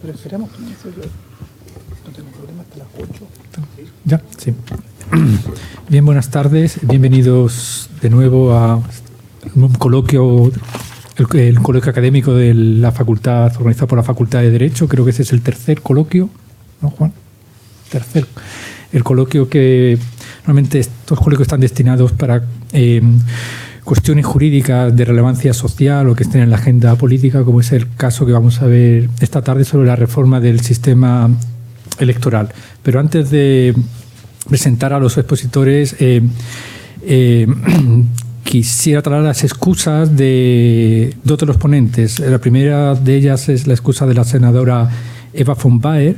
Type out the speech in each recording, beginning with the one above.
Pero esperamos, no tengo problema hasta las 8. Ya, sí. Bien, buenas tardes. Bienvenidos de nuevo a un coloquio, el coloquio académico de la facultad, organizado por la Facultad de Derecho. Creo que ese es el tercer coloquio, ¿no, Juan? Tercer. El coloquio que normalmente estos coloquios están destinados para cuestiones jurídicas de relevancia social o que estén en la agenda política, como es el caso que vamos a ver esta tarde sobre la reforma del sistema electoral. Pero antes de presentar a los expositores, quisiera traer las excusas de dos de los ponentes. La primera de ellas es la excusa de la senadora Eva von Baer.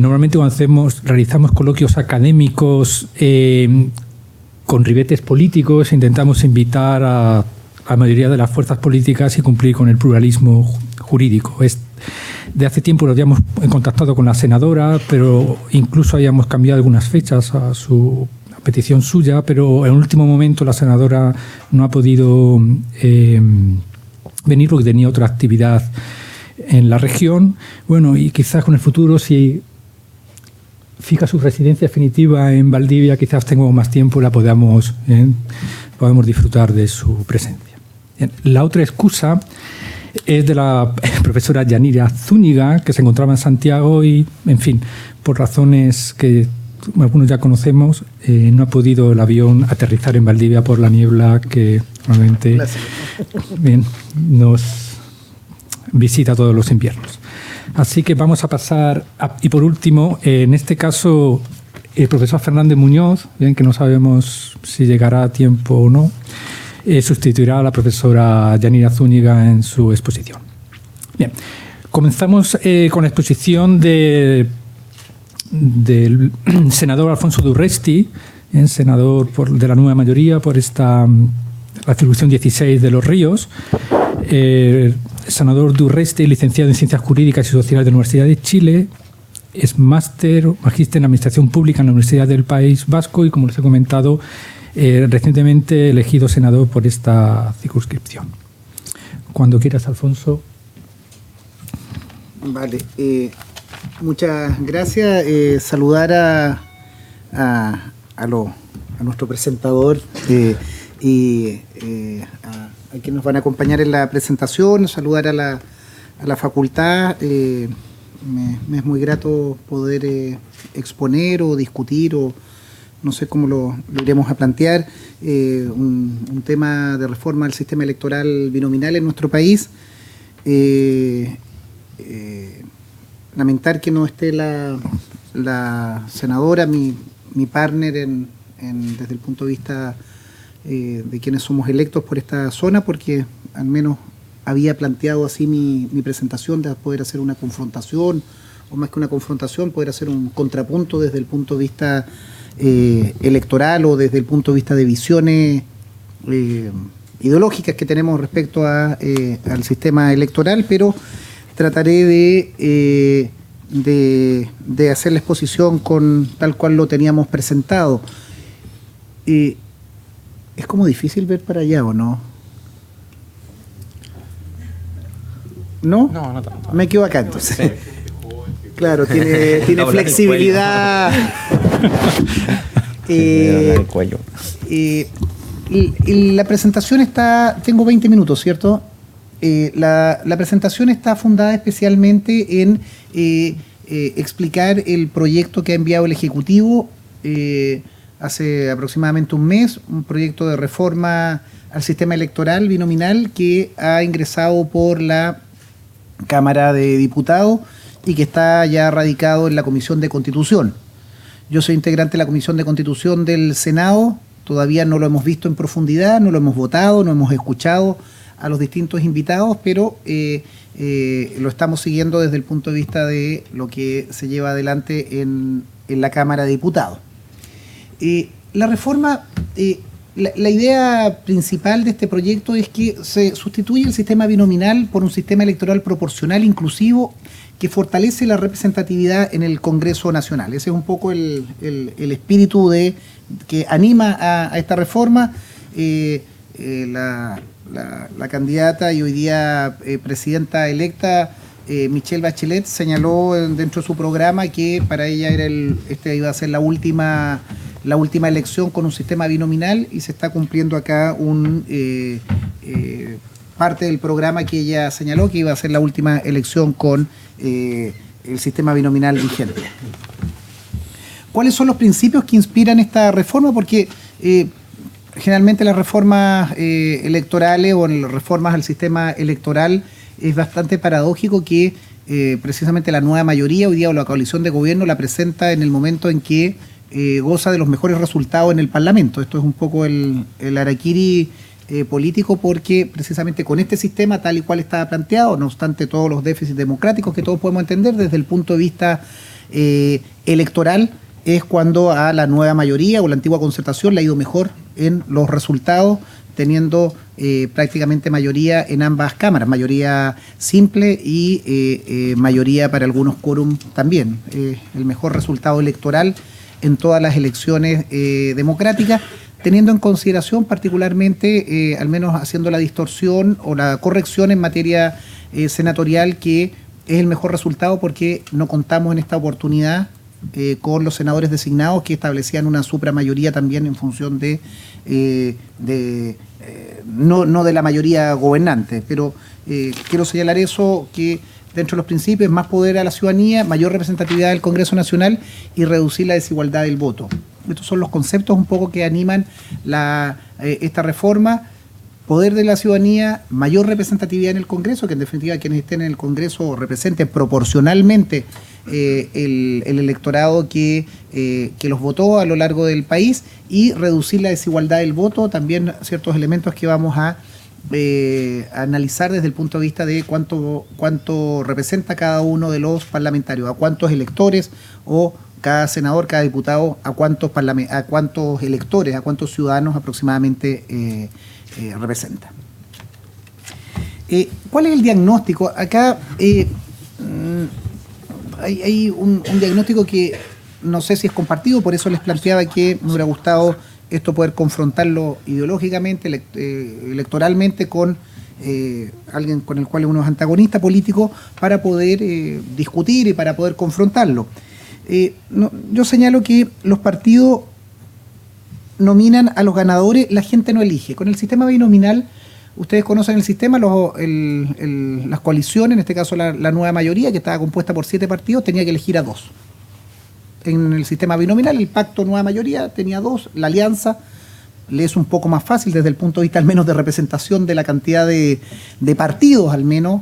Normalmente cuando realizamos coloquios académicos con ribetes políticos, intentamos invitar a la mayoría de las fuerzas políticas y cumplir con el pluralismo jurídico. De hace tiempo nos habíamos contactado con la senadora, pero incluso habíamos cambiado algunas fechas a petición suya, pero en el último momento la senadora no ha podido venir porque tenía otra actividad en la región. Bueno, y quizás con el futuro, si fija su residencia definitiva en Valdivia, quizás tengamos más tiempo y la podamos disfrutar de su presencia. Bien. La otra excusa es de la profesora Yanira Zúñiga, que se encontraba en Santiago y, en fin, por razones que algunos ya conocemos, no ha podido el avión aterrizar en Valdivia por la niebla que normalmente nos visita todos los inviernos. Así que vamos a pasar y por último, en este caso, el profesor Fernández Muñoz, bien, que no sabemos si llegará a tiempo o no, sustituirá a la profesora Yanira Zúñiga en su exposición. Bien, comenzamos con la exposición del senador Alfonso de Urresti, senador de la nueva mayoría por la circunscripción 16 de Los Ríos. Senador de Urresti, licenciado en Ciencias Jurídicas y Sociales de la Universidad de Chile, es magíster en Administración Pública en la Universidad del País Vasco y, como les he comentado, recientemente elegido senador por esta circunscripción. Cuando quieras, Alfonso. Vale, muchas gracias. Saludar a nuestro presentador y a quienes nos van a acompañar en la presentación, saludar a la facultad. Me es muy grato poder exponer o discutir o no sé cómo lo iremos a plantear, un tema de reforma al sistema electoral binominal en nuestro país. Lamentar que no esté la senadora, mi partner desde el punto de vista de quienes somos electos por esta zona, porque al menos había planteado así mi presentación de poder hacer una confrontación, o más que una confrontación, poder hacer un contrapunto desde el punto de vista electoral o desde el punto de vista de visiones ideológicas que tenemos respecto al sistema electoral, pero trataré de hacer la exposición tal cual lo teníamos presentado. Es como difícil ver para allá, ¿o no? ¿No? No, no tanto. Me quedo acá entonces. Sí. Claro, tiene flexibilidad. El cuello. La presentación tengo 20 minutos, ¿cierto? La presentación está fundada especialmente en explicar el proyecto que ha enviado el Ejecutivo hace aproximadamente un mes, un proyecto de reforma al sistema electoral binominal que ha ingresado por la Cámara de Diputados y que está ya radicado en la Comisión de Constitución. Yo soy integrante de la Comisión de Constitución del Senado, todavía no lo hemos visto en profundidad, no lo hemos votado, no hemos escuchado a los distintos invitados, pero lo estamos siguiendo desde el punto de vista de lo que se lleva adelante en la Cámara de Diputados. La reforma, la idea principal de este proyecto es que se sustituye el sistema binominal por un sistema electoral proporcional inclusivo que fortalece la representatividad en el Congreso Nacional. Ese es un poco el espíritu que anima a esta reforma. La candidata y hoy día presidenta electa Michelle Bachelet señaló dentro de su programa que para ella iba a ser la última elección con un sistema binominal, y se está cumpliendo acá parte del programa que ella señaló que iba a ser la última elección con el sistema binominal vigente. ¿Cuáles son los principios que inspiran esta reforma? Porque generalmente las reformas electorales o las reformas al sistema electoral es bastante paradójico que precisamente la nueva mayoría hoy día o la coalición de gobierno la presenta en el momento en que goza de los mejores resultados en el Parlamento. Esto es un poco el harakiri político, porque precisamente con este sistema tal y cual estaba planteado, no obstante todos los déficits democráticos que todos podemos entender desde el punto de vista electoral, es cuando a la nueva mayoría o la antigua concertación le ha ido mejor en los resultados, teniendo prácticamente mayoría en ambas cámaras, mayoría simple y mayoría para algunos quórum también. El mejor resultado electoral en todas las elecciones democráticas, teniendo en consideración particularmente, al menos haciendo la distorsión o la corrección en materia senatorial, que es el mejor resultado porque no contamos en esta oportunidad con los senadores designados, que establecían una supramayoría también en función no de la mayoría gobernante, pero quiero señalar eso, que dentro de los principios, más poder a la ciudadanía, mayor representatividad del Congreso Nacional y reducir la desigualdad del voto. Estos son los conceptos un poco que animan esta reforma. Poder de la ciudadanía, mayor representatividad en el Congreso, que en definitiva quienes estén en el Congreso representen proporcionalmente el electorado que los votó a lo largo del país, y reducir la desigualdad del voto, también ciertos elementos que vamos a analizar desde el punto de vista de cuánto representa cada uno de los parlamentarios, a cuántos electores, o cada senador, cada diputado, a cuántos electores, a cuántos ciudadanos aproximadamente representa. ¿Cuál es el diagnóstico? Acá hay un diagnóstico que no sé si es compartido, por eso les planteaba que me hubiera gustado esto poder confrontarlo ideológicamente, electoralmente, con alguien con el cual uno es antagonista político, para poder discutir y para poder confrontarlo. Yo señalo que los partidos nominan a los ganadores, la gente no elige. Con el sistema binominal, ustedes conocen el sistema, las coaliciones, en este caso la nueva mayoría, que estaba compuesta por 7 partidos, tenía que elegir a 2. En el sistema binominal, el pacto nueva mayoría tenía 2, la alianza le es un poco más fácil desde el punto de vista al menos de representación de la cantidad de partidos, al menos,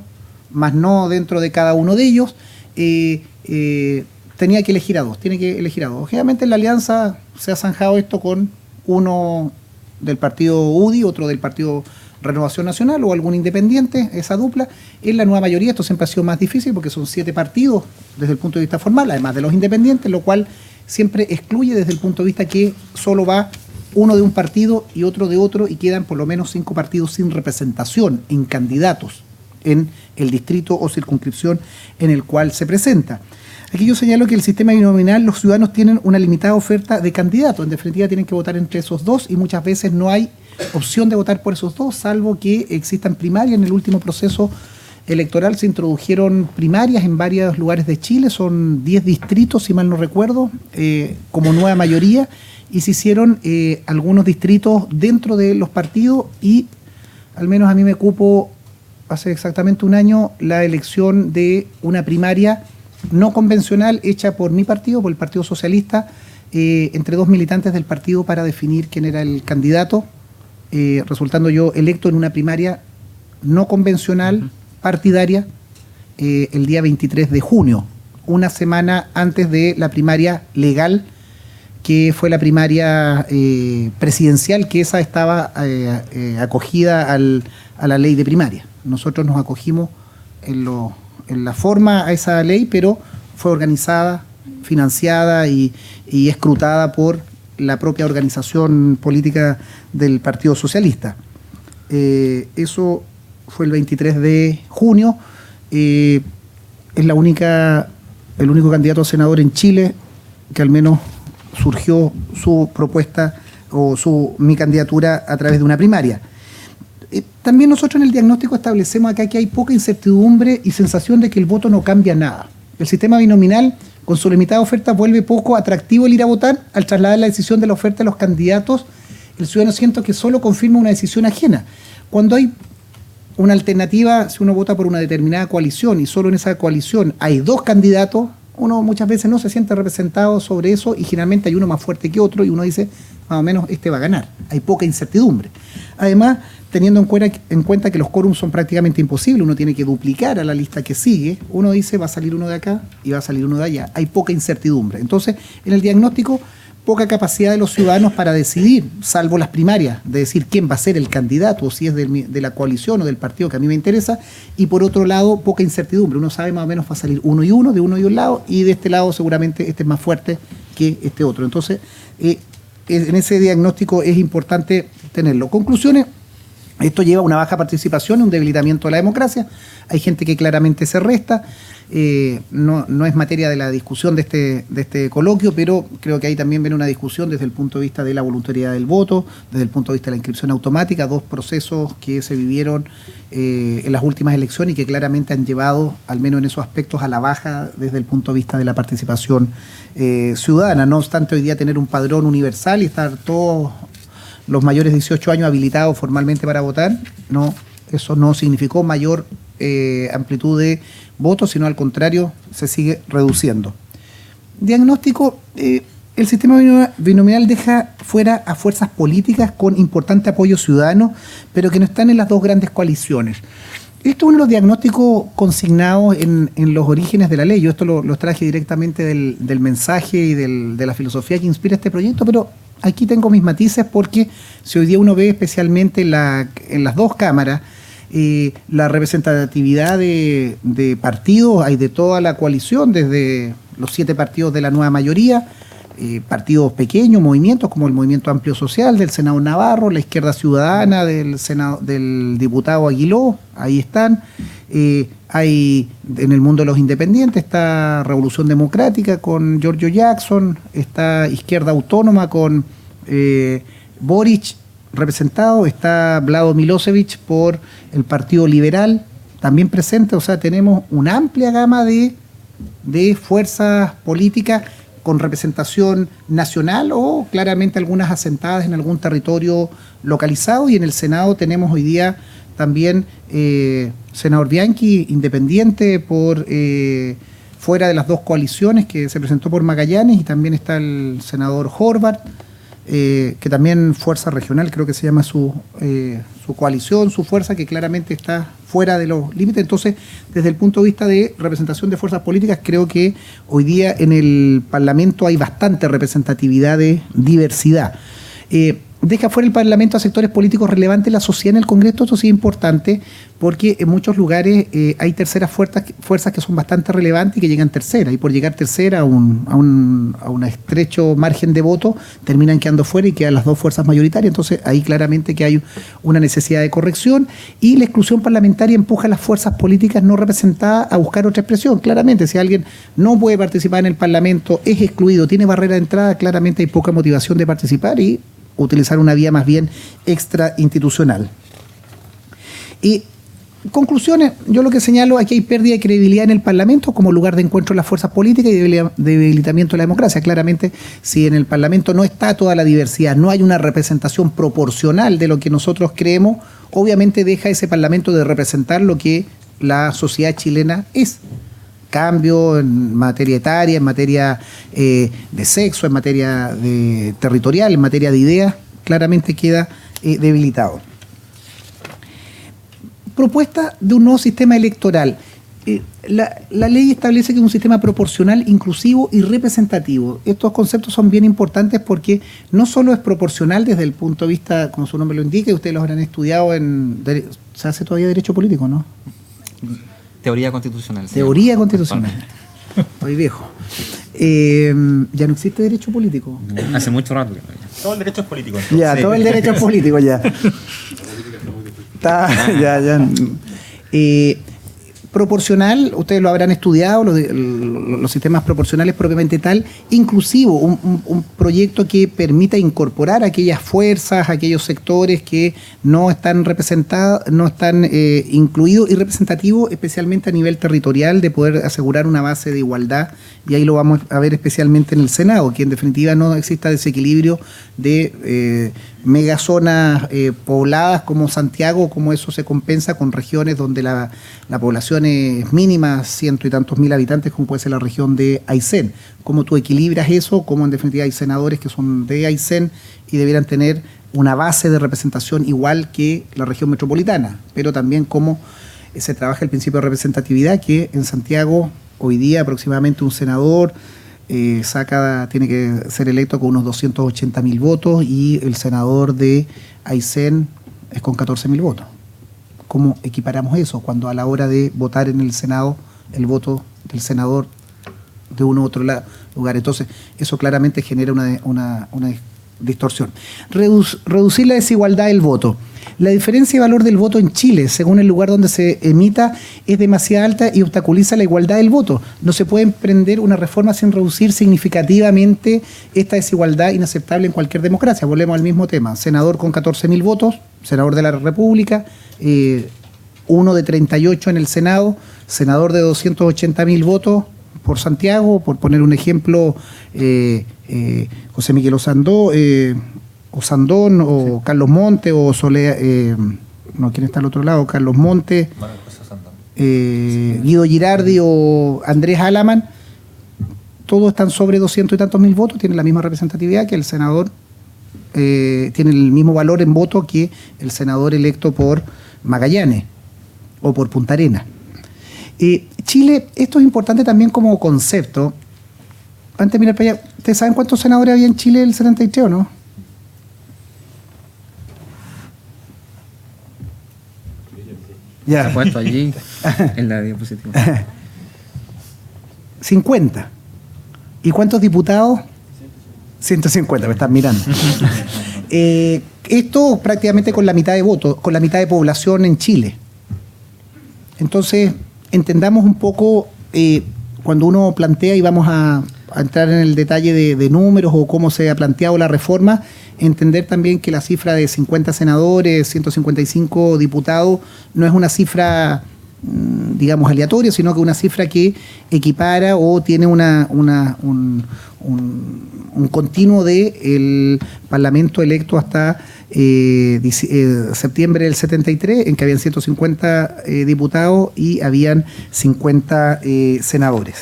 más no dentro de cada uno de ellos, tenía que elegir a 2, tiene que elegir a 2. Obviamente en la alianza se ha zanjado esto con uno del partido UDI, otro del partido Renovación Nacional o algún independiente, esa dupla. En la nueva mayoría esto siempre ha sido más difícil porque son 7 partidos desde el punto de vista formal, además de los independientes, lo cual siempre excluye desde el punto de vista que solo va uno de un partido y otro de otro, y quedan por lo menos 5 partidos sin representación en candidatos en el distrito o circunscripción en el cual se presenta. Aquí yo señalo que el sistema binominal, los ciudadanos tienen una limitada oferta de candidatos. En definitiva, tienen que votar entre esos 2 y muchas veces no hay opción de votar por esos 2, salvo que existan primarias. En el último proceso electoral se introdujeron primarias en varios lugares de Chile, son 10 distritos, si mal no recuerdo, como nueva mayoría, y se hicieron algunos distritos dentro de los partidos, y al menos a mí me cupo hace exactamente un año la elección de una primaria no convencional hecha por mi partido, por el Partido Socialista, entre 2 militantes del partido para definir quién era el candidato, resultando yo electo en una primaria no convencional, partidaria, el día 23 de junio, una semana antes de la primaria legal, que fue la primaria presidencial, que esa estaba acogida a la ley de primaria. Nosotros nos acogimos en la forma a esa ley, pero fue organizada, financiada y escrutada por la propia organización política del Partido Socialista. Eso fue el 23 de junio. Es el único candidato a senador en Chile que al menos surgió su propuesta o mi candidatura a través de una primaria. También nosotros en el diagnóstico establecemos acá que hay poca incertidumbre y sensación de que el voto no cambia nada. El sistema binominal, con su limitada oferta, vuelve poco atractivo el ir a votar. Al trasladar la decisión de la oferta a los candidatos, el ciudadano siente que solo confirma una decisión ajena. Cuando hay una alternativa, si uno vota por una determinada coalición y solo en esa coalición hay dos candidatos, uno muchas veces no se siente representado sobre eso y generalmente hay uno más fuerte que otro y uno dice, más o menos, este va a ganar. Hay poca incertidumbre. Además, teniendo en cuenta que los quórums son prácticamente imposibles, uno tiene que duplicar a la lista que sigue, uno dice, va a salir uno de acá y va a salir uno de allá. Hay poca incertidumbre. Entonces, en el diagnóstico, poca capacidad de los ciudadanos para decidir, salvo las primarias, de decir quién va a ser el candidato, o si es de la coalición o del partido que a mí me interesa, y por otro lado, poca incertidumbre. Uno sabe más o menos va a salir uno y uno, de uno y un lado, y de este lado seguramente este es más fuerte que este otro. Entonces, en ese diagnóstico es importante tenerlo. Conclusiones. Esto lleva a una baja participación, un debilitamiento de la democracia. Hay gente que claramente se resta. No es materia de la discusión de este coloquio, pero creo que ahí también viene una discusión desde el punto de vista de la voluntariedad del voto, desde el punto de vista de la inscripción automática, dos procesos que se vivieron en las últimas elecciones y que claramente han llevado, al menos en esos aspectos, a la baja desde el punto de vista de la participación ciudadana. No obstante, hoy día tener un padrón universal y estar todos los mayores de 18 años habilitados formalmente para votar, no, eso no significó mayor amplitud de votos, sino al contrario, se sigue reduciendo. Diagnóstico, el sistema binominal deja fuera a fuerzas políticas con importante apoyo ciudadano, pero que no están en las dos grandes coaliciones. Esto es uno de los diagnósticos consignados en los orígenes de la ley. Yo esto lo traje directamente del mensaje y de la filosofía que inspira este proyecto, pero aquí tengo mis matices porque si hoy día uno ve especialmente en las dos cámaras la representatividad de partidos, hay de toda la coalición, desde los 7 partidos de la nueva mayoría, partidos pequeños, movimientos como el Movimiento Amplio Social del Senado Navarro, la Izquierda Ciudadana del diputado Aguiló, ahí están. Hay en el mundo de los independientes, está Revolución Democrática con Giorgio Jackson, está Izquierda Autónoma con Boric representado, está Vlado Milosevic por el Partido Liberal también presente. O sea, tenemos una amplia gama de fuerzas políticas con representación nacional o claramente algunas asentadas en algún territorio localizado, y en el Senado tenemos hoy día también senador Bianchi, independiente por fuera de las dos coaliciones, que se presentó por Magallanes, y también está el senador Horvath, que también fuerza regional, creo que se llama su coalición, su fuerza, que claramente está fuera de los límites. Entonces, desde el punto de vista de representación de fuerzas políticas, creo que hoy día en el Parlamento hay bastante representatividad de diversidad. Deja fuera el Parlamento a sectores políticos relevantes de la sociedad en el Congreso. Esto sí es importante porque en muchos lugares hay terceras fuerzas que son bastante relevantes y que llegan terceras, y por llegar tercera a un estrecho margen de voto terminan quedando fuera y quedan las dos fuerzas mayoritarias. Entonces ahí claramente que hay una necesidad de corrección, y la exclusión parlamentaria empuja a las fuerzas políticas no representadas a buscar otra expresión. Claramente, si alguien no puede participar en el Parlamento, es excluido, tiene barrera de entrada, claramente hay poca motivación de participar y utilizar una vía más bien extrainstitucional. Y conclusiones, yo lo que señalo, aquí hay pérdida de credibilidad en el Parlamento como lugar de encuentro de las fuerzas políticas y debilitamiento de la democracia. Claramente, si en el Parlamento no está toda la diversidad, no hay una representación proporcional de lo que nosotros creemos, obviamente deja ese Parlamento de representar lo que la sociedad chilena es. Cambio en materia etaria, en materia de sexo, en materia de territorial, en materia de ideas, claramente queda debilitado. Propuesta de un nuevo sistema electoral. La ley establece que es un sistema proporcional, inclusivo y representativo. Estos conceptos son bien importantes porque no solo es proporcional desde el punto de vista, como su nombre lo indica, y ustedes los habrán estudiado se hace todavía derecho político, ¿no? Teoría constitucional. Teoría constitucional. Estoy viejo. Ya no existe derecho político. Hace mucho rato. Todo el derecho es político. Entonces. Ya, todo el derecho es político ya. Ya. proporcional, ustedes lo habrán estudiado, los sistemas proporcionales propiamente tal, inclusivo, un proyecto que permita incorporar aquellas fuerzas, aquellos sectores que no están representados, no están incluidos y representativos, especialmente a nivel territorial, de poder asegurar una base de igualdad, y ahí lo vamos a ver especialmente en el Senado, que en definitiva no exista desequilibrio de megazonas pobladas como Santiago, como eso se compensa con regiones donde la población es mínima, 100 y tantos mil habitantes, como puede ser la región de Aysén. ¿Cómo tú equilibras eso? ¿Cómo en definitiva hay senadores que son de Aysén y debieran tener una base de representación igual que la región metropolitana? Pero también cómo se trabaja el principio de representatividad, que en Santiago hoy día aproximadamente un senador tiene que ser electo con unos 280.000 votos, y el senador de Aysén es con 14.000 votos. ¿Cómo equiparamos eso cuando a la hora de votar en el Senado el voto del senador de uno u otro lugar? Entonces, eso claramente genera una distorsión. Reducir la desigualdad del voto. La diferencia de valor del voto en Chile, según el lugar donde se emita, es demasiado alta y obstaculiza la igualdad del voto. No se puede emprender una reforma sin reducir significativamente esta desigualdad inaceptable en cualquier democracia. Volvemos al mismo tema. Senador con 14.000 votos, senador de la República, uno de 38 en el Senado, senador de 280.000 votos por Santiago, por poner un ejemplo, José Miguel Osandón o Carlos Monte o ¿quién está al otro lado? Carlos Monte, Guido Girardi o Andrés Alaman, todos están sobre 200 y tantos mil votos, tienen la misma representatividad que el senador, tiene el mismo valor en voto que el senador electo por Magallanes o por Punta Arenas. Chile, esto es importante también como concepto. Antes de mirar para allá, ¿ustedes saben cuántos senadores había en Chile el 73 o no? Ya. Se ha puesto allí en la diapositiva. 50. ¿Y cuántos diputados? 150, me están mirando. Esto prácticamente con la mitad de votos, con la mitad de población en Chile. Entonces, entendamos un poco, cuando uno plantea, y vamos a entrar en el detalle de números o cómo se ha planteado la reforma, entender también que la cifra de 50 senadores, 155 diputados, no es una cifra, digamos, aleatoria, sino que una cifra que equipara o tiene un continuo del Parlamento electo hasta septiembre del 73, en que habían 150 diputados y habían 50 senadores.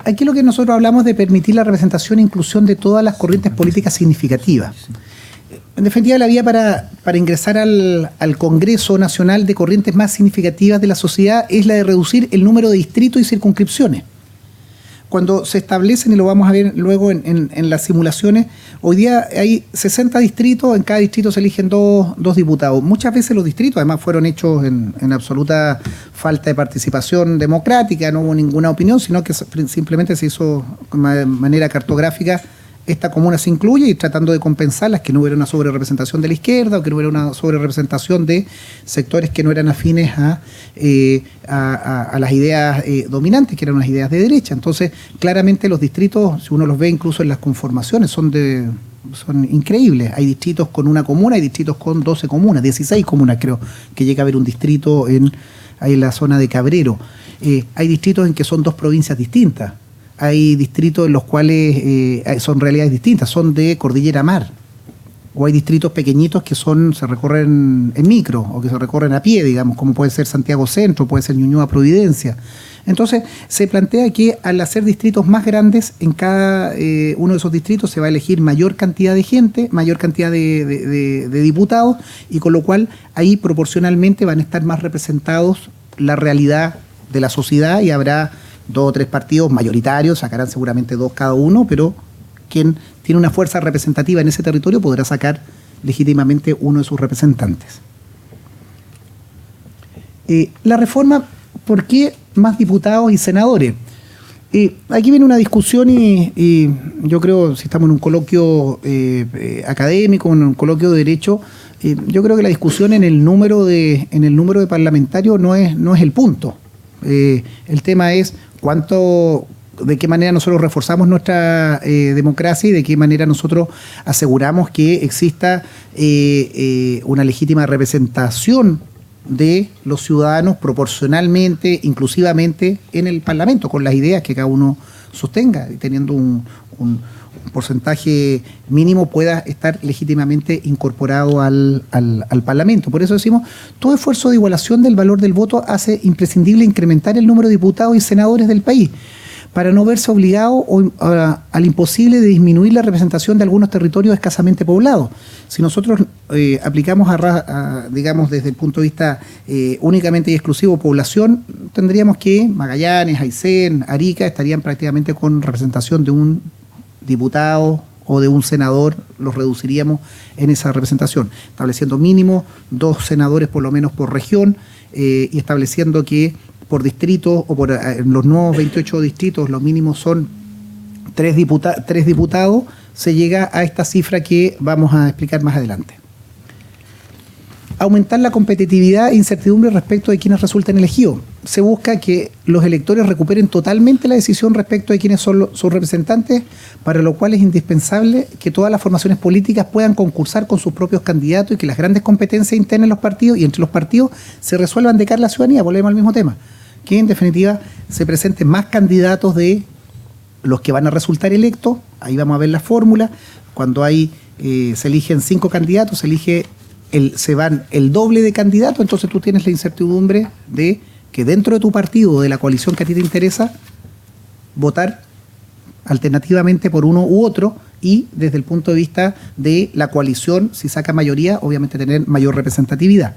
Aquí lo que nosotros hablamos de permitir la representación e inclusión de todas las corrientes políticas significativas. En definitiva, la vía para ingresar al Congreso Nacional de corrientes más significativas de la sociedad es la de reducir el número de distritos y circunscripciones. Cuando se establecen, y lo vamos a ver luego en las simulaciones, hoy día hay 60 distritos, en cada distrito se eligen dos diputados. Muchas veces los distritos, además, fueron hechos en absoluta falta de participación democrática, no hubo ninguna opinión, sino que simplemente se hizo de manera cartográfica. Esta comuna se incluye, y tratando de compensar las que no hubiera una sobrerepresentación de la izquierda o que no hubiera una sobrerepresentación de sectores que no eran afines a las ideas dominantes, que eran unas ideas de derecha. Entonces, claramente los distritos, si uno los ve incluso en las conformaciones, son increíbles. Hay distritos con una comuna, hay distritos con 12 comunas, 16 comunas creo, que llega a haber un distrito en la zona de Cabrero. Hay distritos en que son dos provincias distintas. Hay distritos en los cuales son realidades distintas, son de cordillera mar. O hay distritos pequeñitos que se recorren en micro o que se recorren a pie, digamos, como puede ser Santiago Centro, puede ser Ñuñoa Providencia. Entonces, se plantea que al hacer distritos más grandes, en cada uno de esos distritos se va a elegir mayor cantidad de gente, mayor cantidad de diputados, y con lo cual ahí proporcionalmente van a estar más representados la realidad de la sociedad, y habrá 2 o 3 partidos mayoritarios, sacarán seguramente 2 cada uno, pero quien tiene una fuerza representativa en ese territorio podrá sacar legítimamente uno de sus representantes. La reforma, ¿por qué más diputados y senadores? Aquí viene una discusión y yo creo, si estamos en un coloquio académico, en un coloquio de derecho, Yo creo que la discusión en el número de parlamentarios no es el punto. El tema es de qué manera nosotros reforzamos nuestra democracia y de qué manera nosotros aseguramos que exista una legítima representación de los ciudadanos proporcionalmente, inclusivamente en el Parlamento, con las ideas que cada uno sostenga, y teniendo un porcentaje mínimo pueda estar legítimamente incorporado al Parlamento. Por eso decimos, todo esfuerzo de igualación del valor del voto hace imprescindible incrementar el número de diputados y senadores del país, para no verse obligado al imposible de disminuir la representación de algunos territorios escasamente poblados. Si nosotros aplicamos digamos, desde el punto de vista únicamente y exclusivo población, tendríamos que Magallanes, Aysén, Arica estarían prácticamente con representación de un diputado o de un senador, los reduciríamos en esa representación, estableciendo mínimo 2 senadores por lo menos por región, y estableciendo que por distrito o por los nuevos 28 distritos los mínimos son 3 diputados, se llega a esta cifra que vamos a explicar más adelante. Aumentar la competitividad e incertidumbre respecto de quienes resulten elegidos. Se busca que los electores recuperen totalmente la decisión respecto de quiénes son sus representantes, para lo cual es indispensable que todas las formaciones políticas puedan concursar con sus propios candidatos y que las grandes competencias internas en los partidos y entre los partidos se resuelvan de cara a la ciudadanía. Volvemos al mismo tema. Que en definitiva se presenten más candidatos de los que van a resultar electos. Ahí vamos a ver la fórmula. Cuando se eligen 5 candidatos, se van el doble de candidatos, entonces tú tienes la incertidumbre de que dentro de tu partido o de la coalición que a ti te interesa, votar alternativamente por uno u otro, y desde el punto de vista de la coalición, si saca mayoría, obviamente tener mayor representatividad.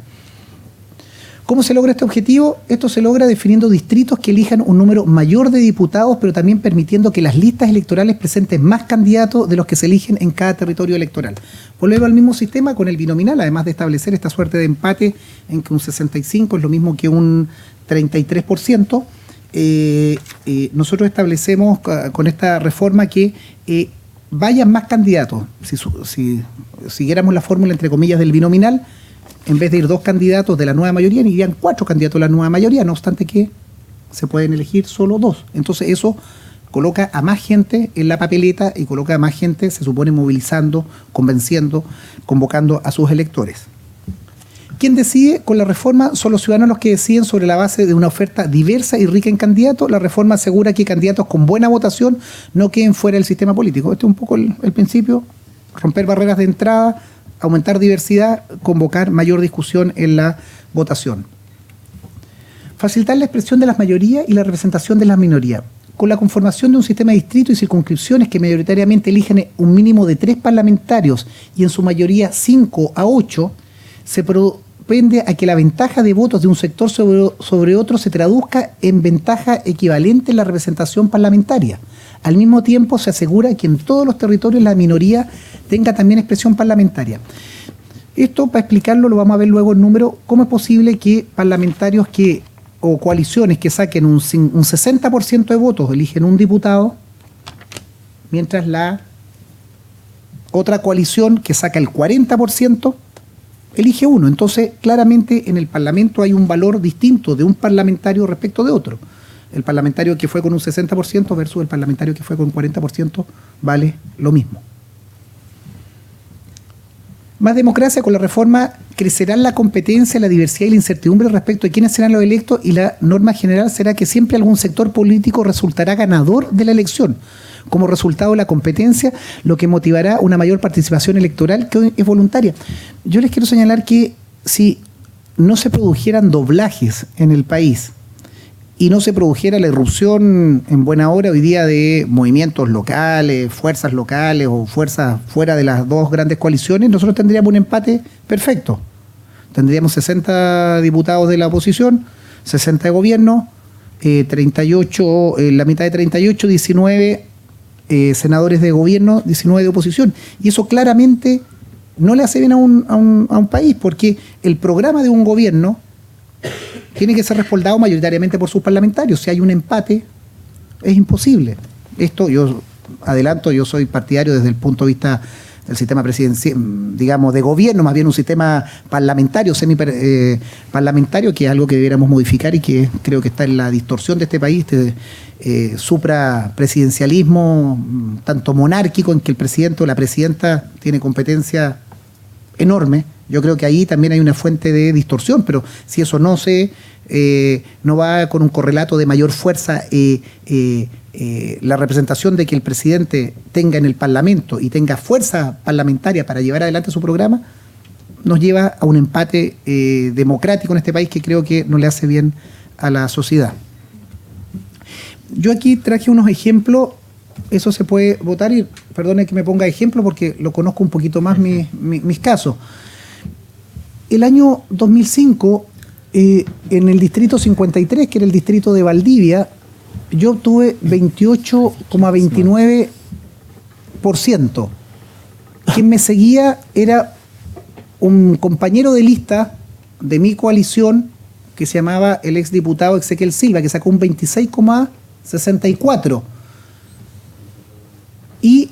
¿Cómo se logra este objetivo? Esto se logra definiendo distritos que elijan un número mayor de diputados, pero también permitiendo que las listas electorales presenten más candidatos de los que se eligen en cada territorio electoral. Volvemos al mismo sistema con el binominal, además de establecer esta suerte de empate en que un 65 es lo mismo que un 33%. Nosotros establecemos con esta reforma que vayan más candidatos. Si siguiéramos la fórmula, entre comillas, del binominal, en vez de ir 2 candidatos de la nueva mayoría, irían 4 candidatos de la nueva mayoría, no obstante que se pueden elegir solo 2. Entonces eso coloca a más gente en la papeleta y coloca a más gente, se supone, movilizando, convenciendo, convocando a sus electores. ¿Quién decide? Con la reforma son los ciudadanos los que deciden sobre la base de una oferta diversa y rica en candidatos. La reforma asegura que candidatos con buena votación no queden fuera del sistema político. Este es un poco el principio, romper barreras de entrada, aumentar diversidad, convocar mayor discusión en la votación. Facilitar la expresión de las mayorías y la representación de las minorías. Con la conformación de un sistema de distritos y circunscripciones que mayoritariamente eligen un mínimo de 3 parlamentarios y en su mayoría 5 a 8, se propende a que la ventaja de votos de un sector sobre otro se traduzca en ventaja equivalente en la representación parlamentaria. Al mismo tiempo, se asegura que en todos los territorios la minoría tenga también expresión parlamentaria. Esto, para explicarlo, lo vamos a ver luego en número. ¿Cómo es posible que parlamentarios o coaliciones que saquen un 60% de votos eligen un diputado, mientras la otra coalición que saca el 40% elige uno? Entonces, claramente en el Parlamento hay un valor distinto de un parlamentario respecto de otro. El parlamentario que fue con un 60% versus el parlamentario que fue con un 40% vale lo mismo. Más democracia. Con la reforma crecerán la competencia, la diversidad y la incertidumbre respecto de quiénes serán los electos, y la norma general será que siempre algún sector político resultará ganador de la elección como resultado de la competencia, lo que motivará una mayor participación electoral que hoy es voluntaria. Yo les quiero señalar que si no se produjeran doblajes en el país y no se produjera la irrupción en buena hora hoy día de movimientos locales, fuerzas locales o fuerzas fuera de las 2 grandes coaliciones, nosotros tendríamos un empate perfecto. Tendríamos 60 diputados de la oposición, 60 de gobierno, 38, la mitad de 38, 19 senadores de gobierno, 19 de oposición. Y eso claramente no le hace bien a un país, porque el programa de un gobierno tiene que ser respaldado mayoritariamente por sus parlamentarios. Si hay un empate, es imposible. Esto, yo adelanto, yo soy partidario desde el punto de vista el sistema presidencial, digamos, de gobierno, más bien un sistema parlamentario, parlamentario, que es algo que debiéramos modificar y que creo que está en la distorsión de este país, suprapresidencialismo, tanto monárquico, en que el presidente o la presidenta tiene competencia enorme. Yo creo que ahí también hay una fuente de distorsión, pero si eso no va con un correlato de mayor fuerza, la representación de que el presidente tenga en el Parlamento y tenga fuerza parlamentaria para llevar adelante su programa, nos lleva a un empate democrático en este país que creo que no le hace bien a la sociedad. Yo aquí traje unos ejemplos, eso se puede votar y perdone que me ponga ejemplo porque lo conozco un poquito más mis casos. El año 2005, en el distrito 53, que era el distrito de Valdivia, yo obtuve 28,29%. Quien me seguía era un compañero de lista de mi coalición que se llamaba el exdiputado Ezequiel Silva, que sacó un 26,64%. Y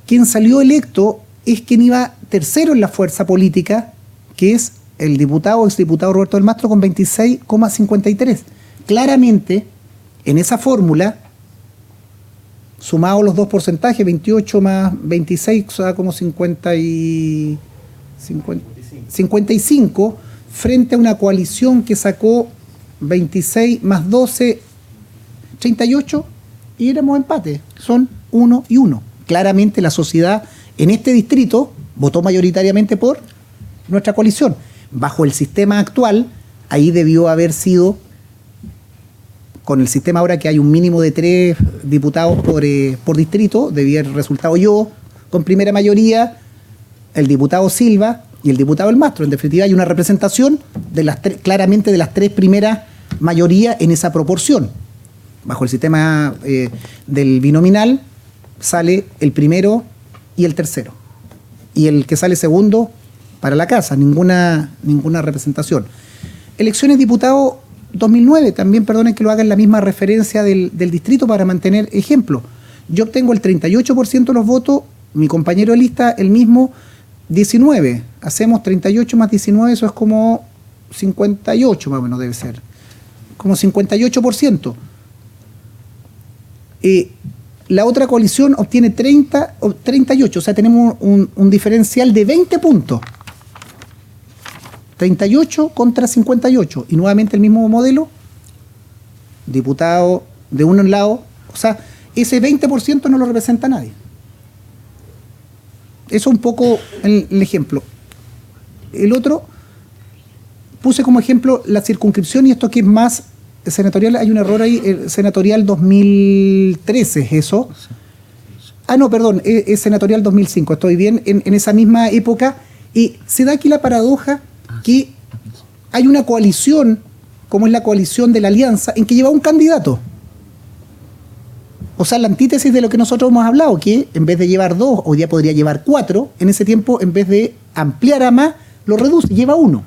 quien salió electo es quien iba tercero en la fuerza política, que es el exdiputado Roberto del Mastro, con 26,53%. Claramente, en esa fórmula, sumados los dos porcentajes, 28 más 26, o sea, como 55, frente a una coalición que sacó 26 más 12, 38, y éramos empate. Son 1 y 1. Claramente la sociedad en este distrito votó mayoritariamente por nuestra coalición. Bajo el sistema actual, ahí debió haber sido, con el sistema ahora que hay un mínimo de 3 diputados por distrito, debía haber resultado yo con primera mayoría, el diputado Silva y el diputado El Mastro. En definitiva, hay una representación de claramente de las 3 primeras mayorías en esa proporción. Bajo el sistema del binominal sale el primero y el tercero. Y el que sale segundo para la casa, ninguna representación. Elecciones diputado 2009, también perdonen que lo haga en la misma referencia del distrito para mantener ejemplo. Yo obtengo el 38% de los votos, mi compañero de lista el mismo 19. Hacemos 38 más 19, eso es como 58 más o menos debe ser. Como 58%. La otra coalición obtiene 38, o sea, tenemos un diferencial de 20 puntos. 38 contra 58. Y nuevamente el mismo modelo, diputado de uno en lado, o sea, ese 20% no lo representa nadie. Eso un poco el ejemplo. El otro, puse como ejemplo la circunscripción, y esto que es más senatorial, hay un error ahí, el senatorial 2013, ¿es eso? Ah, no, perdón, es senatorial 2005, estoy bien, en esa misma época, y se da aquí la paradoja que hay una coalición, como es la coalición de la Alianza, en que lleva un candidato. O sea, la antítesis de lo que nosotros hemos hablado, que en vez de llevar 2, hoy día podría llevar 4, en ese tiempo, en vez de ampliar a más, lo reduce, lleva 1. O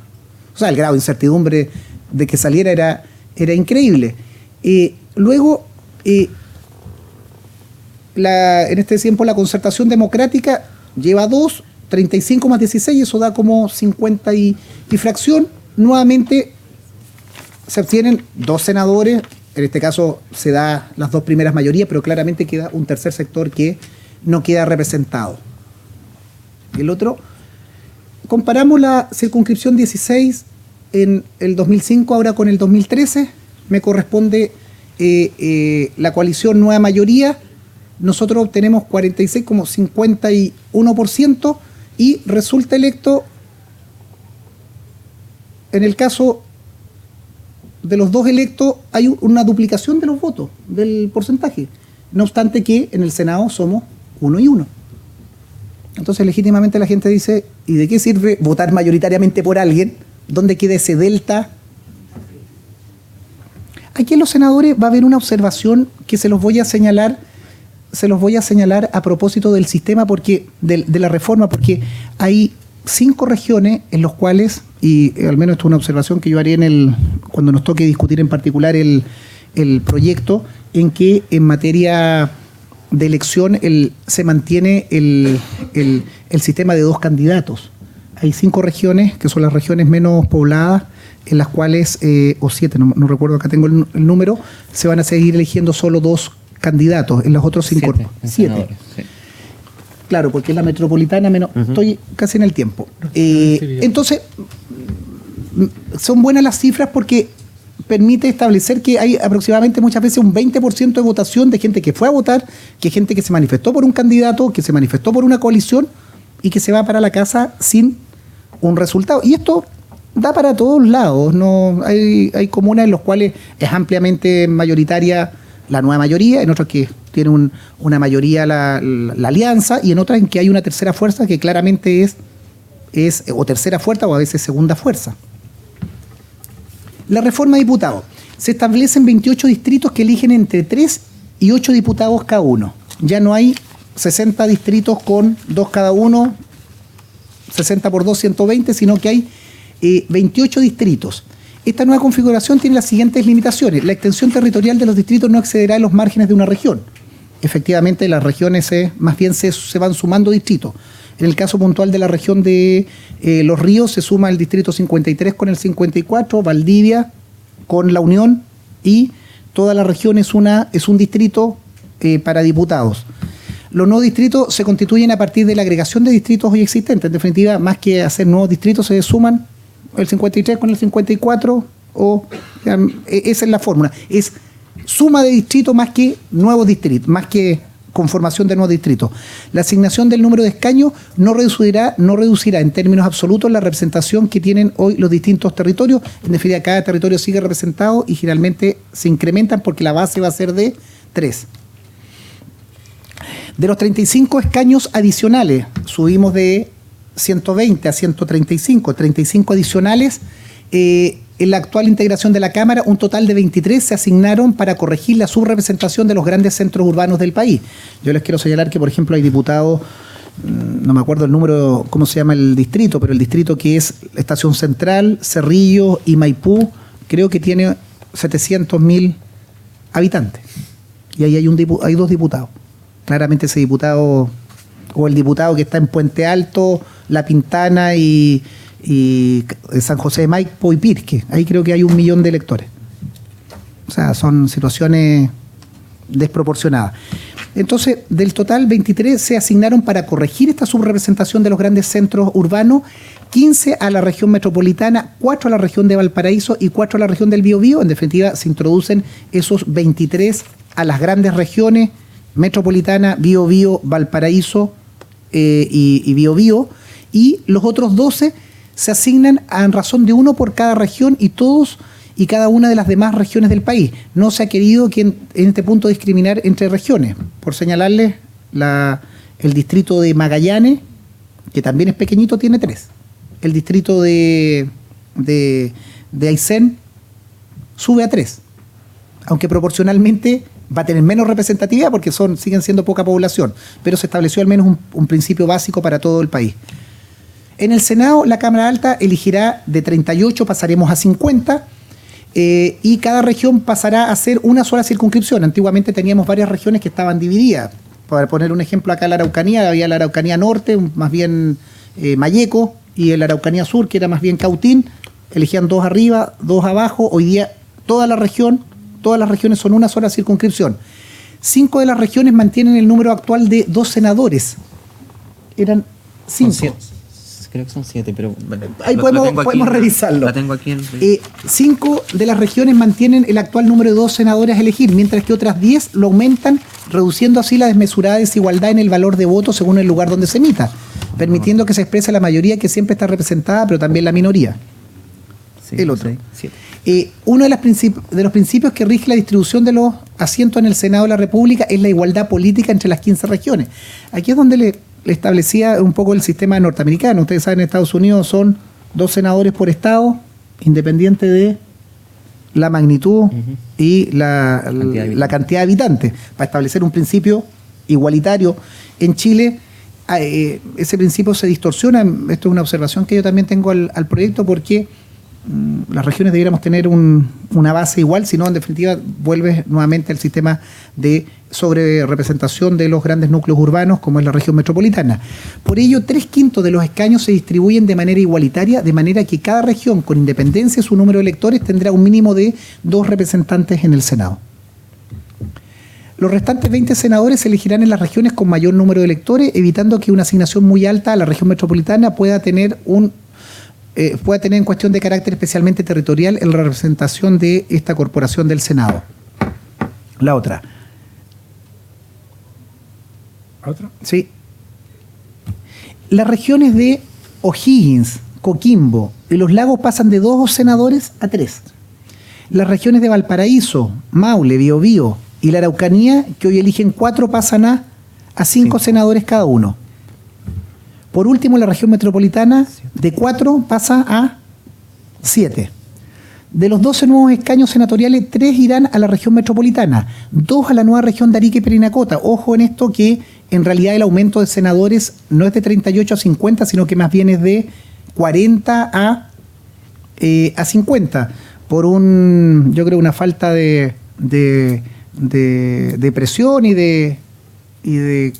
sea, el grado de incertidumbre de que saliera era increíble. Luego, en este tiempo, la Concertación Democrática lleva 2, 35 más 16, eso da como 50 y fracción. Nuevamente se obtienen 2 senadores, en este caso se da las 2 primeras mayorías, pero claramente queda un tercer sector que no queda representado. El otro, comparamos la circunscripción 16 en el 2005 ahora con el 2013, me corresponde la coalición Nueva Mayoría, nosotros obtenemos 46,51% y resulta electo, en el caso de los 2 electos, hay una duplicación de los votos, del porcentaje. No obstante que en el Senado somos 1 y 1. Entonces, legítimamente la gente dice, ¿y de qué sirve votar mayoritariamente por alguien? ¿Dónde queda ese delta? Aquí en los senadores va a haber una observación que se los voy a señalar a propósito del sistema, porque de la reforma, porque hay 5 regiones en los cuales, y al menos esto es una observación que yo haré cuando nos toque discutir en particular el proyecto, en que en materia de elección se mantiene el el sistema de 2 candidatos. Hay 5 regiones, que son las regiones menos pobladas, en las cuales, o 7, no recuerdo, acá tengo el número, se van a seguir eligiendo solo 2 candidatos, en los otros 5. 7. Sí. Claro, porque es la metropolitana menos. Estoy casi en el tiempo. Entonces, son buenas las cifras porque permite establecer que hay aproximadamente muchas veces un 20% de votación de gente que fue a votar, que gente que se manifestó por un candidato, que se manifestó por una coalición y que se va para la casa sin un resultado. Y esto da para todos lados. No hay comunas en las cuales es ampliamente mayoritaria la nueva mayoría, en otras que tiene una mayoría la alianza, y en otras en que hay una tercera fuerza que claramente es o tercera fuerza o a veces segunda fuerza. La reforma de diputados. Se establecen 28 distritos que eligen entre 3 y 8 diputados cada uno. Ya no hay 60 distritos con 2 cada uno, 60 por 2, 120, sino que hay 28 distritos. Esta nueva configuración tiene las siguientes limitaciones. La extensión territorial de los distritos no excederá los márgenes de una región. Efectivamente, las regiones más bien se van sumando distritos. En el caso puntual de la región de Los Ríos, se suma el distrito 53 con el 54, Valdivia con La Unión, y toda la región es un distrito para diputados. Los nuevos distritos se constituyen a partir de la agregación de distritos hoy existentes. En definitiva, más que hacer nuevos distritos, se suman el 53 con el 54, esa es la fórmula. Es suma de distritos más que nuevos distritos, más que conformación de nuevos distritos. La asignación del número de escaños no reducirá en términos absolutos la representación que tienen hoy los distintos territorios. En definitiva, cada territorio sigue representado y generalmente se incrementan porque la base va a ser de 3. De los 35 escaños adicionales, subimos de 120 a 135, 35 adicionales. En la actual integración de la Cámara, un total de 23 se asignaron para corregir la subrepresentación de los grandes centros urbanos del país. Yo les quiero señalar que, por ejemplo, hay diputados, no me acuerdo el número, cómo se llama el distrito, pero el distrito que es Estación Central, Cerrillo y Maipú, creo que tiene 700.000 habitantes. Y ahí hay 2 diputados. Claramente ese diputado, o el diputado que está en Puente Alto, La Pintana y San José de Maipo y Pirque, ahí creo que hay 1 millón de electores. O sea, son situaciones desproporcionadas. Entonces, del total, 23 se asignaron para corregir esta subrepresentación de los grandes centros urbanos, 15 a la región metropolitana, 4 a la región de Valparaíso y 4 a la región del Biobío. En definitiva, se introducen esos 23 a las grandes regiones metropolitana, Biobío, Valparaíso y Biobío, y los otros 12 se asignan en razón de 1 por cada región y cada una de las demás regiones del país. No se ha querido en este punto discriminar entre regiones. Por señalarles, el distrito de Magallanes, que también es pequeñito, tiene 3. El distrito de Aysén sube a 3, aunque proporcionalmente va a tener menos representatividad porque siguen siendo poca población, pero se estableció al menos un principio básico para todo el país. En el Senado, la Cámara Alta elegirá de 38, pasaremos a 50, y cada región pasará a ser una sola circunscripción. Antiguamente teníamos varias regiones que estaban divididas. Para poner un ejemplo, acá en la Araucanía, había la Araucanía Norte, más bien Mayeco, y en la Araucanía Sur, que era más bien Cautín. Elegían 2 arriba, 2 abajo. Hoy día todas las regiones son una sola circunscripción. 5 de las regiones mantienen el número actual de 2 senadores. Eran 5. Creo que son 7, pero bueno, ahí podemos revisarlo. La tengo aquí. 5 de las regiones mantienen el actual número de 2 senadores a elegir, mientras que otras 10 lo aumentan, reduciendo así la desmesurada desigualdad en el valor de voto según el lugar donde se emita, permitiendo que se exprese la mayoría, que siempre está representada, pero también la minoría. Sí, el otro. 7. Uno de los principios que rige la distribución de los asientos en el Senado de la República es la igualdad política entre las 15 regiones. Aquí es donde le establecía un poco el sistema norteamericano. Ustedes saben, en Estados Unidos son 2 senadores por estado, independiente de la magnitud y la cantidad de habitantes, para establecer un principio igualitario. En Chile, ese principio se distorsiona. Esto es una observación que yo también tengo al proyecto, porque las regiones debiéramos tener una base igual, si no, en definitiva, vuelve nuevamente al sistema de sobre representación de los grandes núcleos urbanos como es la región metropolitana. Por ello, 3/5 de los escaños se distribuyen de manera igualitaria, de manera que cada región, con independencia de su número de electores, tendrá un mínimo de 2 representantes en el Senado. Los restantes 20 senadores se elegirán en las regiones con mayor número de electores, evitando que una asignación muy alta a la región metropolitana pueda tener en cuestión de carácter especialmente territorial en la representación de esta corporación del Senado. La otra. ¿Otra? Sí. Las regiones de O'Higgins, Coquimbo y Los Lagos pasan de 2 senadores a 3. Las regiones de Valparaíso, Maule, Biobío y la Araucanía, que hoy eligen 4, pasan a 5 senadores cada uno. Por último, la región metropolitana de 4 pasa a 7. De los 12 nuevos escaños senatoriales, 3 irán a la región metropolitana, 2 a la nueva región de Arica y Parinacota. Ojo en esto que en realidad el aumento de senadores no es de 38 a 50, sino que más bien es de 40 a 50, por yo creo, una falta de presión y de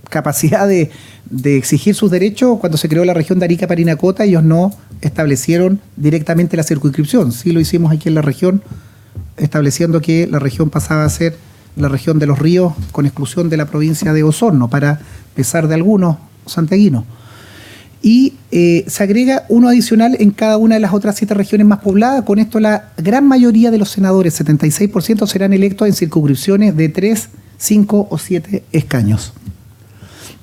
capacidad de exigir sus derechos. Cuando se creó la región de Arica Parinacota, ellos no establecieron directamente la circunscripción. Sí lo hicimos aquí en la región, estableciendo que la región pasaba a ser la región de los ríos con exclusión de la provincia de Osorno, para pesar de algunos santiaguinos. Y se agrega uno adicional en cada una de las otras 7 regiones más pobladas. Con esto la gran mayoría de los senadores, 76%, serán electos en circunscripciones de 3, 5 o 7 escaños.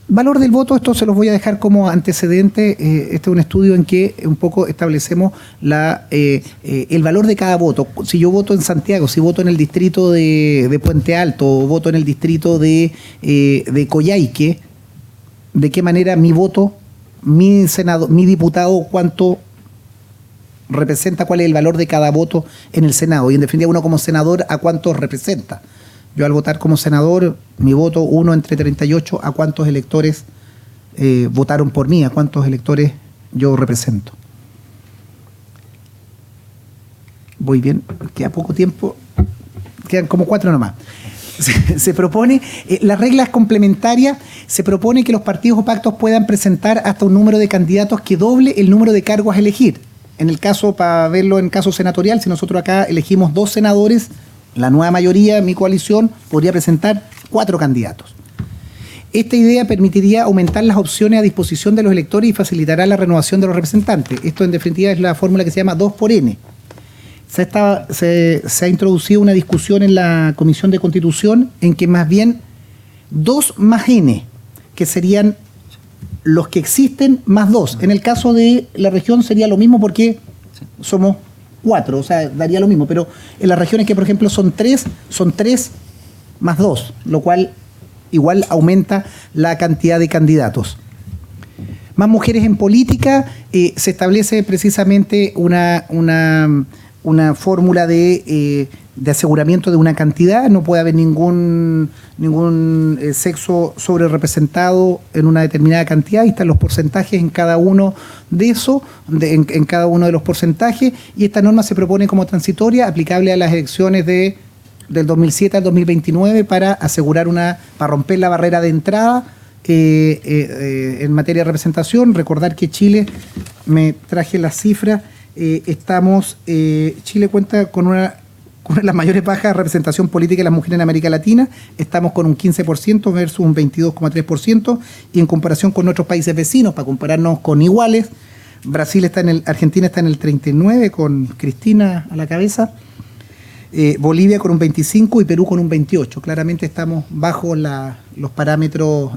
Valor del voto, esto se los voy a dejar como antecedente. Este es un estudio en que un poco establecemos el valor de cada voto. Si yo voto en Santiago, si voto en el distrito de Puente Alto o voto en el distrito de Coyhaique, de qué manera mi voto, mi diputado, cuánto representa, cuál es el valor de cada voto en el Senado. Y en definitiva, uno como senador, ¿a cuánto representa? Yo al votar como senador, mi voto, 1 entre 38, ¿a cuántos electores votaron por mí? ¿A cuántos electores yo represento? Voy bien, queda poco tiempo, quedan como 4 nomás. Se propone, las reglas complementarias, se propone que los partidos o pactos puedan presentar hasta un número de candidatos que doble el número de cargos a elegir. En el caso, para verlo en caso senatorial, si nosotros acá elegimos 2 senadores, la nueva mayoría, mi coalición, podría presentar 4 candidatos. Esta idea permitiría aumentar las opciones a disposición de los electores y facilitará la renovación de los representantes. Esto, en definitiva, es la fórmula que se llama 2 por N. Se ha introducido una discusión en la Comisión de Constitución en que más bien 2 más N, que serían los que existen más 2. En el caso de la región sería lo mismo porque somos 4, o sea, daría lo mismo, pero en las regiones que, por ejemplo, son 3 más 2, lo cual igual aumenta la cantidad de candidatos. Más mujeres en política, se establece precisamente una fórmula de aseguramiento de una cantidad. No puede haber ningún sexo sobre representado en una determinada cantidad. Ahí están los porcentajes en cada uno de eso, en cada uno de los porcentajes, y esta norma se propone como transitoria, aplicable a las elecciones del 2007 al 2029 para romper la barrera de entrada en materia de representación. Recordar que Chile, me traje las cifras, Chile cuenta con una de las mayores bajas de representación política de las mujeres en América Latina. Estamos con un 15% versus un 22,3%, y en comparación con otros países vecinos, para compararnos con iguales, Argentina está en el 39% con Cristina a la cabeza, Bolivia con un 25% y Perú con un 28%. Claramente estamos bajo los parámetros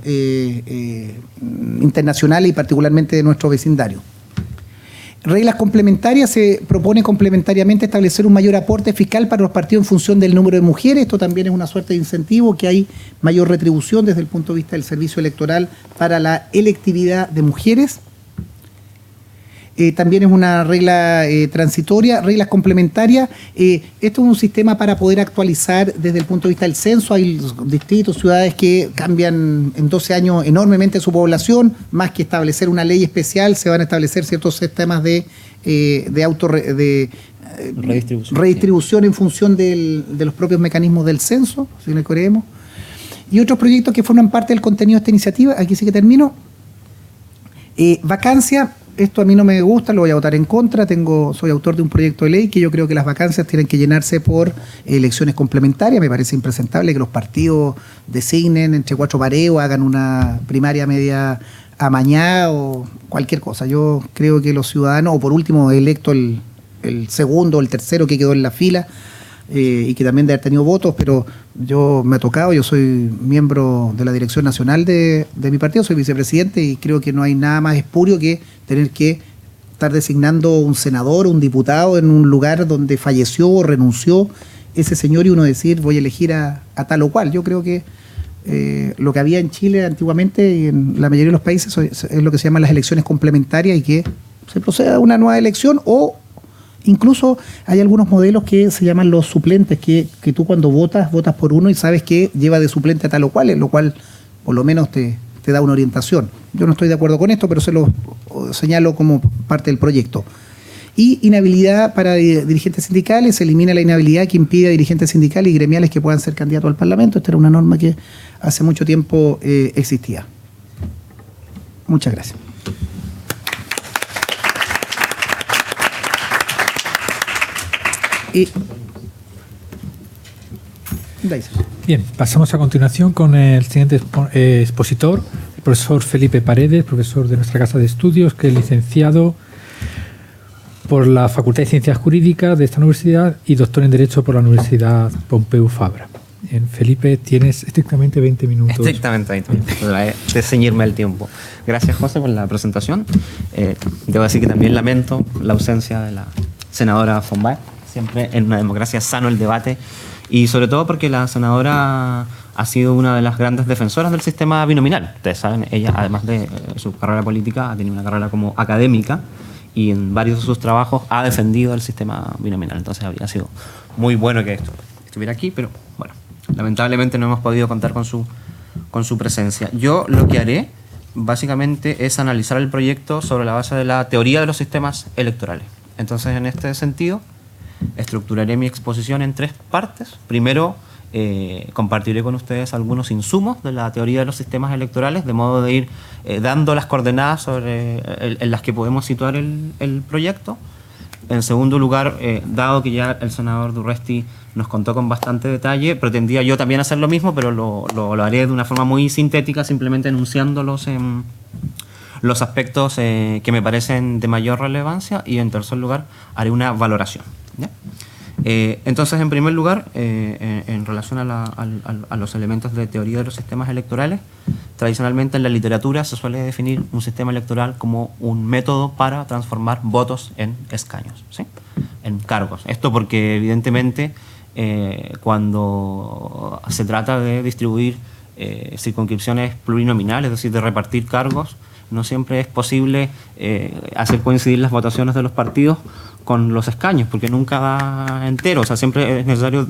internacionales y particularmente de nuestro vecindario. Reglas complementarias, se propone complementariamente establecer un mayor aporte fiscal para los partidos en función del número de mujeres. Esto también es una suerte de incentivo, que hay mayor retribución desde el punto de vista del servicio electoral para la electividad de mujeres. También es una regla transitoria. Reglas complementarias, esto es un sistema para poder actualizar desde el punto de vista del censo. Hay distritos, ciudades que cambian en 12 años enormemente su población. Más que establecer una ley especial, se van a establecer ciertos sistemas de redistribución en función de los propios mecanismos del censo, si no creemos. Y otros proyectos que forman parte del contenido de esta iniciativa, aquí sí que termino. Vacancia, esto a mí no me gusta, lo voy a votar en contra. Soy autor de un proyecto de ley que yo creo que las vacancias tienen que llenarse por elecciones complementarias. Me parece impresentable que los partidos designen entre 4 pareos, hagan una primaria media amañada o cualquier cosa. Yo creo que los ciudadanos, o por último electo el segundo o el tercero que quedó en la fila, y que también debe haber tenido votos, pero me ha tocado, yo soy miembro de la dirección nacional de mi partido, soy vicepresidente, y creo que no hay nada más espurio que tener que estar designando un senador o un diputado en un lugar donde falleció o renunció ese señor, y uno decir voy a elegir a tal o cual. Yo creo que lo que había en Chile antiguamente y en la mayoría de los países es lo que se llaman las elecciones complementarias, y que se proceda a una nueva elección, o incluso hay algunos modelos que se llaman los suplentes, que tú cuando votas por uno y sabes que lleva de suplente a tal o cual, lo cual por lo menos te da una orientación. Yo no estoy de acuerdo con esto, pero se lo señalo como parte del proyecto. Y inhabilidad para dirigentes sindicales, se elimina la inhabilidad que impide a dirigentes sindicales y gremiales que puedan ser candidatos al Parlamento. Esta era una norma que hace mucho tiempo existía. Muchas gracias. Bien, pasamos a continuación con el siguiente expositor, el profesor Felipe Paredes, profesor de nuestra casa de estudios, que es licenciado por la Facultad de Ciencias Jurídicas de esta universidad y doctor en Derecho por la Universidad Pompeu Fabra. Felipe, tienes estrictamente 20 minutos. Estrictamente 20 minutos, de ceñirme el tiempo. Gracias, José, por la presentación. Debo decir que también lamento la ausencia de la senadora Fombay. Siempre en una democracia es sano el debate, y sobre todo porque la senadora ha sido una de las grandes defensoras del sistema binominal. Ustedes saben, ella, además de su carrera política, ha tenido una carrera como académica, y en varios de sus trabajos ha defendido el sistema binominal. Entonces habría sido muy bueno que estuviera aquí, pero bueno, lamentablemente no hemos podido contar con su presencia. Yo lo que haré básicamente es analizar el proyecto sobre la base de la teoría de los sistemas electorales. Entonces, en este sentido, estructuraré mi exposición en 3 partes. Primero, compartiré con ustedes algunos insumos de la teoría de los sistemas electorales, de modo de ir dando las coordenadas en las que podemos situar el proyecto. En segundo lugar, dado que ya el senador Durresti nos contó con bastante detalle, pretendía yo también hacer lo mismo, pero lo haré de una forma muy sintética, simplemente enunciando los aspectos que me parecen de mayor relevancia, y en tercer lugar haré una valoración. ¿Ya? Entonces, en primer lugar, en relación a los elementos de teoría de los sistemas electorales, tradicionalmente en la literatura se suele definir un sistema electoral como un método para transformar votos en escaños, ¿sí? En cargos. Esto porque, evidentemente, cuando se trata de distribuir circunscripciones plurinominales, es decir, de repartir cargos, no siempre es posible hacer coincidir las votaciones de los partidos con los escaños, porque nunca va entero, o sea, siempre es necesario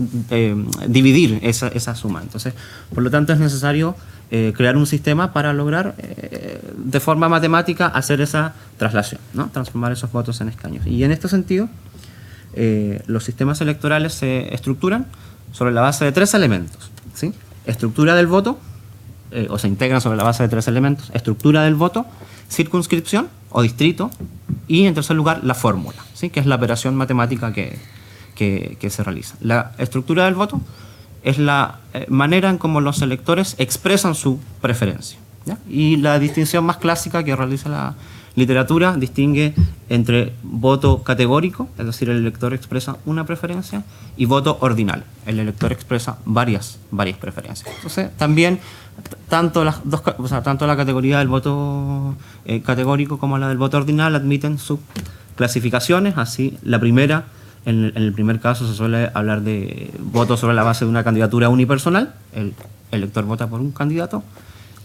dividir esa suma. Entonces, por lo tanto, es necesario crear un sistema para lograr de forma matemática hacer esa traslación, ¿no? Transformar esos votos en escaños. Y en este sentido, los sistemas electorales se estructuran sobre la base de 3 elementos, ¿sí? Estructura del voto, o se integran sobre la base de 3 elementos: estructura del voto, circunscripción o distrito, y en tercer lugar la fórmula, ¿sí? Que es la operación matemática que se realiza. La estructura del voto es la manera en cómo los electores expresan su preferencia, ¿ya? Y la distinción más clásica que realiza la literatura distingue entre voto categórico, es decir, el elector expresa una preferencia, y voto ordinal, el elector expresa varias preferencias. Entonces, también tanto la categoría del voto categórico como la del voto ordinal admiten sus clasificaciones. Así, la primera, en el primer caso se suele hablar de voto sobre la base de una candidatura unipersonal, el elector vota por un candidato,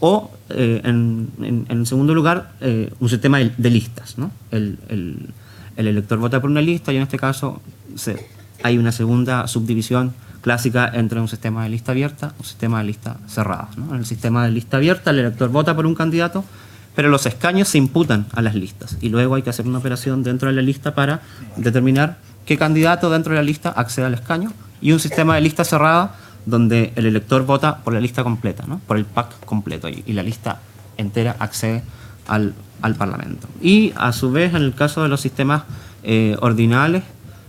o en segundo lugar, un sistema de listas, ¿no? El elector vota por una lista, y en este caso hay una segunda subdivisión clásica entre un sistema de lista abierta y un sistema de lista cerrada, ¿no? En el sistema de lista abierta, el elector vota por un candidato, pero los escaños se imputan a las listas, y luego hay que hacer una operación dentro de la lista para determinar qué candidato dentro de la lista accede al escaño. Y un sistema de lista cerrada, donde el elector vota por la lista completa, ¿no? Por el pack completo, y la lista entera accede al Parlamento. Y a su vez, en el caso de los sistemas ordinales,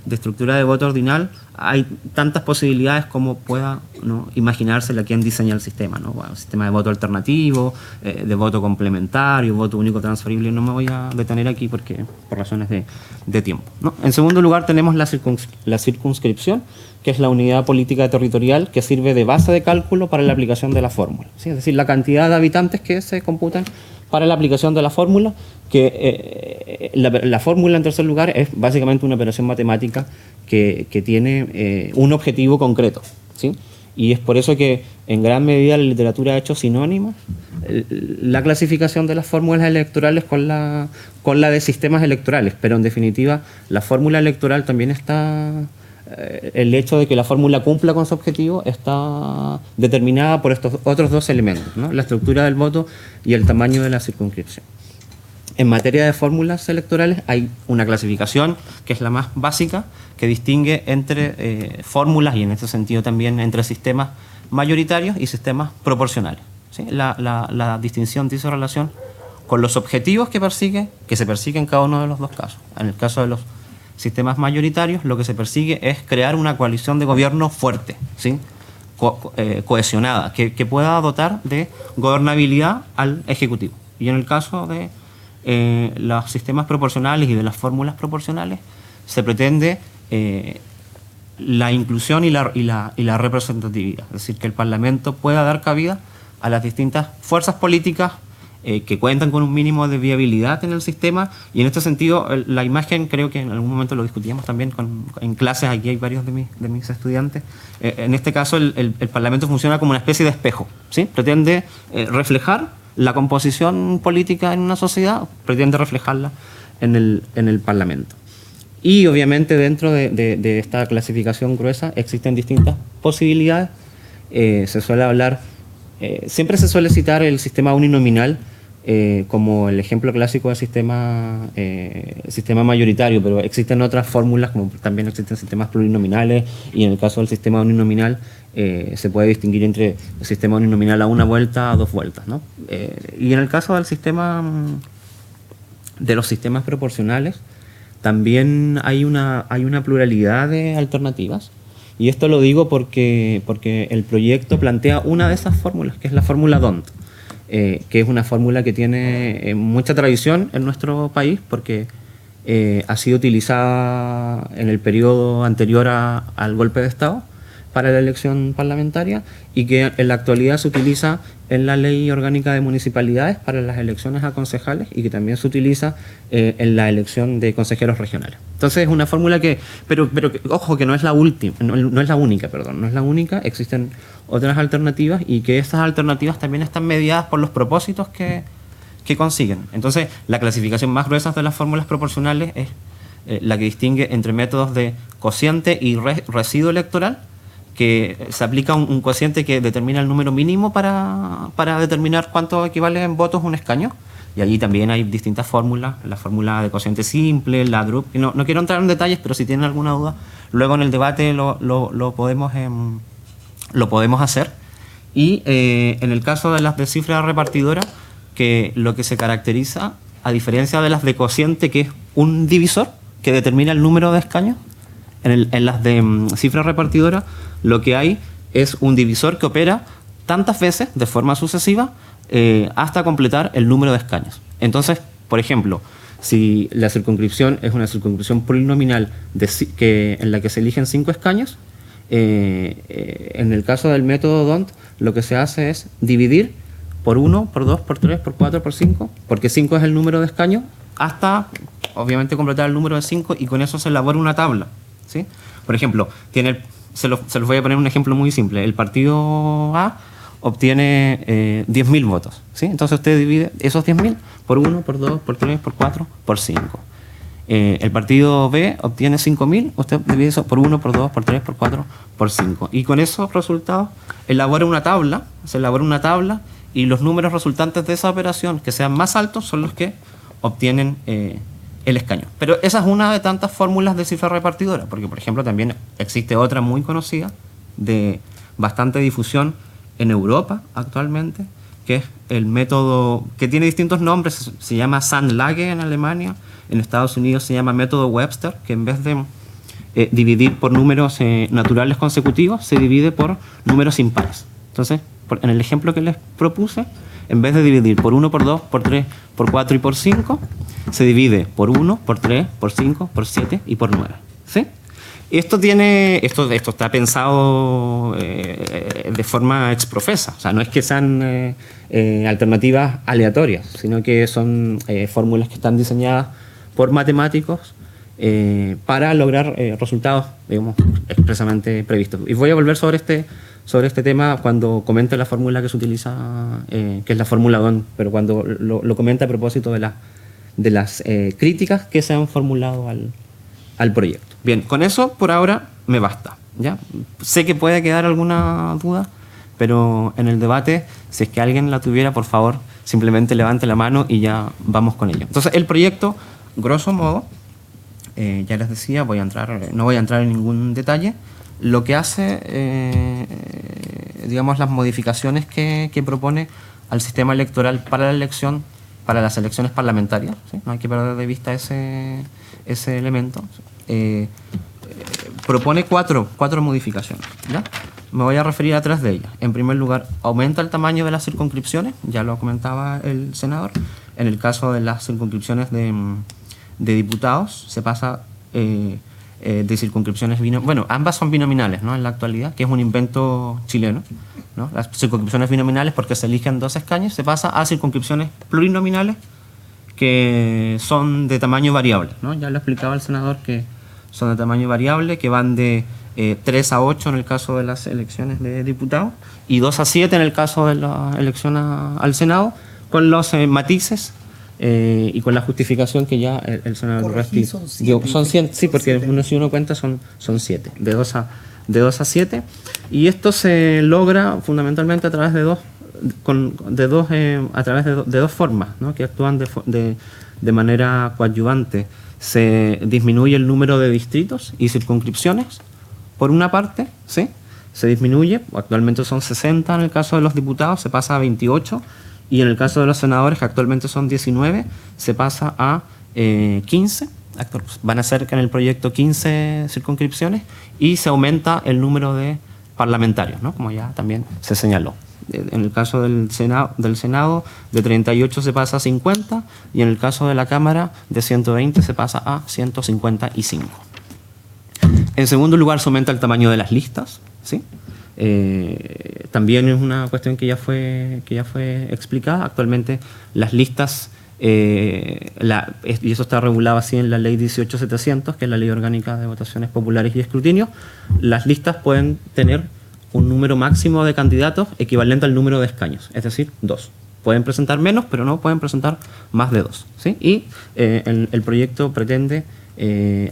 de estructura de voto ordinal, hay tantas posibilidades como pueda, ¿no?, imaginársela quien diseña el sistema, ¿no? Bueno, sistema de voto alternativo, de voto complementario, voto único transferible. No me voy a detener aquí por razones de tiempo, ¿no? En segundo lugar tenemos la circunscripción, que es la unidad política territorial que sirve de base de cálculo para la aplicación de la fórmula, ¿sí? Es decir, la cantidad de habitantes que se computan para la aplicación de la fórmula, que la fórmula, en tercer lugar, es básicamente una operación matemática que tiene un objetivo concreto, ¿sí? Y es por eso que en gran medida la literatura ha hecho sinónima la clasificación de las fórmulas electorales con la de sistemas electorales, pero en definitiva la fórmula electoral también está... el hecho de que la fórmula cumpla con su objetivo está determinada por estos otros dos elementos, ¿no? La estructura del voto y el tamaño de la circunscripción. En materia de fórmulas electorales hay una clasificación que es la más básica, que distingue entre fórmulas y en ese sentido también entre sistemas mayoritarios y sistemas proporcionales, ¿sí? La distinción dice relación con los objetivos que se persiguen en cada uno de los dos casos. En el caso de los sistemas mayoritarios, lo que se persigue es crear una coalición de gobierno fuerte, ¿sí? Cohesionada, que pueda dotar de gobernabilidad al Ejecutivo. Y en el caso de los sistemas proporcionales y de las fórmulas proporcionales, se pretende la inclusión y la representatividad, es decir, que el Parlamento pueda dar cabida a las distintas fuerzas políticas que cuentan con un mínimo de viabilidad en el sistema, y en este sentido la imagen, creo que en algún momento lo discutíamos también en clases, aquí hay varios de mis estudiantes, en este caso el Parlamento funciona como una especie de espejo, ¿sí? Pretende reflejar la composición política en una sociedad, pretende reflejarla en el Parlamento. Y obviamente dentro de esta clasificación gruesa existen distintas posibilidades. Se suele hablar, siempre se suele citar el sistema uninominal como el ejemplo clásico del sistema mayoritario, pero existen otras fórmulas, como también existen sistemas plurinominales, y en el caso del sistema uninominal se puede distinguir entre el sistema uninominal a una vuelta, a dos vueltas, ¿no? Y en el caso del sistema de los sistemas proporcionales también hay una pluralidad de alternativas, y esto lo digo porque el proyecto plantea una de esas fórmulas, que es la fórmula D'Hondt, que es una fórmula que tiene mucha tradición en nuestro país, porque ha sido utilizada en el periodo anterior al golpe de Estado para la elección parlamentaria, y que en la actualidad se utiliza en la Ley Orgánica de Municipalidades para las elecciones a concejales, y que también se utiliza en la elección de consejeros regionales. Entonces es una fórmula pero ojo, que no es la última, no es la única, existen otras alternativas, y que esas alternativas también están mediadas por los propósitos que consiguen. Entonces la clasificación más gruesa de las fórmulas proporcionales es la que distingue entre métodos de cociente y residuo electoral, que se aplica un cociente que determina el número mínimo para determinar cuánto equivale en votos un escaño, y allí también hay distintas fórmulas, la fórmula de cociente simple, la DRUP, no quiero entrar en detalles, pero si tienen alguna duda, luego en el debate lo podemos hacer. Y en el caso de las de cifra repartidora, que lo que se caracteriza, a diferencia de las de cociente, que es un divisor que determina el número de escaños, en las de cifra repartidora lo que hay es un divisor que opera tantas veces de forma sucesiva hasta completar el número de escaños. Entonces, por ejemplo, si la circunscripción es una circunscripción plurinominal en la que se eligen 5 escaños, en el caso del método D'Hondt lo que se hace es dividir por 1, por 2, por 3, por 4, por 5, porque 5 es el número de escaños, hasta obviamente completar el número de 5, y con eso se elabora una tabla, ¿sí? Por ejemplo, se los voy a poner un ejemplo muy simple. El partido A obtiene 10.000 votos, ¿sí? Entonces usted divide esos 10.000 por 1, por 2, por 3, por 4, por 5. El partido B obtiene 5.000, usted divide eso por 1, por 2, por 3, por 4, por 5. Y con esos resultados se elabora una tabla, y los números resultantes de esa operación que sean más altos son los que obtienen el escaño. Pero esa es una de tantas fórmulas de cifra repartidora, porque por ejemplo también existe otra muy conocida de bastante difusión en Europa actualmente, que es el método que tiene distintos nombres, se llama Sandlage en Alemania, en Estados Unidos se llama método Webster, que en vez de dividir por números naturales consecutivos, se divide por números impares. Entonces, en el ejemplo que les propuse, en vez de dividir por 1, por 2, por 3, por 4 y por 5, se divide por 1, por 3, por 5, por 7 y por 9. ¿Sí? Esto está pensado de forma exprofesa. O sea, no es que sean alternativas aleatorias, sino que son fórmulas que están diseñadas por matemáticos para lograr resultados, digamos, expresamente previstos. Y voy a volver sobre este tema cuando comente la fórmula que se utiliza, que es la fórmula DON, pero cuando lo comente a propósito de las críticas que se han formulado al proyecto. Bien, con eso por ahora me basta, ¿ya? Sé que puede quedar alguna duda, pero en el debate, si es que alguien la tuviera, por favor, simplemente levante la mano y ya vamos con ello. Entonces, el proyecto, grosso modo, ya les decía, no voy a entrar en ningún detalle. Lo que hace, digamos, las modificaciones que propone al sistema electoral para las elecciones parlamentarias, ¿sí? No hay que perder de vista ese elemento. Propone cuatro modificaciones, ¿ya? Me voy a referir a 3 de ellas. En primer lugar, aumenta el tamaño de las circunscripciones, ya lo comentaba el senador. En el caso de las circunscripciones de diputados, se pasa de circunscripciones binominales. Bueno, ambas son binominales, ¿no? En la actualidad, que es un invento chileno, ¿no? Las circunscripciones binominales, porque se eligen 2 escaños, se pasa a circunscripciones plurinominales que son de tamaño variable, ¿no? Ya lo explicaba el senador que son de tamaño variable, que van de 3 a 8 en el caso de las elecciones de diputados y 2 a 7 en el caso de la elección al Senado, con los matices y con la justificación que ya el senador Resti dio. Son 100, sí, porque si uno cuenta son 7, de 2 a 7, y esto se logra fundamentalmente a través de dos formas, ¿no? Que actúan de manera coadyuvante. Se disminuye el número de distritos y circunscripciones, por una parte, ¿sí? Se disminuye, actualmente son 60 en el caso de los diputados, se pasa a 28, y en el caso de los senadores, que actualmente son 19, se pasa a 15. Van a ser en el proyecto 15 circunscripciones, y se aumenta el número de parlamentarios, ¿no? Como ya también se señaló. En el caso del Senado, de 38 se pasa a 50, y en el caso de la Cámara, de 120 se pasa a 155. En segundo lugar, se aumenta el tamaño de las listas, ¿sí? También es una cuestión que ya fue explicada. Actualmente las listas, y eso está regulado así en la ley 18.700, que es la ley orgánica de votaciones populares y escrutinio, las listas pueden tener un número máximo de candidatos equivalente al número de escaños, es decir, 2. Pueden presentar menos, pero no pueden presentar más de 2, ¿sí? Y el proyecto pretende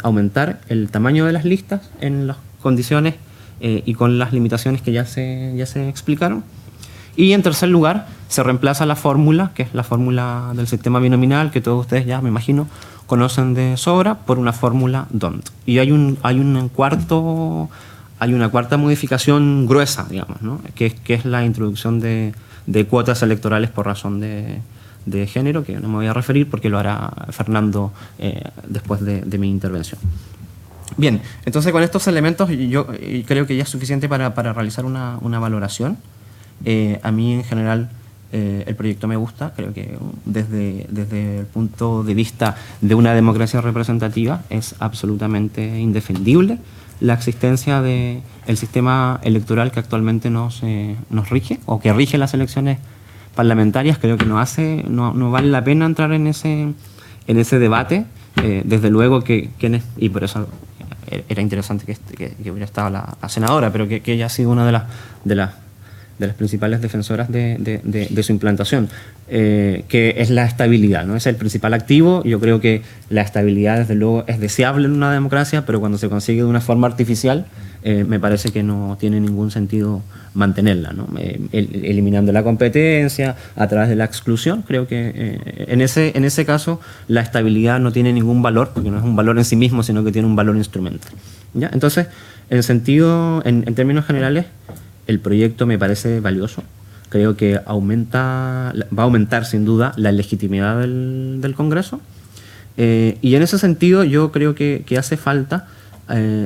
aumentar el tamaño de las listas en las condiciones y con las limitaciones que ya se explicaron. Y en tercer lugar, se reemplaza la fórmula, que es la fórmula del sistema binominal, que todos ustedes ya, me imagino, conocen de sobra, por una fórmula DONT. Y hay una cuarta modificación gruesa, digamos, ¿no? que es la introducción de cuotas electorales por razón de género, que no me voy a referir porque lo hará Fernando después de mi intervención. Bien, entonces con estos elementos yo creo que ya es suficiente para realizar una valoración. A mí en general el proyecto me gusta. Creo que desde el punto de vista de una democracia representativa es absolutamente indefendible la existencia del sistema electoral que actualmente nos rige, o que rige las elecciones parlamentarias. Creo que no vale la pena entrar en ese debate. Desde luego y por eso era interesante que hubiera estado la senadora, pero que ella ha sido una de las principales defensoras de su implantación, que es la estabilidad, ¿no? Es el principal activo. Yo creo que la estabilidad, desde luego, es deseable en una democracia, pero cuando se consigue de una forma artificial, me parece que no tiene ningún sentido mantenerla, ¿no? Eliminando la competencia a través de la exclusión. Creo que en ese caso la estabilidad no tiene ningún valor, porque no es un valor en sí mismo, sino que tiene un valor instrumental, ¿ya? Entonces, en términos generales, El proyecto me parece valioso. Creo que va a aumentar sin duda la legitimidad del Congreso. Y en ese sentido yo creo que hace falta,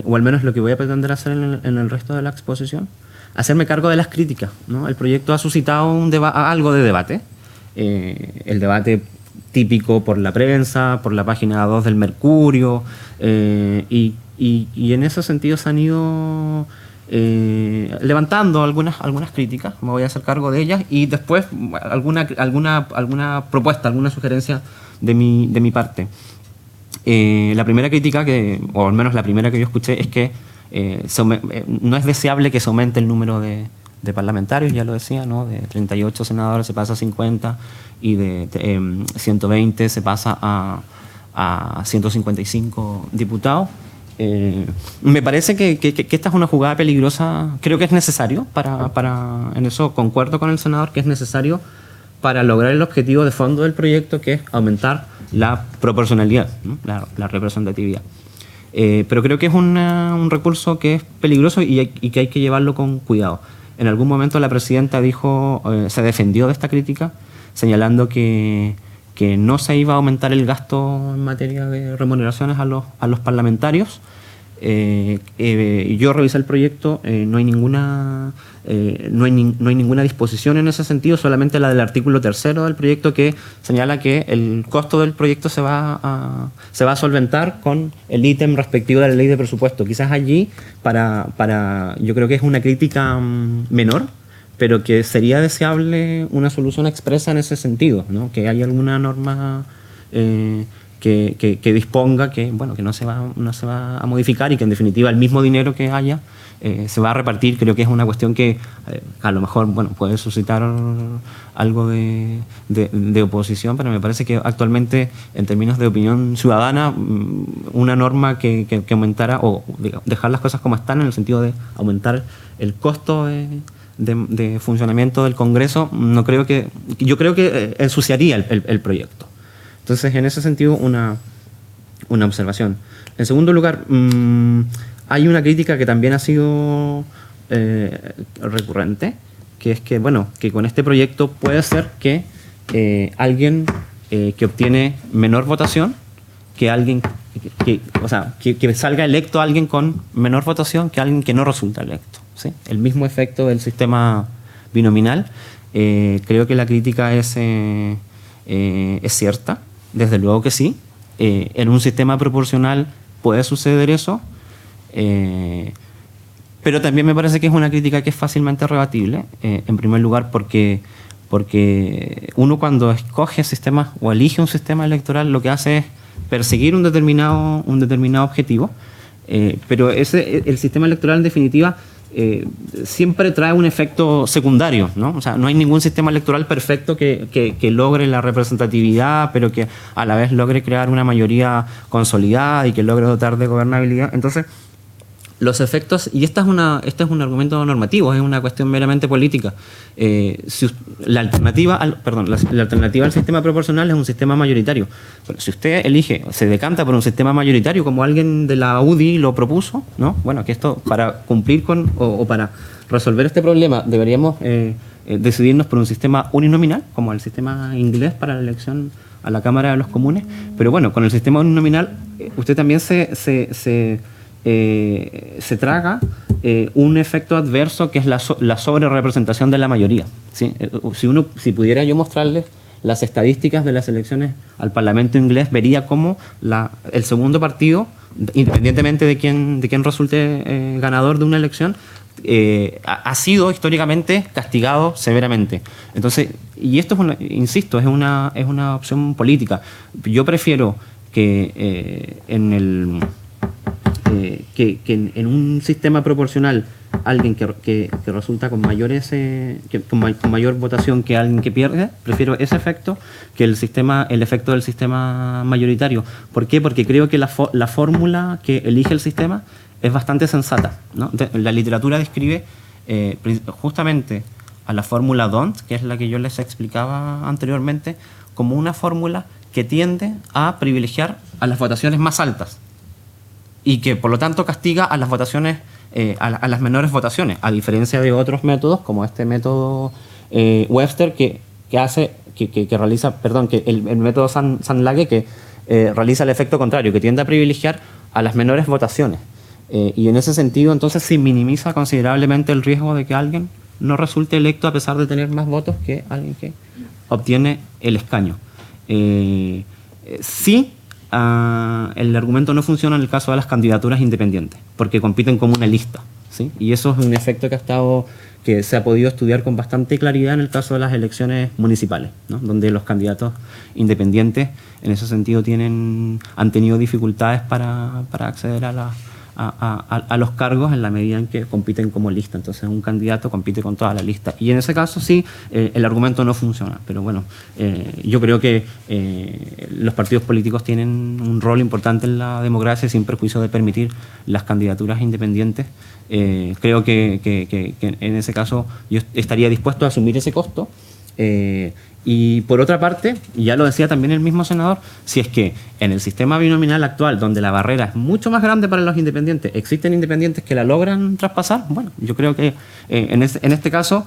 o al menos lo que voy a pretender hacer en el resto de la exposición, hacerme cargo de las críticas, ¿no? El proyecto ha suscitado algo de debate. El debate típico por la prensa, por la página 2 del Mercurio, y en ese sentido se han ido levantando algunas críticas. Me voy a hacer cargo de ellas y después alguna propuesta, alguna sugerencia de mi parte. La primera crítica, o al menos la primera que yo escuché, es que no es deseable que se aumente el número de parlamentarios, ya lo decía, ¿no? De 38 senadores se pasa a 50 y de 120 se pasa a 155 diputados. Me parece que esta es una jugada peligrosa. Creo que es necesario en eso concuerdo con el senador, que es necesario para lograr el objetivo de fondo del proyecto, que es aumentar la proporcionalidad, ¿no? la representatividad. Pero creo que es un recurso que es peligroso y que hay que llevarlo con cuidado. En algún momento la presidenta se defendió de esta crítica, señalando que no se iba a aumentar el gasto en materia de remuneraciones a los parlamentarios. Yo revisé el proyecto, no hay ninguna disposición en ese sentido, solamente la del artículo 3 del proyecto, que señala que el costo del proyecto se va a solventar con el ítem respectivo de la ley de presupuesto. Quizás allí yo creo que es una crítica menor, pero que sería deseable una solución expresa en ese sentido, ¿no? Que haya alguna norma que disponga que no se va a modificar y que en definitiva el mismo dinero que haya se va a repartir. Creo que es una cuestión que a lo mejor puede suscitar algo de oposición, pero me parece que actualmente, en términos de opinión ciudadana, una norma que aumentara, o dejar las cosas como están, en el sentido de aumentar el costo de funcionamiento del Congreso, yo creo que ensuciaría el proyecto. Entonces, en ese sentido, una observación. En segundo lugar, hay una crítica que también ha sido recurrente, que es que con este proyecto puede ser que alguien que obtiene menor votación, que salga electo alguien con menor votación que alguien que no resulta electo, ¿sí? El mismo efecto del sistema binominal. Creo que la crítica es cierta, desde luego que sí. En un sistema proporcional puede suceder eso, pero también me parece que es una crítica que es fácilmente rebatible, en primer lugar porque uno, cuando escoge sistemas o elige un sistema electoral, lo que hace es perseguir un determinado objetivo, pero el sistema electoral, en definitiva, siempre trae un efecto secundario, ¿no? O sea, no hay ningún sistema electoral perfecto que logre la representatividad, pero que a la vez logre crear una mayoría consolidada y que logre dotar de gobernabilidad. Entonces, los efectos, y este es un argumento normativo, es una cuestión meramente política. La alternativa al sistema proporcional es un sistema mayoritario. Pero si usted se decanta por un sistema mayoritario, como alguien de la UDI lo propuso, ¿no? Que esto, para cumplir con o para resolver este problema, deberíamos decidirnos por un sistema uninominal, como el sistema inglés para la elección a la Cámara de los Comunes. Pero con el sistema uninominal, usted también se traga un efecto adverso, que es la sobrerepresentación de la mayoría, ¿sí? Si pudiera yo mostrarles las estadísticas de las elecciones al Parlamento inglés, vería cómo el segundo partido, independientemente de quién resulte ganador de una elección, ha sido históricamente castigado severamente. Entonces, y esto insisto, es una opción política. Yo prefiero que en un sistema proporcional alguien que resulta con mayor votación que alguien que pierde, prefiero ese efecto que el efecto del sistema mayoritario. ¿Por qué? Porque creo que la fórmula que elige el sistema es bastante sensata, ¿no? La literatura describe justamente a la fórmula D'Hondt, que es la que yo les explicaba anteriormente, como una fórmula que tiende a privilegiar a las votaciones más altas, y que por lo tanto castiga a las votaciones a las menores votaciones, a diferencia de otros métodos, como este método Webster, que realiza, perdón, que el método Sandlage, que realiza el efecto contrario, que tiende a privilegiar a las menores votaciones. Y en ese sentido, entonces, se minimiza considerablemente el riesgo de que alguien no resulte electo a pesar de tener más votos que alguien que obtiene el escaño. Sí, el argumento no funciona en el caso de las candidaturas independientes, porque compiten como una lista, ¿sí? Y eso es un efecto que se ha podido estudiar con bastante claridad en el caso de las elecciones municipales, ¿no? Donde los candidatos independientes, en ese sentido, han tenido dificultades para acceder a los cargos en la medida en que compiten como lista. Entonces un candidato compite con toda la lista. Y en ese caso sí, el argumento no funciona. Pero bueno, yo creo que los partidos políticos tienen un rol importante en la democracia sin perjuicio de permitir las candidaturas independientes. Creo que en ese caso yo estaría dispuesto a asumir ese costo. Y por otra parte, ya lo decía también el mismo senador, si es que en el sistema binominal actual, donde la barrera es mucho más grande para los independientes, existen independientes que la logran traspasar, bueno, yo creo que en este caso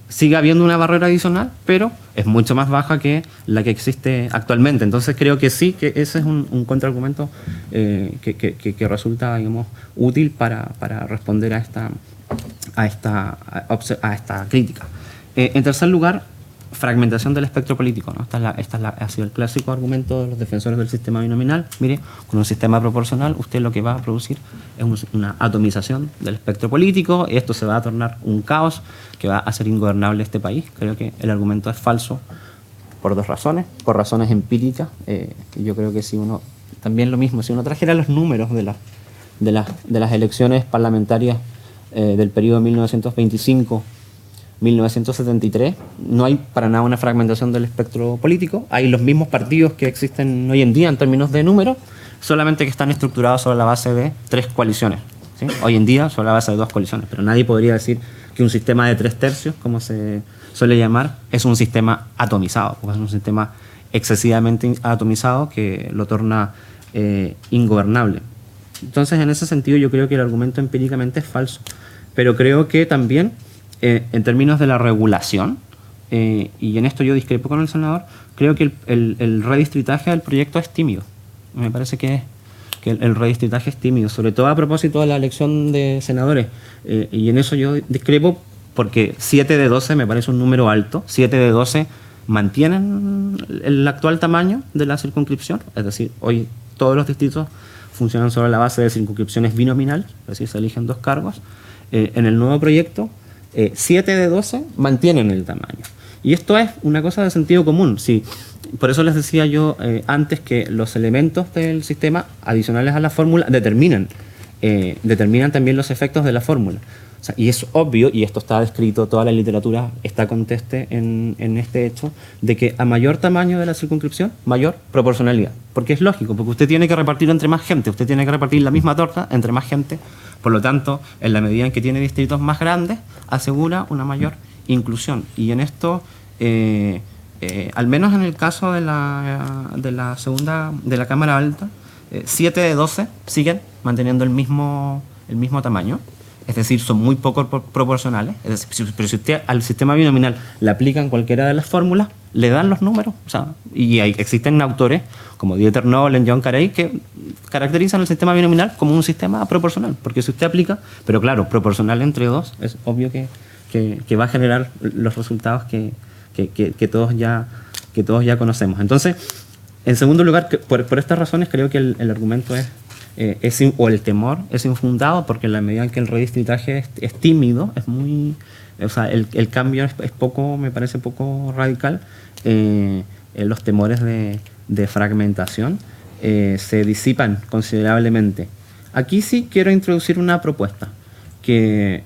sigue habiendo una barrera adicional, pero es mucho más baja que la que existe actualmente. Entonces creo que sí, que ese es un contraargumento que resulta, digamos, útil para responder a esta crítica. En tercer lugar, fragmentación del espectro político, ¿no? Ha sido el clásico argumento de los defensores del sistema binominal. Mire, con un sistema proporcional usted lo que va a producir es una atomización del espectro político, y esto se va a tornar un caos que va a hacer ingobernable este país. Creo que el argumento es falso por dos razones, por razones empíricas. Yo creo que si uno, también lo mismo, si uno trajera los números de las elecciones parlamentarias del periodo 1925-1973, no hay para nada una fragmentación del espectro político. Hay los mismos partidos que existen hoy en día en términos de número, solamente que están estructurados sobre la base de 3 coaliciones, ¿sí? Hoy en día sobre la base de 2 coaliciones, pero nadie podría decir que un sistema de 3 tercios, como se suele llamar, es un sistema atomizado, porque es un sistema excesivamente atomizado que lo torna ingobernable. Entonces, en ese sentido, yo creo que el argumento empíricamente es falso, pero creo que también en términos de la regulación, y en esto yo discrepo con el senador, creo que el redistritaje del proyecto es tímido. Me parece que el redistritaje es tímido, sobre todo a propósito de la elección de senadores. Y en eso yo discrepo porque 7 de 12 me parece un número alto. 7 de 12 mantienen el actual tamaño de la circunscripción, es decir, hoy todos los distritos funcionan sobre la base de circunscripciones binominales, es decir, se eligen 2 cargos. En el nuevo proyecto, 7 de 12 mantienen el tamaño. Y esto es una cosa de sentido común. Sí, por eso les decía yo antes que los elementos del sistema adicionales a la fórmula determinan también los efectos de la fórmula. O sea, y es obvio, y esto está descrito, toda la literatura está conteste en este hecho, de que a mayor tamaño de la circunscripción, mayor proporcionalidad. Porque es lógico, porque usted tiene que repartir entre más gente, usted tiene que repartir la misma torta entre más gente. Por lo tanto, en la medida en que tiene distritos más grandes, asegura una mayor inclusión. Y en esto, al menos en el caso de la Cámara Alta, 7 de 12 siguen manteniendo el mismo tamaño. Es decir, son muy poco proporcionales. Es decir, pero si usted al sistema binominal le aplican cualquiera de las fórmulas, le dan los números. O sea, y existen autores como Dieter Nolen, John Carey, que caracterizan el sistema binominal como un sistema proporcional. Porque si usted aplica, pero claro, proporcional entre 2, es obvio que va a generar los resultados que todos ya conocemos. Entonces, en segundo lugar, por estas razones creo que el argumento o el temor es infundado, porque en la medida en que el redistritaje es tímido, es muy, o sea, el cambio es poco, me parece poco radical, los temores de fragmentación se disipan considerablemente. Aquí sí quiero introducir una propuesta, que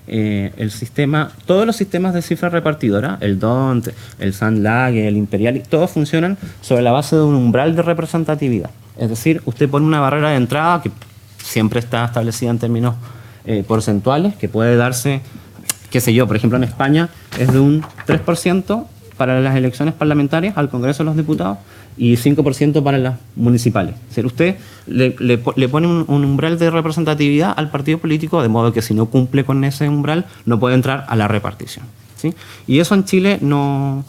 todos los sistemas de cifra repartidora, el DONT, el Sandlage, el Imperial, todos funcionan sobre la base de un umbral de representatividad. Es decir, usted pone una barrera de entrada que siempre está establecida en términos porcentuales, que puede darse, qué sé yo, por ejemplo en España es de un 3% para las elecciones parlamentarias al Congreso de los Diputados y 5% para las municipales. Es decir, usted le pone un umbral de representatividad al partido político, de modo que si no cumple con ese umbral no puede entrar a la repartición, ¿sí? Y eso en Chile no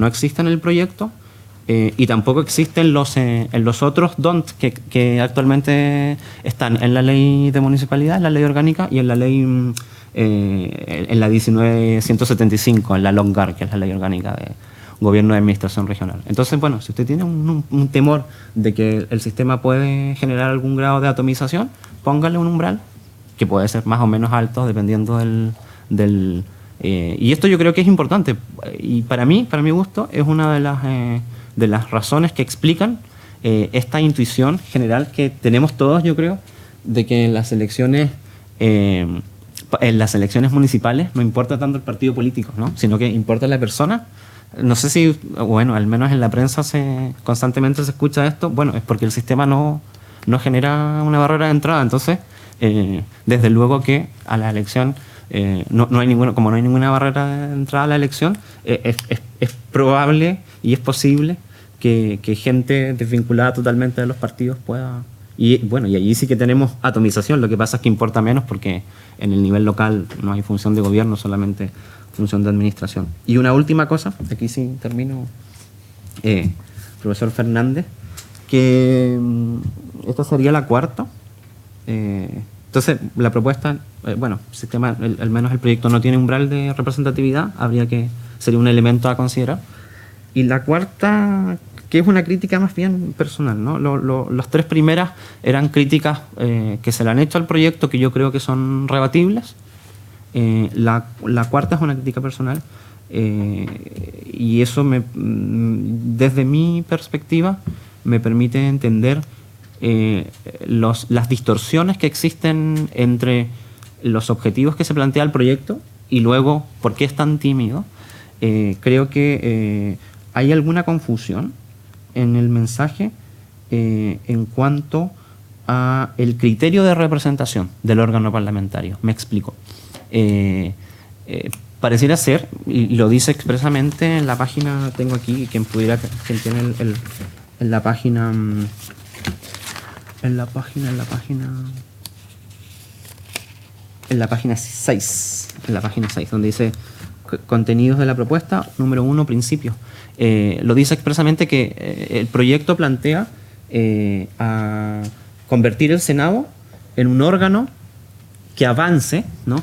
existe en el proyecto, y tampoco existen en los otros DONT que actualmente están en la ley de municipalidad, en la ley orgánica y en la ley en la 19.175, en la LONGAR, que es la ley orgánica de Gobierno de Administración Regional. Entonces, bueno, si usted tiene un temor de que el sistema puede generar algún grado de atomización, póngale un umbral que puede ser más o menos alto dependiendo y esto yo creo que es importante, y para mi gusto es una de las razones que explican esta intuición general que tenemos todos, yo creo, de que en las elecciones municipales no importa tanto el partido político, ¿no? Sino que importa la persona. No sé si, bueno, al menos en la prensa constantemente se escucha esto. Bueno, es porque el sistema no genera una barrera de entrada. Entonces, desde luego que a la elección no hay ninguna barrera de entrada a la elección, es probable y es posible que gente desvinculada totalmente de los partidos pueda... Y bueno, y allí sí que tenemos atomización. Lo que pasa es que importa menos porque en el nivel local no hay función de gobierno, solamente función de administración. Y una última cosa, aquí sí termino, profesor Fernández, que esta sería la cuarta. Entonces, la propuesta, sistema, al menos el proyecto no tiene umbral de representatividad, sería un elemento a considerar. Y la cuarta, que es una crítica más bien personal, ¿no? Las tres primeras eran críticas que se le han hecho al proyecto, que yo creo que son rebatibles. La cuarta es una crítica personal, y eso desde mi perspectiva me permite entender las distorsiones que existen entre los objetivos que se plantea el proyecto y luego por qué es tan tímido. Creo que hay alguna confusión en el mensaje en cuanto a el criterio de representación del órgano parlamentario. Me explico. Pareciera ser, y lo dice expresamente en la página, tengo aquí, quien tiene en la página 6, donde dice contenidos de la propuesta, número 1, principios. Lo dice expresamente que el proyecto plantea a convertir el Senado en un órgano que avance, ¿no?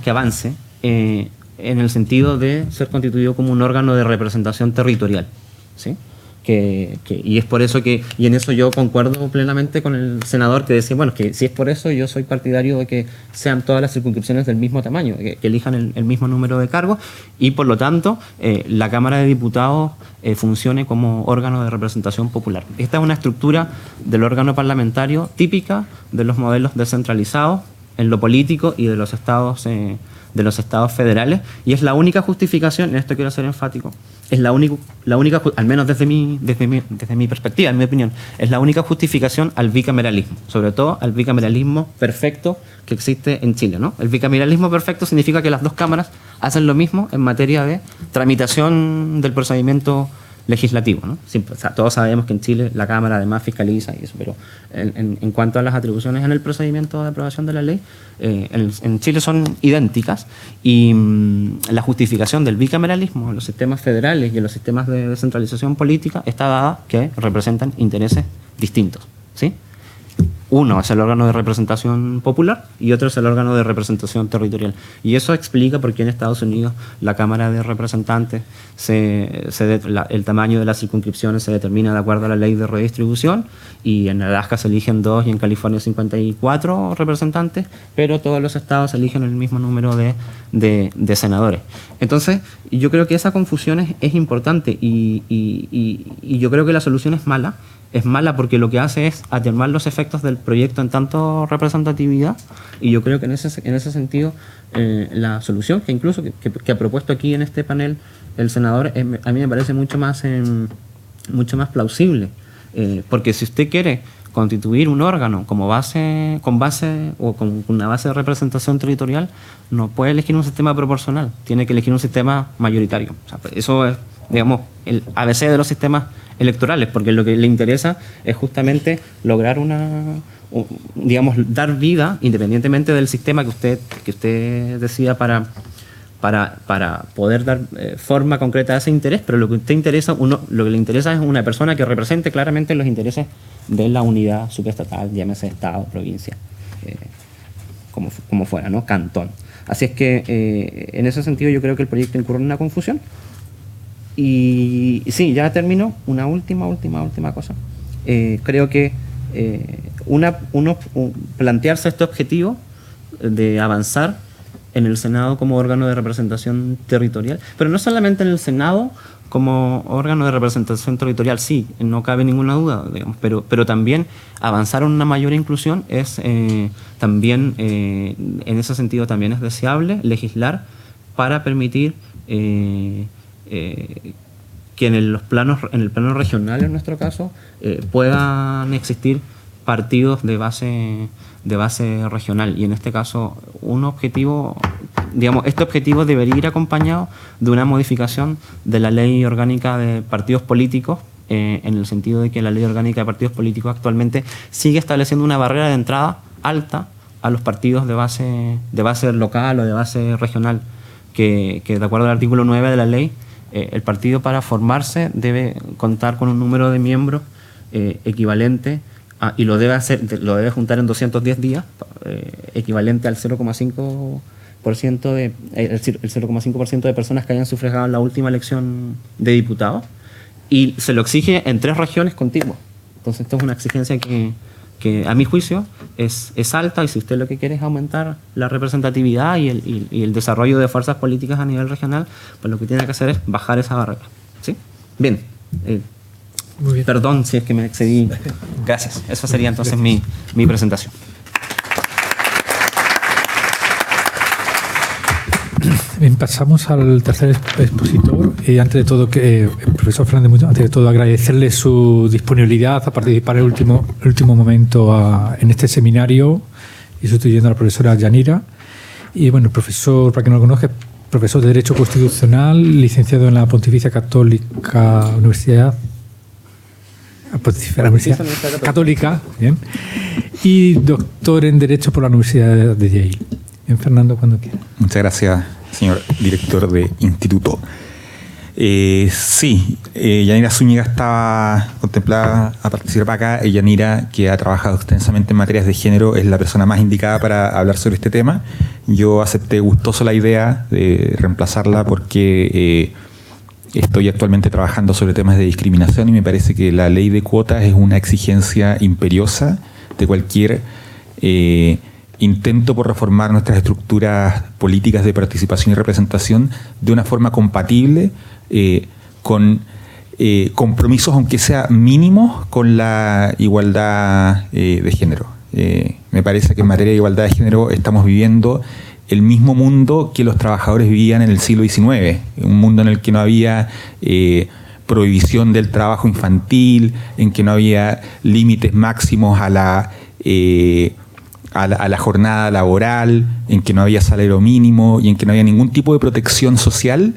En el sentido de ser constituido como un órgano de representación territorial, ¿sí? Y es por eso y en eso yo concuerdo plenamente con el senador que decía, bueno, que si es por eso yo soy partidario de que sean todas las circunscripciones del mismo tamaño, que elijan el mismo número de cargos y por lo tanto la Cámara de Diputados funcione como órgano de representación popular. Esta es una estructura del órgano parlamentario típica de los modelos descentralizados en lo político y de los estados federales, y es la única justificación, en esto quiero ser enfático, es la única, al menos desde mi perspectiva, en mi opinión, es la única justificación al bicameralismo, sobre todo al bicameralismo perfecto que existe en Chile, ¿no? El bicameralismo perfecto significa que las dos cámaras hacen lo mismo en materia de tramitación del procedimiento legislativo, ¿no? Siempre, o sea, todos sabemos que en Chile la Cámara además fiscaliza y eso, pero en cuanto a las atribuciones en el procedimiento de aprobación de la ley, en Chile son idénticas, y la justificación del bicameralismo en los sistemas federales y en los sistemas de descentralización política está dada que representan intereses distintos, ¿sí? Uno es el órgano de representación popular y otro es el órgano de representación territorial. Y eso explica por qué en Estados Unidos la Cámara de Representantes, el tamaño de las circunscripciones se determina de acuerdo a la ley de redistribución, y en Alaska se eligen 2 y en California 54 representantes, pero todos los estados eligen el mismo número de senadores. Entonces, yo creo que esa confusión es importante, y yo creo que la solución es mala. Es mala porque lo que hace es atenuar los efectos del proyecto en tanto representatividad, y yo creo que en ese sentido la solución que incluso que ha propuesto aquí en este panel el senador a mí me parece mucho más plausible, porque si usted quiere constituir un órgano con base o con una base de representación territorial, no puede elegir un sistema proporcional, tiene que elegir un sistema mayoritario. O sea, eso digamos, el ABC de los sistemas electorales, porque lo que le interesa es justamente lograr digamos, dar vida, independientemente del sistema que usted decida para poder dar forma concreta a ese interés, pero lo que le interesa es una persona que represente claramente los intereses de la unidad subestatal, llámese Estado, provincia, como fuera, ¿no? Cantón. Así es que en ese sentido yo creo que el proyecto incurre en una confusión. Y sí, ya termino. Una última cosa. Creo que plantearse este objetivo de avanzar en el Senado como órgano de representación territorial, pero no solamente en el Senado como órgano de representación territorial, sí, no cabe ninguna duda, digamos, pero también avanzar en una mayor inclusión es también, en ese sentido también es deseable legislar para permitir que en el plano regional, en nuestro caso, puedan existir partidos de base regional. Y en este caso, este objetivo debería ir acompañado de una modificación de la ley orgánica de partidos políticos, en el sentido de que la ley orgánica de partidos políticos actualmente sigue estableciendo una barrera de entrada alta a los partidos de base local o de base regional, que de acuerdo al artículo 9 de la ley, el partido para formarse debe contar con un número de miembros equivalente y lo debe juntar en 210 días, equivalente al 0,5% el 0,5% de personas que hayan sufragado en la última elección de diputados, y se lo exige en 3 regiones contiguas. Entonces esto es una exigencia que a mi juicio es alta, y si usted lo que quiere es aumentar la representatividad y el desarrollo de fuerzas políticas a nivel regional, pues lo que tiene que hacer es bajar esa barrera. ¿Sí? Bien. Muy bien. Perdón si es que me excedí. Gracias. Esa sería entonces mi presentación. Bien, pasamos al tercer expositor. Antes de todo, profesor Fernández, antes de todo agradecerle su disponibilidad a participar en el último momento en este seminario, y sustituyendo a la profesora Yanira. Y bueno, profesor, para quien no lo conozca, profesor de Derecho Constitucional, licenciado en la Pontificia Universidad Católica, bien, y doctor en Derecho por la Universidad de Yale. Bien, Fernando, cuando quiera. Muchas gracias, señor director de instituto. Sí, Yanira Zúñiga estaba contemplada a participar acá. Yanira, que ha trabajado extensamente en materias de género, es la persona más indicada para hablar sobre este tema. Yo acepté gustoso la idea de reemplazarla porque estoy actualmente trabajando sobre temas de discriminación, y me parece que la ley de cuotas es una exigencia imperiosa de cualquier intento por reformar nuestras estructuras políticas de participación y representación de una forma compatible con compromisos, aunque sea mínimos, con la igualdad de género. Me parece que en materia de igualdad de género estamos viviendo el mismo mundo que los trabajadores vivían en el siglo XIX, un mundo en el que no había prohibición del trabajo infantil, en que no había límites máximos a la jornada laboral, en que no había salario mínimo y en que no había ningún tipo de protección social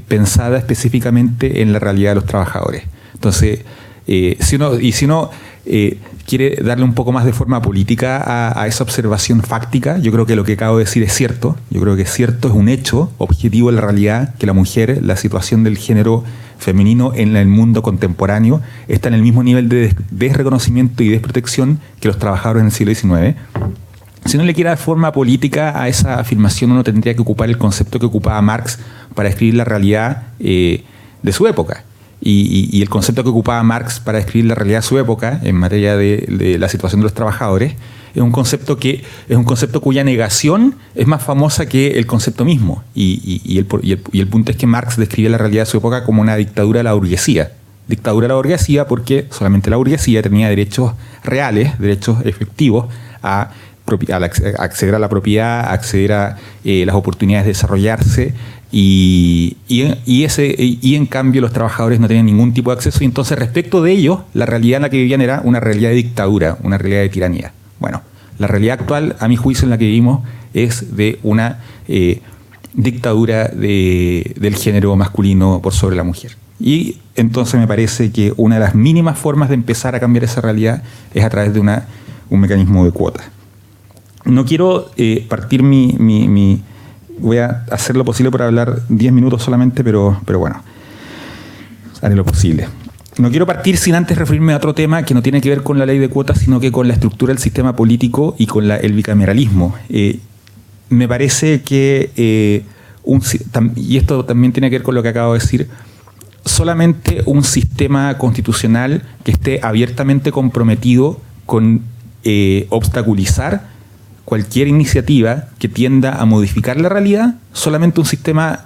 pensada específicamente en la realidad de los trabajadores. Entonces, si uno quiere darle un poco más de forma política a esa observación fáctica, yo creo que lo que acabo de decir es cierto. Yo creo que es cierto, es un hecho objetivo de la realidad, que la mujer, la situación del género femenino en el mundo contemporáneo está en el mismo nivel de desreconocimiento y desprotección que los trabajadores en el siglo XIX. Si uno le quiere dar forma política a esa afirmación, uno tendría que ocupar el concepto que ocupaba Marx para describir la realidad de su época. Y el concepto que ocupaba Marx para describir la realidad de su época en materia de la situación de los trabajadores es un concepto cuya negación es más famosa que el concepto mismo. Y el punto es que Marx describía la realidad de su época como una dictadura de la burguesía. Dictadura de la burguesía porque solamente la burguesía tenía derechos reales, derechos efectivos a acceder a la propiedad, a acceder a las oportunidades de desarrollarse, y en cambio los trabajadores no tenían ningún tipo de acceso, y entonces respecto de ellos la realidad en la que vivían era una realidad de dictadura, una realidad de tiranía. Bueno, la realidad actual, a mi juicio, en la que vivimos es de una dictadura del género masculino por sobre la mujer. Y entonces me parece que una de las mínimas formas de empezar a cambiar esa realidad es a través de un mecanismo de cuotas. No quiero partir voy a hacer lo posible por hablar 10 minutos solamente, pero bueno, haré lo posible. No quiero partir sin antes referirme a otro tema que no tiene que ver con la ley de cuotas, sino que con la estructura del sistema político y con el bicameralismo. Me parece que, y esto también tiene que ver con lo que acabo de decir, solamente un sistema constitucional que esté abiertamente comprometido con obstaculizar cualquier iniciativa que tienda a modificar la realidad, solamente un sistema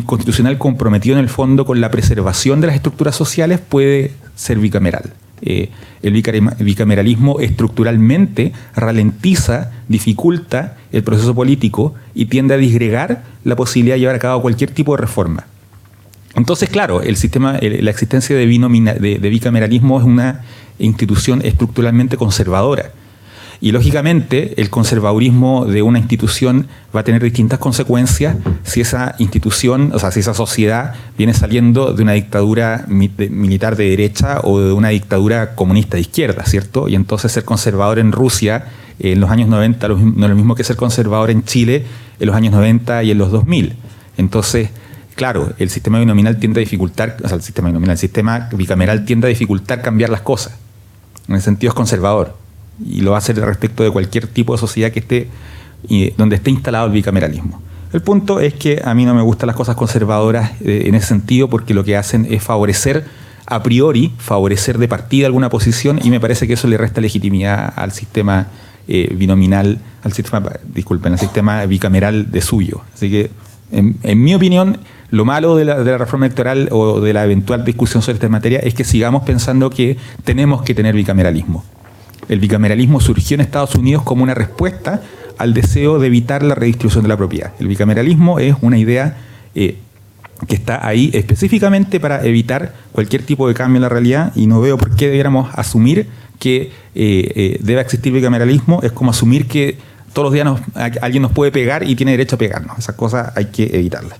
constitucional comprometido en el fondo con la preservación de las estructuras sociales puede ser bicameral. El bicameralismo estructuralmente ralentiza, dificulta el proceso político y tiende a disgregar la posibilidad de llevar a cabo cualquier tipo de reforma. Entonces, claro, la existencia de bicameralismo es una institución estructuralmente conservadora. Y lógicamente el conservadurismo de una institución va a tener distintas consecuencias si esa institución, o sea, si esa sociedad viene saliendo de una dictadura militar de derecha o de una dictadura comunista de izquierda, ¿cierto? Y entonces ser conservador en Rusia en los años 90 no es lo mismo que ser conservador en Chile en los años 90 y en los 2000. Entonces, claro, el sistema binominal tiende a dificultar, o sea, el sistema bicameral tiende a dificultar cambiar las cosas. En el sentido es conservador. Y lo va a hacer respecto de cualquier tipo de sociedad que esté donde esté instalado el bicameralismo. El punto es que a mí no me gustan las cosas conservadoras en ese sentido, porque lo que hacen es favorecer a priori, favorecer de partida alguna posición, y me parece que eso le resta legitimidad al sistema binominal, al sistema bicameral de suyo. Así que, en mi opinión, lo malo de la reforma electoral o de la eventual discusión sobre esta materia es que sigamos pensando que tenemos que tener bicameralismo. El bicameralismo surgió en Estados Unidos como una respuesta al deseo de evitar la redistribución de la propiedad. El bicameralismo es una idea que está ahí específicamente para evitar cualquier tipo de cambio en la realidad, y no veo por qué debiéramos asumir que debe existir bicameralismo. Es como asumir que todos los días alguien nos puede pegar y tiene derecho a pegarnos. Esas cosas hay que evitarlas.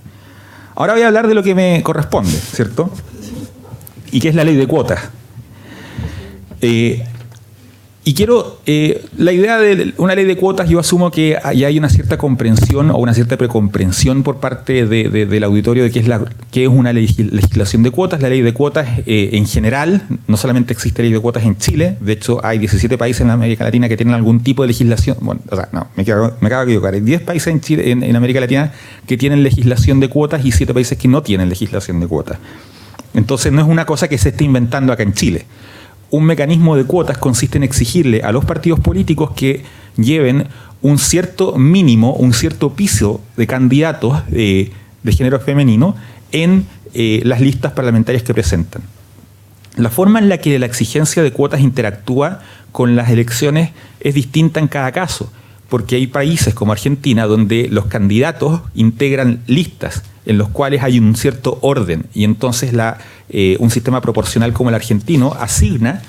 Ahora voy a hablar de lo que me corresponde, ¿cierto? Y que es la ley de cuotas. Y quiero, la idea de una ley de cuotas, yo asumo que ya hay una cierta comprensión o una cierta precomprensión por parte del auditorio de qué es una legislación de cuotas. La ley de cuotas en general, no solamente existe ley de cuotas en Chile, de hecho hay 17 países en América Latina que tienen algún tipo de legislación, bueno, o sea, no, me acabo de equivocar, hay 10 países en Chile, en América Latina que tienen legislación de cuotas y 7 países que no tienen legislación de cuotas. Entonces no es una cosa que se esté inventando acá en Chile. Un mecanismo de cuotas consiste en exigirle a los partidos políticos que lleven un cierto mínimo, un cierto piso de candidatos de género femenino en las listas parlamentarias que presentan. La forma en la que la exigencia de cuotas interactúa con las elecciones es distinta en cada caso, porque hay países como Argentina donde los candidatos integran listas en los cuales hay un cierto orden, y entonces un sistema proporcional como el argentino asigna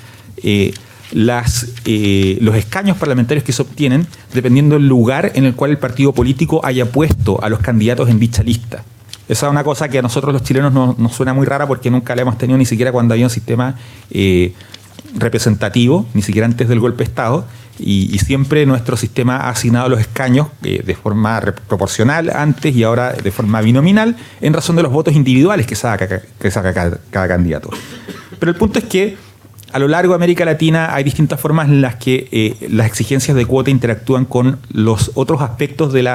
los escaños parlamentarios que se obtienen dependiendo del lugar en el cual el partido político haya puesto a los candidatos en dicha lista. Esa es una cosa que a nosotros los chilenos nos suena muy rara, porque nunca la hemos tenido, ni siquiera cuando había un sistema representativo, ni siquiera antes del golpe de Estado, y siempre nuestro sistema ha asignado los escaños de forma proporcional antes y ahora de forma binominal en razón de los votos individuales que saca cada candidato. Pero el punto es que a lo largo de América Latina hay distintas formas en las que las exigencias de cuota interactúan con los otros aspectos del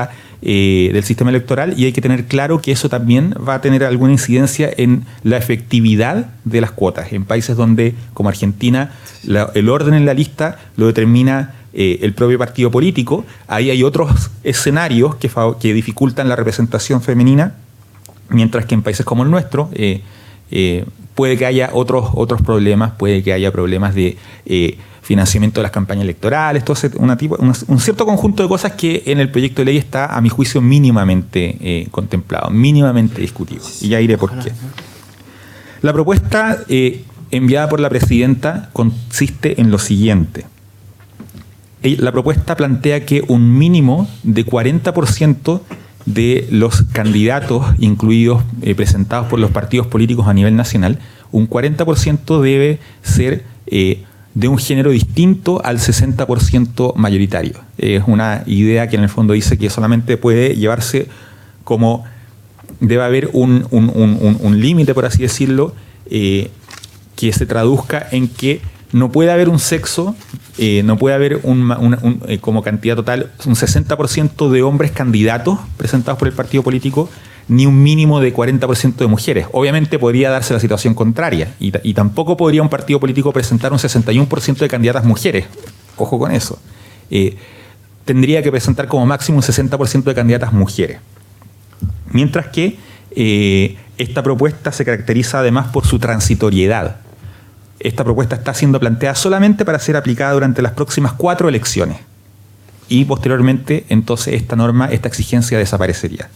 sistema electoral, y hay que tener claro que eso también va a tener alguna incidencia en la efectividad de las cuotas. En países donde, como Argentina, el orden en la lista lo determina el propio partido político, ahí hay otros escenarios que dificultan la representación femenina, mientras que en países como el nuestro puede que haya otros problemas, puede que haya problemas de financiamiento de las campañas electorales, todo un cierto conjunto de cosas que en el proyecto de ley está, a mi juicio, mínimamente contemplado, mínimamente discutido. Y ya iré por qué. La propuesta enviada por la presidenta consiste en lo siguiente. La propuesta plantea que un mínimo de 40% de los candidatos incluidos, presentados por los partidos políticos a nivel nacional, un 40% debe ser de un género distinto al 60% mayoritario. Es una idea que en el fondo dice que solamente puede llevarse como debe haber un límite, por así decirlo, que se traduzca en que no puede haber un sexo, no puede haber como cantidad total un 60% de hombres candidatos presentados por el partido político, ni un mínimo de 40% de mujeres. Obviamente podría darse la situación contraria y tampoco podría un partido político presentar un 61% de candidatas mujeres. Ojo con eso. Tendría que presentar como máximo un 60% de candidatas mujeres. Mientras que esta propuesta se caracteriza además por su transitoriedad. Esta propuesta está siendo planteada solamente para ser aplicada durante las próximas 4 elecciones. Y posteriormente, entonces, esta exigencia desaparecería.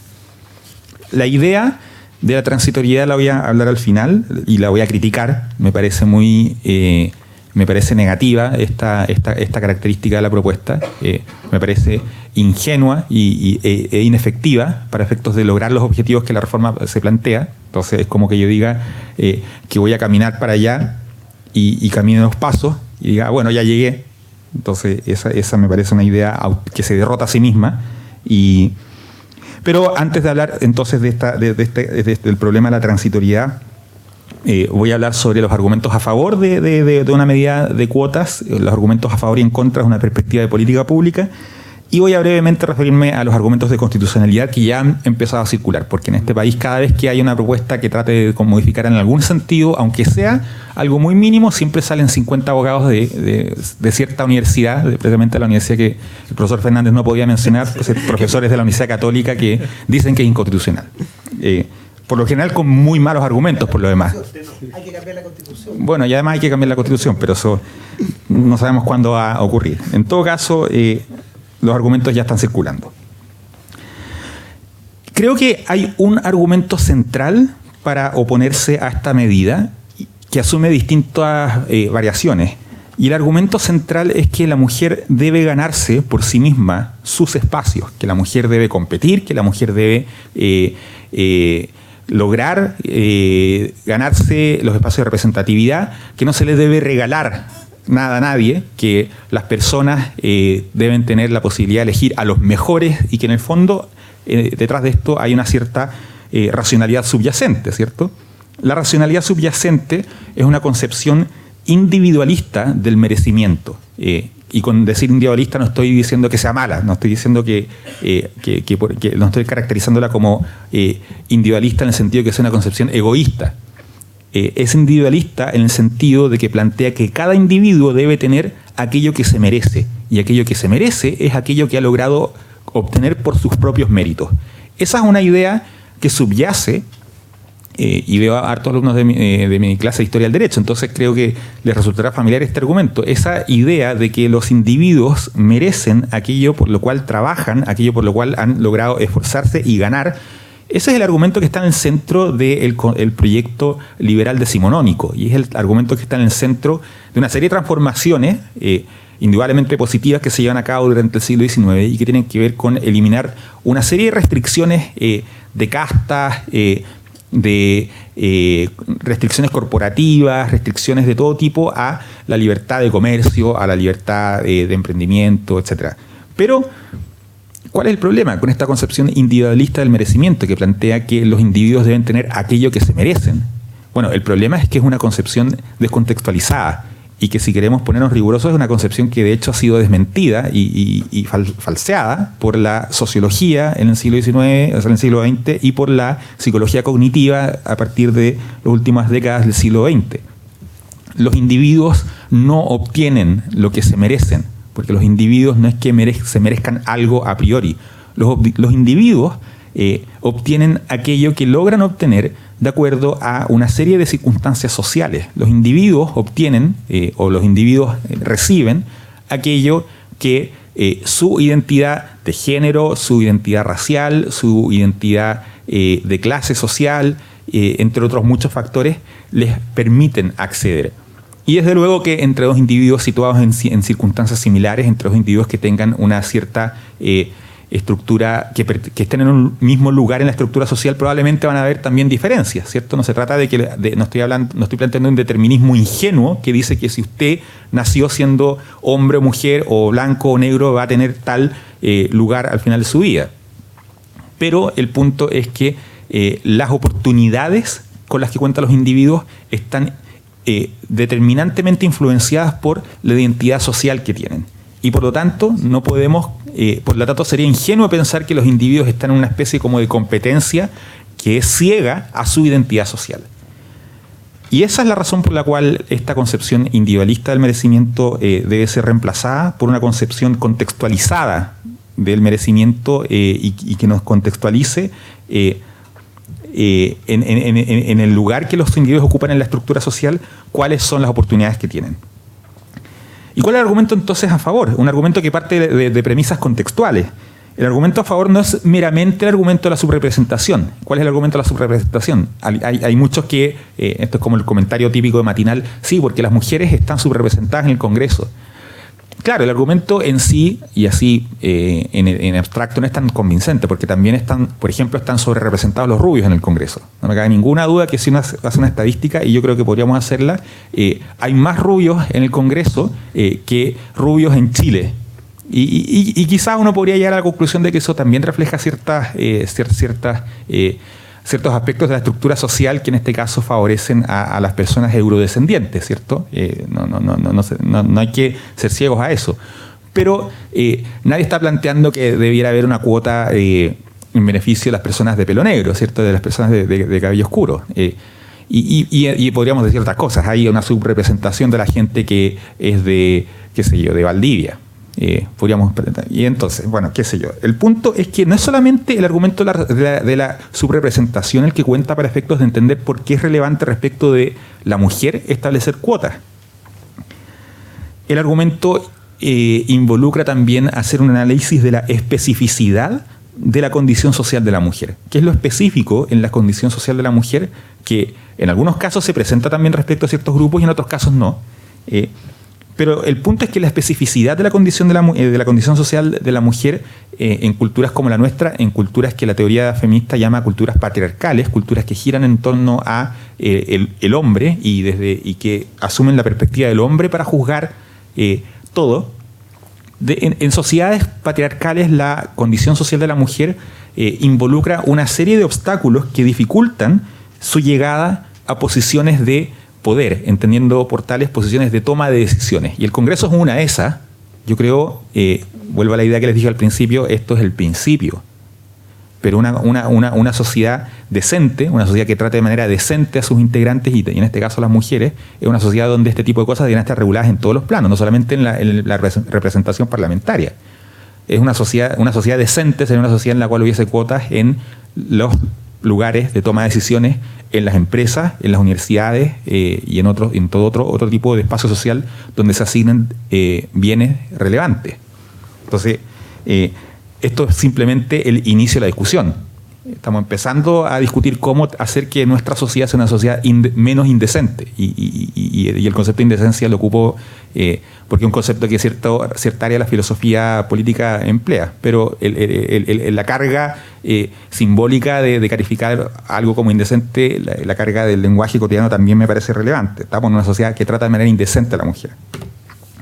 La idea de la transitoriedad la voy a hablar al final y la voy a criticar. Me parece negativa esta característica de la propuesta. Me parece ingenua e inefectiva para efectos de lograr los objetivos que la reforma se plantea. Entonces es como que yo diga que voy a caminar para allá y camine 2 pasos y diga, bueno, ya llegué. Entonces esa me parece una idea que se derrota a sí misma. Pero antes de hablar entonces del problema de la transitoriedad, voy a hablar sobre los argumentos a favor de una medida de cuotas, los argumentos a favor y en contra de una perspectiva de política pública, y voy a brevemente referirme a los argumentos de constitucionalidad que ya han empezado a circular, porque en este país cada vez que hay una propuesta que trate de modificar en algún sentido, aunque sea algo muy mínimo, siempre salen 50 abogados de cierta universidad, precisamente la universidad que el profesor Fernández no podía mencionar, profesores de la Universidad Católica que dicen que es inconstitucional. Por lo general con muy malos argumentos por lo demás. Hay que cambiar la Constitución. Bueno, y además hay que cambiar la Constitución, pero eso no sabemos cuándo va a ocurrir. En todo caso, los argumentos ya están circulando. Creo que hay un argumento central para oponerse a esta medida que asume distintas variaciones. Y el argumento central es que la mujer debe ganarse por sí misma sus espacios, que la mujer debe competir, que la mujer debe lograr ganarse los espacios de representatividad, que no se les debe regalar nada a nadie, que las personas deben tener la posibilidad de elegir a los mejores y que en el fondo detrás de esto hay una cierta racionalidad subyacente, ¿cierto? La racionalidad subyacente es una concepción individualista del merecimiento. Y con decir individualista no estoy diciendo que sea mala, no estoy diciendo que no estoy caracterizándola como individualista en el sentido de que sea una concepción egoísta. Es individualista en el sentido de que plantea que cada individuo debe tener aquello que se merece, y aquello que se merece es aquello que ha logrado obtener por sus propios méritos. Esa es una idea que subyace, y veo a hartos alumnos de mi clase de Historia del Derecho, entonces creo que les resultará familiar este argumento, esa idea de que los individuos merecen aquello por lo cual trabajan, aquello por lo cual han logrado esforzarse y ganar. Ese es el argumento que está en el centro del proyecto liberal decimonónico, y es el argumento que está en el centro de una serie de transformaciones indudablemente positivas que se llevan a cabo durante el siglo XIX y que tienen que ver con eliminar una serie de restricciones de castas, de restricciones corporativas, restricciones de todo tipo a la libertad de comercio, a la libertad de emprendimiento, etc. Pero ¿cuál es el problema con esta concepción individualista del merecimiento que plantea que los individuos deben tener aquello que se merecen? Bueno, el problema es que es una concepción descontextualizada y que, si queremos ponernos rigurosos, es una concepción que de hecho ha sido desmentida y falseada por la sociología en el siglo XIX, o sea, en el siglo XX, y por la psicología cognitiva a partir de las últimas décadas del siglo XX. Los individuos no obtienen lo que se merecen, porque los individuos no es que se merezcan algo a priori. Los individuos obtienen aquello que logran obtener de acuerdo a una serie de circunstancias sociales. Los individuos obtienen o los individuos reciben aquello que su identidad de género, su identidad racial, su identidad de clase social, entre otros muchos factores, les permiten acceder. Y desde luego que entre dos individuos situados en circunstancias similares, entre dos individuos que tengan una cierta estructura, que estén en un mismo lugar en la estructura social, probablemente van a haber también diferencias, ¿cierto? No se trata de que no estoy planteando un determinismo ingenuo que dice que si usted nació siendo hombre o mujer o blanco o negro va a tener tal lugar al final de su vida. Pero el punto es que las oportunidades con las que cuentan los individuos están determinantemente influenciadas por la identidad social que tienen. Y por lo tanto, no podemos, por lo tanto sería ingenuo pensar que los individuos están en una especie como de competencia que es ciega a su identidad social. Y esa es la razón por la cual esta concepción individualista del merecimiento debe ser reemplazada por una concepción contextualizada del merecimiento y que nos contextualice en el lugar que los individuos ocupan en la estructura social, cuáles son las oportunidades que tienen. ¿Y cuál es el argumento entonces a favor? Un argumento que parte de premisas contextuales. El argumento a favor no es meramente el argumento de la subrepresentación. ¿Cuál es el argumento de la subrepresentación? Hay muchos que, esto es como el comentario típico de matinal, sí, porque las mujeres están subrepresentadas en el Congreso. Claro, el argumento en sí, y así en abstracto, no es tan convincente, porque también están, por ejemplo, están sobrerepresentados los rubios en el Congreso. No me cabe ninguna duda que si uno hace una estadística, y yo creo que podríamos hacerla, hay más rubios en el Congreso que rubios en Chile. Y quizás uno podría llegar a la conclusión de que eso también refleja ciertos aspectos de la estructura social que en este caso favorecen a las personas eurodescendientes, ¿cierto? No hay que ser ciegos a eso. Pero nadie está planteando que debiera haber una cuota en beneficio de las personas de pelo negro, ¿cierto? De las personas de cabello oscuro. Y podríamos decir otras cosas. Hay una subrepresentación de la gente que es de, qué sé yo, de Valdivia. Y entonces, bueno, qué sé yo. El punto es que no es solamente el argumento de la subrepresentación el que cuenta para efectos de entender por qué es relevante respecto de la mujer establecer cuotas. El argumento involucra también hacer un análisis de la especificidad de la condición social de la mujer. ¿Qué es lo específico en la condición social de la mujer? Que en algunos casos se presenta también respecto a ciertos grupos y en otros casos no. Pero el punto es que la especificidad de la condición de la condición social de la mujer en culturas como la nuestra, en culturas que la teoría feminista llama culturas patriarcales, culturas que giran en torno a el hombre y que asumen la perspectiva del hombre para juzgar todo. En sociedades patriarcales la condición social de la mujer involucra una serie de obstáculos que dificultan su llegada a posiciones de poder, entendiendo por tales posiciones de toma de decisiones. Y el Congreso es una de esas. Yo creo, vuelvo a la idea que les dije al principio, esto es el principio. Pero una sociedad decente, una sociedad que trate de manera decente a sus integrantes, y en este caso a las mujeres, es una sociedad donde este tipo de cosas deben estar reguladas en todos los planos, no solamente en la representación parlamentaria. Es una sociedad decente, sería una sociedad en la cual hubiese cuotas en los lugares de toma de decisiones, en las empresas, en las universidades y en todo otro tipo de espacio social donde se asignen bienes relevantes. Entonces, esto es simplemente el inicio de la discusión. Estamos empezando a discutir cómo hacer que nuestra sociedad sea una sociedad menos indecente. Y el concepto de indecencia lo ocupo porque es un concepto que cierta área de la filosofía política emplea. Pero la carga simbólica de calificar algo como indecente, la carga del lenguaje cotidiano también me parece relevante. Estamos en una sociedad que trata de manera indecente a la mujer.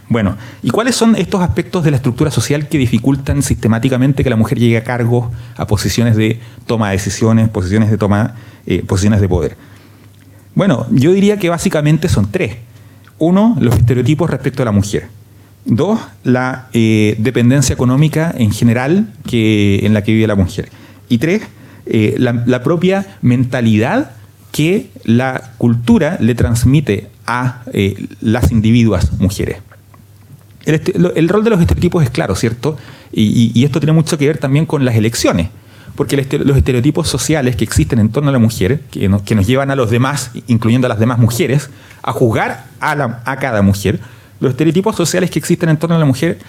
Bueno, ¿y cuáles son estos aspectos de la estructura social que dificultan sistemáticamente que la mujer llegue a cargos, a posiciones de toma de decisiones, posiciones de poder? Bueno, yo diría que básicamente son tres. Uno, los estereotipos respecto a la mujer. Dos, la dependencia económica en general en la que vive la mujer. Y tres, la propia mentalidad que la cultura le transmite a las individuas mujeres. El rol de los estereotipos es claro, ¿cierto? Y esto tiene mucho que ver también con las elecciones, porque los estereotipos sociales que existen en torno a la mujer, que nos llevan a los demás, incluyendo a las demás mujeres, a juzgar a cada mujer, los estereotipos sociales que existen en torno a la mujer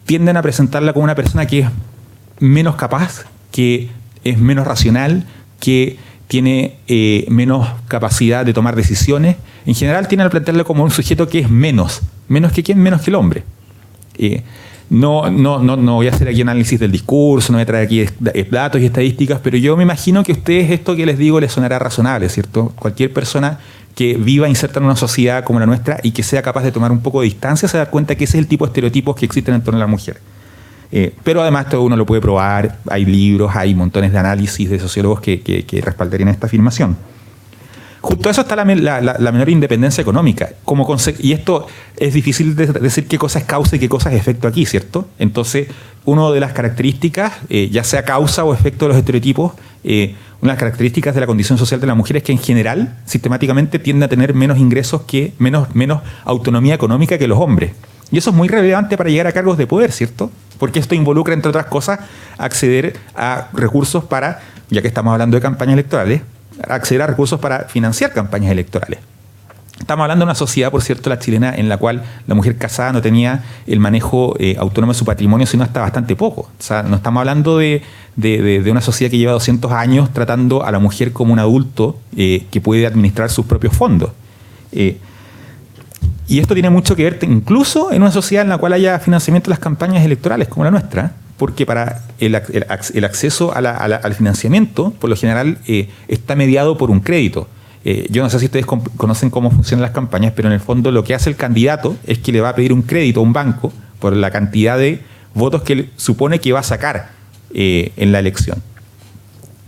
tienden a presentarla como una persona que es menos capaz, que es menos racional, que tiene menos capacidad de tomar decisiones. En general tienden a plantearla como un sujeto que es menos que quién, menos que el hombre. No voy a hacer aquí análisis del discurso, no voy a traer aquí datos y estadísticas, pero yo me imagino que a ustedes esto que les digo les sonará razonable, ¿cierto? Cualquier persona que viva inserta en una sociedad como la nuestra y que sea capaz de tomar un poco de distancia se da cuenta que ese es el tipo de estereotipos que existen en torno a la mujer. Pero además todo uno lo puede probar, hay libros, hay montones de análisis de sociólogos que respaldarían esta afirmación. Junto a eso está la menor independencia económica. Y esto es difícil de decir qué cosa es causa y qué cosa es efecto aquí, ¿cierto? Entonces, una de las características, ya sea causa o efecto de los estereotipos, una de las características de la condición social de la mujer es que en general, sistemáticamente, tiende a tener menos ingresos menos autonomía económica que los hombres. Y eso es muy relevante para llegar a cargos de poder, ¿cierto? Porque esto involucra, entre otras cosas, acceder a recursos para, ya que estamos hablando de campañas electorales, acceder a recursos para financiar campañas electorales. Estamos hablando de una sociedad, por cierto, la chilena, en la cual la mujer casada no tenía el manejo autónomo de su patrimonio, sino hasta bastante poco. O sea, no estamos hablando de una sociedad que lleva 200 años tratando a la mujer como un adulto que puede administrar sus propios fondos. Y esto tiene mucho que ver incluso en una sociedad en la cual haya financiamiento de las campañas electorales como la nuestra, porque para el acceso al financiamiento, por lo general, está mediado por un crédito. Yo no sé si ustedes conocen cómo funcionan las campañas, pero en el fondo lo que hace el candidato es que le va a pedir un crédito a un banco por la cantidad de votos que él supone que va a sacar en la elección.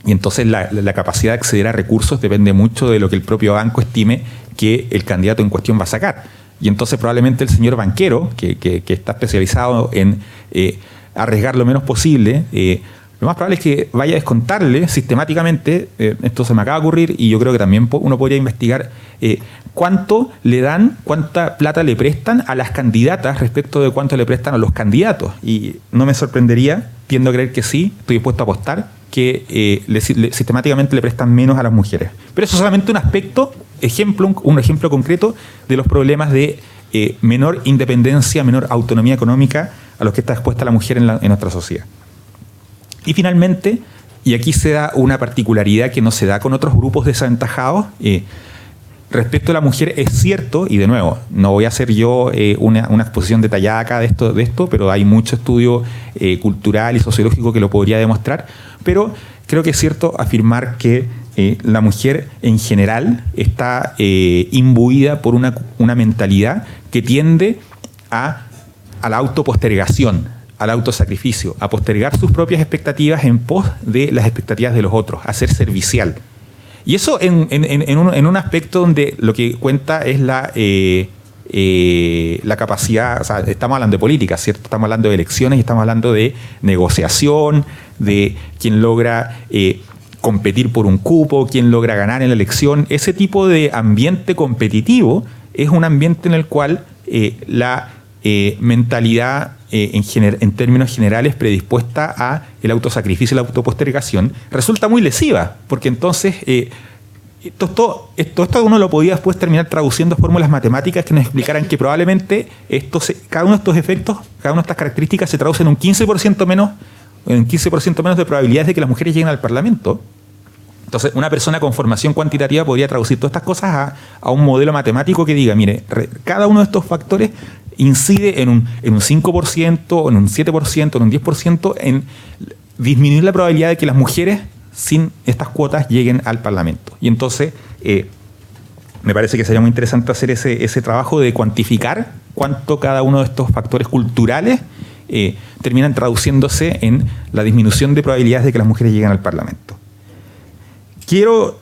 Y entonces la capacidad de acceder a recursos depende mucho de lo que el propio banco estime que el candidato en cuestión va a sacar. Y entonces probablemente el señor banquero, que está especializado en arriesgar lo menos posible, lo más probable es que vaya a descontarle sistemáticamente, esto se me acaba de ocurrir y yo creo que también uno podría investigar cuánto le dan, cuánta plata le prestan a las candidatas respecto de cuánto le prestan a los candidatos. Y no me sorprendería, tiendo a creer que sí, estoy dispuesto a apostar, que sistemáticamente le prestan menos a las mujeres. Pero eso es solamente un aspecto, un ejemplo concreto de los problemas de menor independencia, menor autonomía económica a los que está expuesta la mujer en nuestra sociedad. Y finalmente, y aquí se da una particularidad que no se da con otros grupos desaventajados, respecto a la mujer es cierto, y de nuevo, no voy a hacer yo una exposición detallada acá de esto, pero hay mucho estudio cultural y sociológico que lo podría demostrar, pero creo que es cierto afirmar que la mujer en general está imbuida por una mentalidad que tiende a la autopostergación, al autosacrificio, a postergar sus propias expectativas en pos de las expectativas de los otros, a ser servicial. Y eso en un aspecto donde lo que cuenta es la capacidad, o sea, estamos hablando de política, ¿cierto? Estamos hablando de elecciones y estamos hablando de negociación, de quien logra competir por un cupo, quien logra ganar en la elección. Ese tipo de ambiente competitivo es un ambiente en el cual la mentalidad en términos generales predispuesta a el autosacrificio y la autopostergación resulta muy lesiva, porque entonces esto uno lo podía después terminar traduciendo fórmulas matemáticas que nos explicaran que probablemente cada uno de estos efectos, cada una de estas características se traduce en un 15% menos de probabilidades de que las mujeres lleguen al Parlamento. Entonces, una persona con formación cuantitativa podría traducir todas estas cosas a un modelo matemático que diga, mire, cada uno de estos factores incide en un 5%, en un 7%, en un 10%, en disminuir la probabilidad de que las mujeres sin estas cuotas lleguen al Parlamento. Y entonces, me parece que sería muy interesante hacer ese trabajo de cuantificar cuánto cada uno de estos factores culturales terminan traduciéndose en la disminución de probabilidades de que las mujeres lleguen al Parlamento. Quiero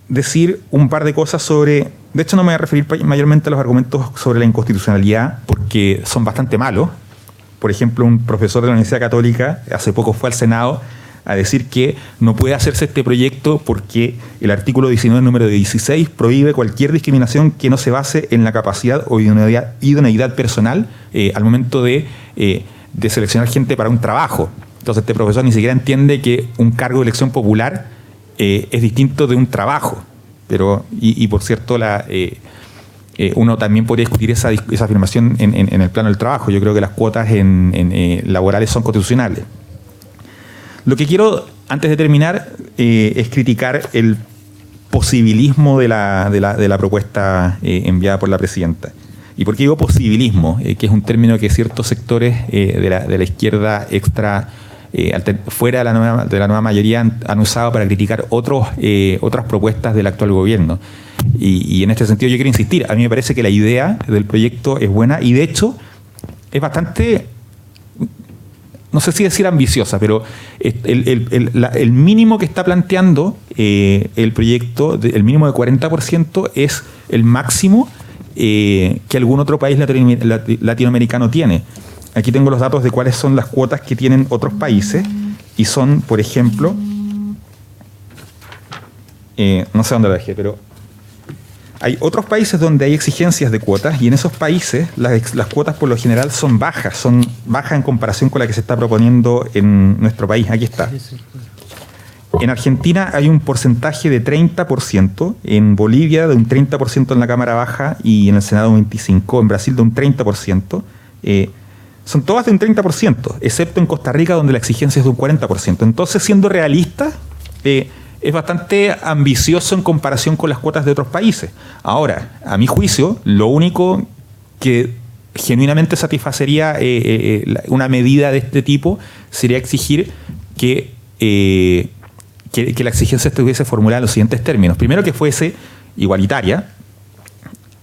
decir un par de cosas sobre... De hecho, no me voy a referir mayormente a los argumentos sobre la inconstitucionalidad, porque son bastante malos. Por ejemplo, un profesor de la Universidad Católica hace poco fue al Senado a decir que no puede hacerse este proyecto porque el artículo 19, número 16, prohíbe cualquier discriminación que no se base en la capacidad o idoneidad personal al momento de seleccionar gente para un trabajo. Entonces, este profesor ni siquiera entiende que un cargo de elección popular es distinto de un trabajo. Pero, y por cierto, uno también podría discutir esa afirmación en el plano del trabajo. Yo creo que las cuotas laborales son constitucionales. Lo que quiero, antes de terminar, es criticar el posibilismo de la propuesta enviada por la presidenta. ¿Y por qué digo posibilismo? Que es un término que ciertos sectores de la izquierda fuera de la nueva mayoría han usado para criticar otras propuestas del actual gobierno. Y en este sentido yo quiero insistir, a mí me parece que la idea del proyecto es buena y de hecho es bastante, no sé si decir ambiciosa, pero el mínimo que está planteando el proyecto, el mínimo de 40%, es el máximo que algún otro país latinoamericano tiene. Aquí tengo los datos de cuáles son las cuotas que tienen otros países y son, por ejemplo, no sé dónde lo dejé, pero hay otros países donde hay exigencias de cuotas y en esos países las cuotas por lo general son bajas en comparación con la que se está proponiendo en nuestro país. Aquí está. En Argentina hay un porcentaje de 30%, en Bolivia de un 30% en la Cámara Baja y en el Senado un 25%, en Brasil de un 30%. Son todas de un 30%, excepto en Costa Rica donde la exigencia es de un 40%. Entonces, siendo realista, es bastante ambicioso en comparación con las cuotas de otros países. Ahora, a mi juicio, lo único que genuinamente satisfacería una medida de este tipo sería exigir que la exigencia estuviese formulada en los siguientes términos. Primero, que fuese igualitaria,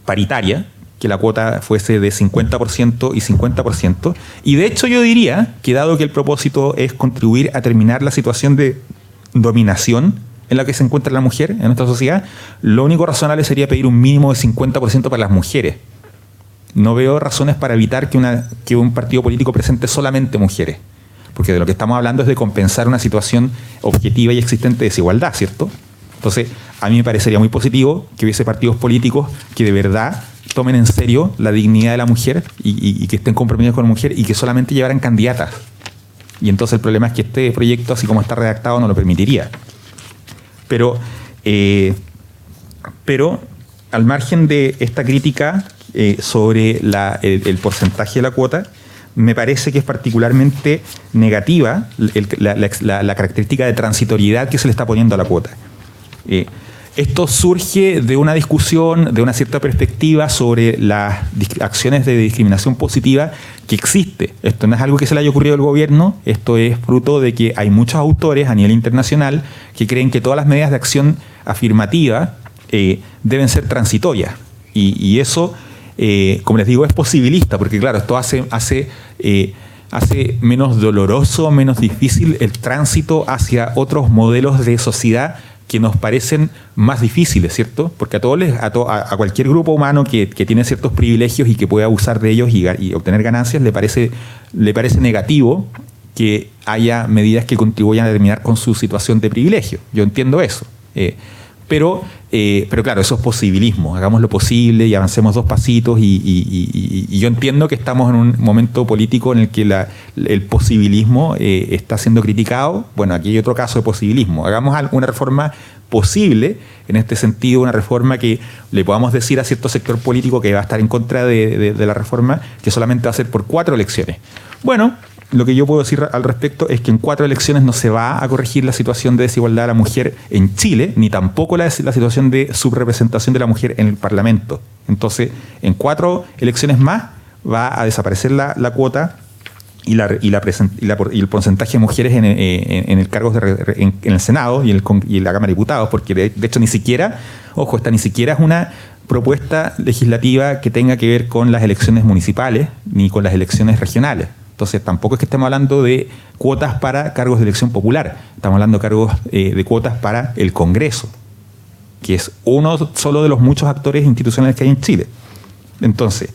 paritaria, que la cuota fuese de 50% y 50%. Y de hecho yo diría que dado que el propósito es contribuir a terminar la situación de dominación en la que se encuentra la mujer en nuestra sociedad, lo único razonable sería pedir un mínimo de 50% para las mujeres. No veo razones para evitar que un partido político presente solamente mujeres. Porque de lo que estamos hablando es de compensar una situación objetiva y existente de desigualdad, ¿cierto? Entonces, a mí me parecería muy positivo que hubiese partidos políticos que de verdad tomen en serio la dignidad de la mujer y que estén comprometidos con la mujer y que solamente llevaran candidatas. Y entonces el problema es que este proyecto, así como está redactado, no lo permitiría. Pero al margen de esta crítica sobre el porcentaje de la cuota, me parece que es particularmente negativa la característica de transitoriedad que se le está poniendo a la cuota. Esto surge de una discusión, de una cierta perspectiva sobre las acciones de discriminación positiva que existe. Esto no es algo que se le haya ocurrido al gobierno, esto es fruto de que hay muchos autores a nivel internacional que creen que todas las medidas de acción afirmativa deben ser transitorias. Y eso, como les digo, es posibilista, porque claro, esto hace menos doloroso, menos difícil el tránsito hacia otros modelos de sociedad que nos parecen más difíciles, ¿cierto? Porque a cualquier grupo humano que tiene ciertos privilegios y que puede abusar de ellos y obtener ganancias, le parece negativo que haya medidas que contribuyan a terminar con su situación de privilegio. Yo entiendo eso. Pero claro, eso es posibilismo. Hagamos lo posible y avancemos 2 pasitos y yo entiendo que estamos en un momento político en el que el posibilismo está siendo criticado. Bueno, aquí hay otro caso de posibilismo. Hagamos una reforma posible, en este sentido, una reforma que le podamos decir a cierto sector político que va a estar en contra de la reforma, que solamente va a ser por 4 elecciones. Bueno, lo que yo puedo decir al respecto es que en 4 elecciones no se va a corregir la situación de desigualdad de la mujer en Chile, ni tampoco la situación de subrepresentación de la mujer en el Parlamento. Entonces, en 4 elecciones más va a desaparecer la cuota y el porcentaje de mujeres en el cargo en el Senado y en la Cámara de Diputados, porque de hecho ni siquiera es una propuesta legislativa que tenga que ver con las elecciones municipales ni con las elecciones regionales. Entonces, tampoco es que estemos hablando de cuotas para cargos de elección popular. Estamos hablando de cuotas para el Congreso, que es uno solo de los muchos actores institucionales que hay en Chile. Entonces,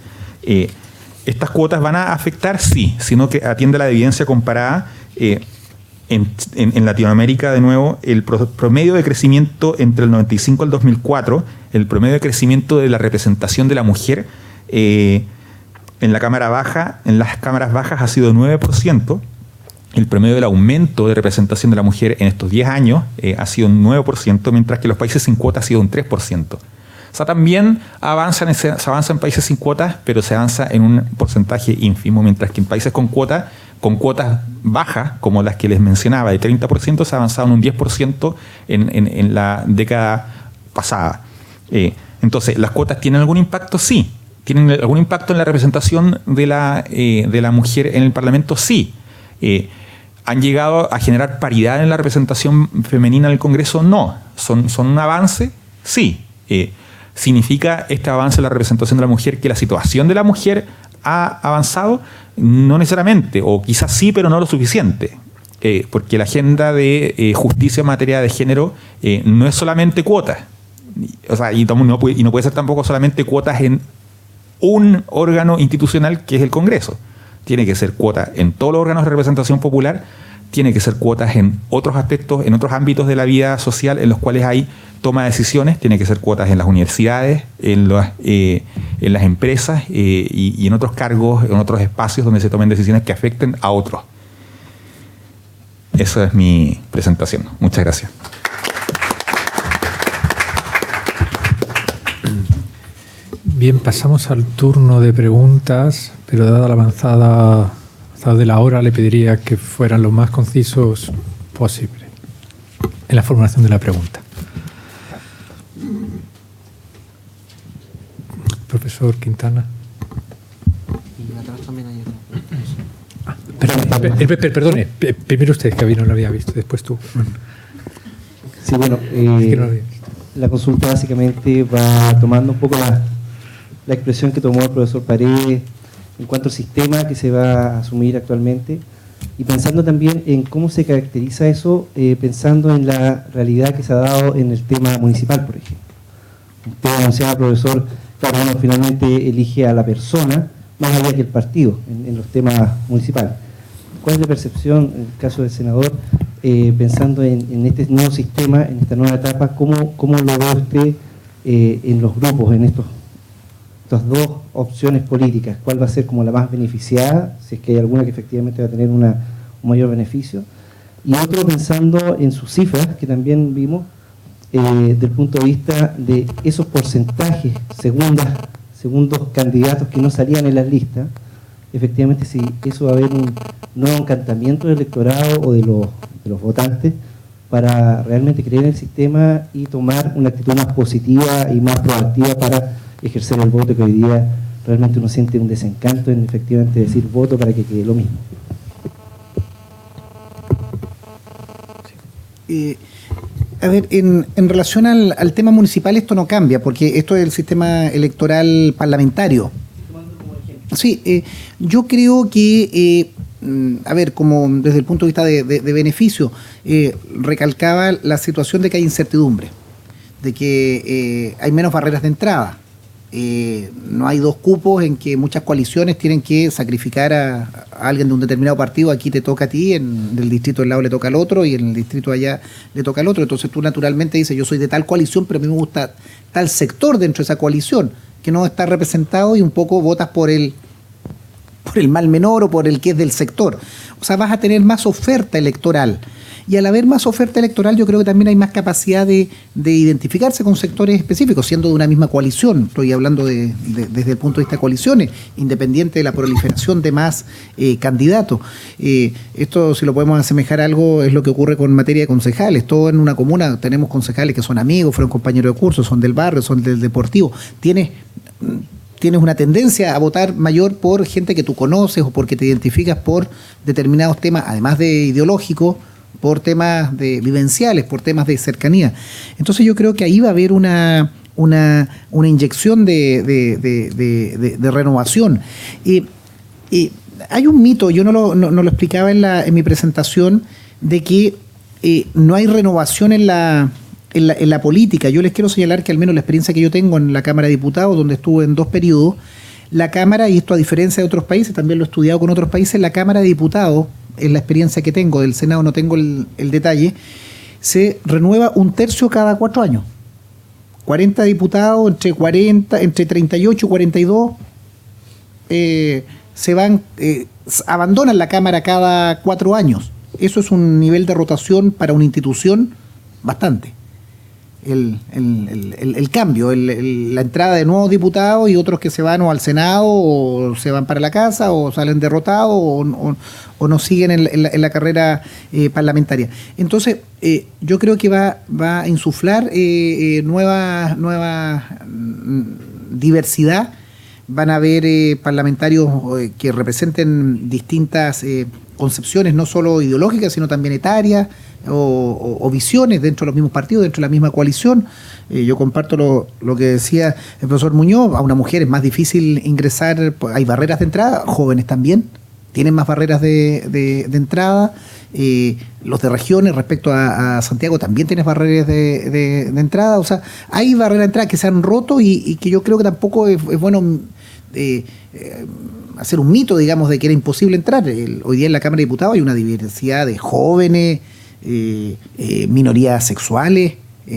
¿estas cuotas van a afectar? Sí, sino que atiende a la evidencia comparada. En Latinoamérica, de nuevo, el promedio de crecimiento entre el 95 al 2004, el promedio de crecimiento de la representación de la mujer en la Cámara Baja, en las cámaras bajas ha sido 9%. El promedio del aumento de representación de la mujer en estos 10 años ha sido un 9%, mientras que los países sin cuotas ha sido un 3%. O sea, también se avanza en países sin cuotas, pero se avanza en un porcentaje ínfimo, mientras que en países con cuotas bajas, como las que les mencionaba, de 30%, se ha avanzado en un 10% en la década pasada. Entonces, ¿las cuotas tienen algún impacto? Sí. ¿Tienen algún impacto en la representación de la mujer en el Parlamento? Sí. ¿Han llegado a generar paridad en la representación femenina en el Congreso? No. ¿Son un avance? Sí. ¿Significa este avance en la representación de la mujer que la situación de la mujer ha avanzado? No necesariamente, o quizás sí, pero no lo suficiente. Porque la agenda de justicia en materia de género no es solamente cuotas. O sea, y no puede ser tampoco solamente cuotas en un órgano institucional que es el Congreso. Tiene que ser cuotas en todos los órganos de representación popular, tiene que ser cuotas en otros aspectos, en otros ámbitos de la vida social en los cuales hay toma de decisiones, tiene que ser cuotas en las universidades, en las empresas y en otros cargos, en otros espacios donde se tomen decisiones que afecten a otros. Esa es mi presentación. Muchas gracias. Bien, pasamos al turno de preguntas, pero dada la avanzada de la hora, le pediría que fueran lo más concisos posible en la formulación de la pregunta. Profesor Quintana. Y atrás también hay Perdone, primero usted, que no lo había visto, después tú. Sí, bueno, Es que no lo había visto. la consulta básicamente va tomando un poco la expresión que tomó el profesor Paredes en cuanto al sistema que se va a asumir actualmente y pensando también en cómo se caracteriza eso, pensando en la realidad que se ha dado en el tema municipal, por ejemplo. Usted anunciaba, profesor, claro, uno finalmente elige a la persona más allá que el partido en los temas municipales. ¿Cuál es la percepción, en el caso del senador, pensando en este nuevo sistema, en esta nueva etapa, cómo lo ve usted en los grupos, en estas dos opciones políticas? ¿Cuál va a ser como la más beneficiada, si es que hay alguna que efectivamente va a tener un mayor beneficio? Y otro pensando en sus cifras, que también vimos, del punto de vista de esos porcentajes, segundos candidatos que no salían en las listas, efectivamente si eso va a haber un nuevo encantamiento del electorado o de los votantes para realmente creer en el sistema y tomar una actitud más positiva y más proactiva para ejercer el voto, que hoy día realmente uno siente un desencanto en efectivamente decir voto para que quede lo mismo. A ver, en relación al tema municipal esto no cambia, porque esto es el sistema electoral parlamentario. Sí, yo creo que, a ver, como desde el punto de vista de beneficio, recalcaba la situación de que hay incertidumbre, de que hay menos barreras de entrada. No hay dos cupos en que muchas coaliciones tienen que sacrificar a alguien de un determinado partido. Aquí te toca a ti, en el distrito del lado le toca al otro y en el distrito de allá le toca al otro. Entonces tú naturalmente dices, yo soy de tal coalición, pero a mí me gusta tal sector dentro de esa coalición que no está representado y un poco votas por el mal menor o por el que es del sector. O sea, vas a tener más oferta electoral. Y al haber más oferta electoral, yo creo que también hay más capacidad de identificarse con sectores específicos, siendo de una misma coalición. Estoy hablando desde el punto de vista de coaliciones, independiente de la proliferación de más candidatos. Esto, si lo podemos asemejar a algo, es lo que ocurre con materia de concejales. Todo en una comuna tenemos concejales que son amigos, fueron compañeros de curso, son del barrio, son del deportivo. Tienes una tendencia a votar mayor por gente que tú conoces o porque te identificas por determinados temas, además de ideológicos, por temas vivenciales, por temas de cercanía. Entonces yo creo que ahí va a haber una inyección de renovación. Hay un mito, yo no lo explicaba en mi presentación, de que no hay renovación en la política. Yo les quiero señalar que al menos la experiencia que yo tengo en la Cámara de Diputados, donde estuve en 2 periodos, la Cámara, y esto a diferencia de otros países, también lo he estudiado con otros países, la Cámara de Diputados, en la experiencia que tengo, del Senado no tengo el detalle, se renueva 1/3 cada 4 años. 40 diputados, entre 38 y 42 abandonan la Cámara cada 4 años. Eso es un nivel de rotación para una institución bastante. El cambio, la entrada de nuevos diputados y otros que se van o al Senado o se van para la casa o salen derrotados o no siguen en la carrera parlamentaria. Entonces, yo creo que va a insuflar nueva diversidad, van a haber parlamentarios que representen distintas concepciones, no solo ideológicas, sino también etarias o visiones dentro de los mismos partidos, dentro de la misma coalición. Yo comparto lo que decía el profesor Muñoz. A una mujer es más difícil ingresar, hay barreras de entrada, jóvenes también tienen más barreras de entrada. Los de regiones respecto a Santiago también tienes barreras de entrada. O sea, hay barreras de entrada que se han roto y que yo creo que tampoco es bueno hacer un mito, digamos, de que era imposible entrar. Hoy día en la Cámara de Diputados hay una diversidad de jóvenes, minorías sexuales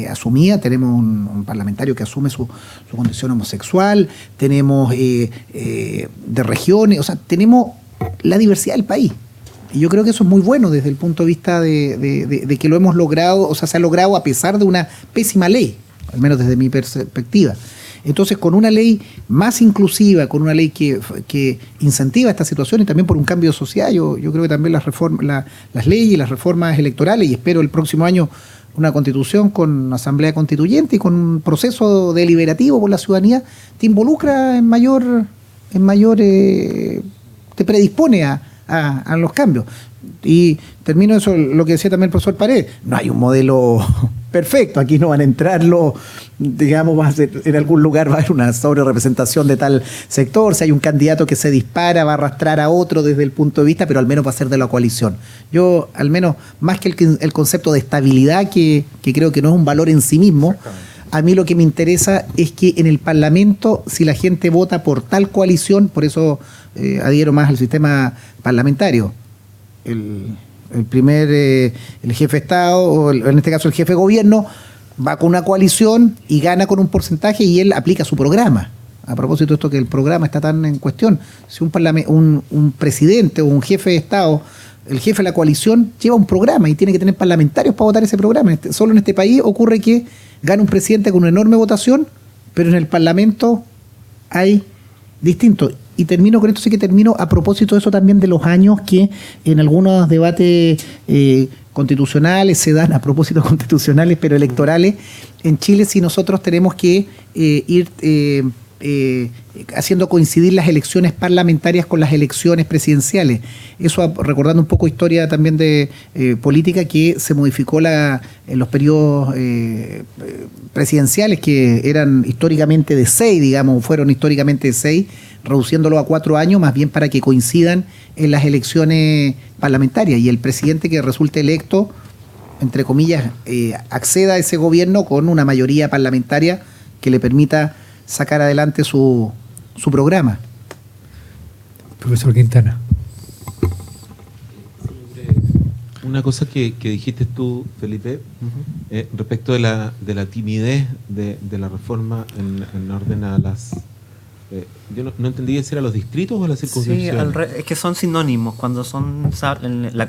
asumidas. Tenemos un parlamentario que asume su condición homosexual, tenemos de regiones, o sea, tenemos la diversidad del país. Y yo creo que eso es muy bueno desde el punto de vista de que lo hemos logrado, o sea, se ha logrado a pesar de una pésima ley, al menos desde mi perspectiva. Entonces, con una ley más inclusiva, con una ley que incentiva esta situación y también por un cambio social, yo creo que también las leyes y las reformas electorales, y espero el próximo año una constitución con asamblea constituyente y con un proceso deliberativo por la ciudadanía, te involucra en mayor te predispone a los cambios. Y termino eso, lo que decía también el profesor Paredes, no hay un modelo perfecto, aquí no van a entrar digamos, en algún lugar va a haber una sobrerepresentación de tal sector, si hay un candidato que se dispara, va a arrastrar a otro desde el punto de vista, pero al menos va a ser de la coalición. Yo, al menos, más que el concepto de estabilidad, que creo que no es un valor en sí mismo, a mí lo que me interesa es que en el Parlamento, si la gente vota por tal coalición, por eso adhiero más al sistema parlamentario, el jefe de Estado, o en este caso el jefe de gobierno, va con una coalición y gana con un porcentaje y él aplica su programa. A propósito de esto que el programa está tan en cuestión, si un presidente o un jefe de Estado, el jefe de la coalición lleva un programa y tiene que tener parlamentarios para votar ese programa. Solo en este país ocurre que gana un presidente con una enorme votación, pero en el Parlamento hay distinto. Y termino con esto, sí que termino a propósito de eso también de los años que en algunos debates constitucionales se dan, a propósito constitucionales, pero electorales, en Chile sí nosotros tenemos que ir haciendo coincidir las elecciones parlamentarias con las elecciones presidenciales. Eso recordando un poco historia también de política, que se modificó en los periodos presidenciales, que eran históricamente de 6, digamos, fueron históricamente de 6, reduciéndolo a 4 años, más bien para que coincidan en las elecciones parlamentarias y el presidente que resulte electo, entre comillas, acceda a ese gobierno con una mayoría parlamentaria que le permita sacar adelante su programa. Profesor Quintana. Una cosa que dijiste tú, Felipe, respecto de la timidez de la reforma en orden a las... yo no entendí si era los distritos o las circunscripciones. Sí, es que son sinónimos, cuando son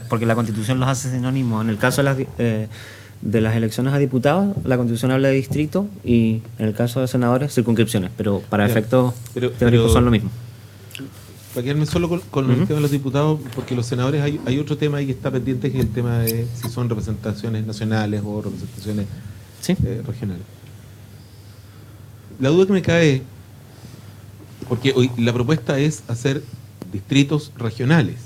porque la Constitución los hace sinónimos. En el caso de las elecciones a diputados, la Constitución habla de distrito, y en el caso de senadores, circunscripciones, pero para efectos teóricos son lo mismo. Para quedarme solo con el tema de los diputados, porque los senadores hay otro tema ahí que está pendiente, que es el tema de si son representaciones nacionales o representaciones regionales. La duda que me cae, porque hoy la propuesta es hacer distritos regionales.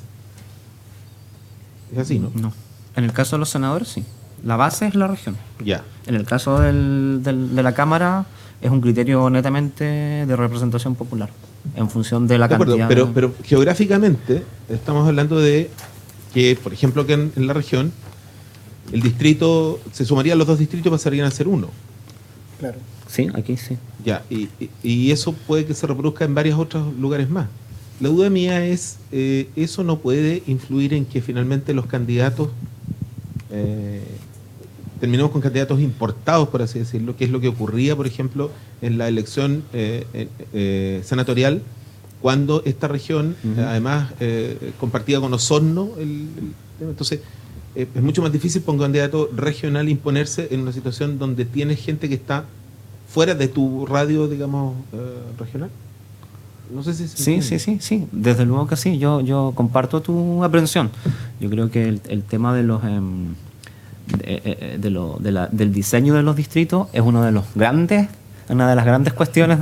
¿Es así, no? No. En el caso de los senadores, sí. La base es la región. Ya. En el caso de la Cámara, es un criterio netamente de representación popular, en función de la cantidad. Pero geográficamente estamos hablando de que, por ejemplo, que en la región, el distrito, se sumarían los 2 distritos, pasarían a ser 1. Claro. Sí, aquí sí. Ya, y eso puede que se reproduzca en varios otros lugares más. La duda mía es, ¿eso no puede influir en que finalmente los candidatos terminemos con candidatos importados, por así decirlo, que es lo que ocurría, por ejemplo, en la elección senatorial, cuando esta región, además, compartía con Osorno el tema? Entonces, es mucho más difícil para un candidato regional imponerse en una situación donde tienes gente que está fuera de tu radio, digamos, regional. No sé si... Sí, desde luego que sí. Yo comparto tu aprehensión. Yo creo que el tema de los del diseño de los distritos es una de las grandes cuestiones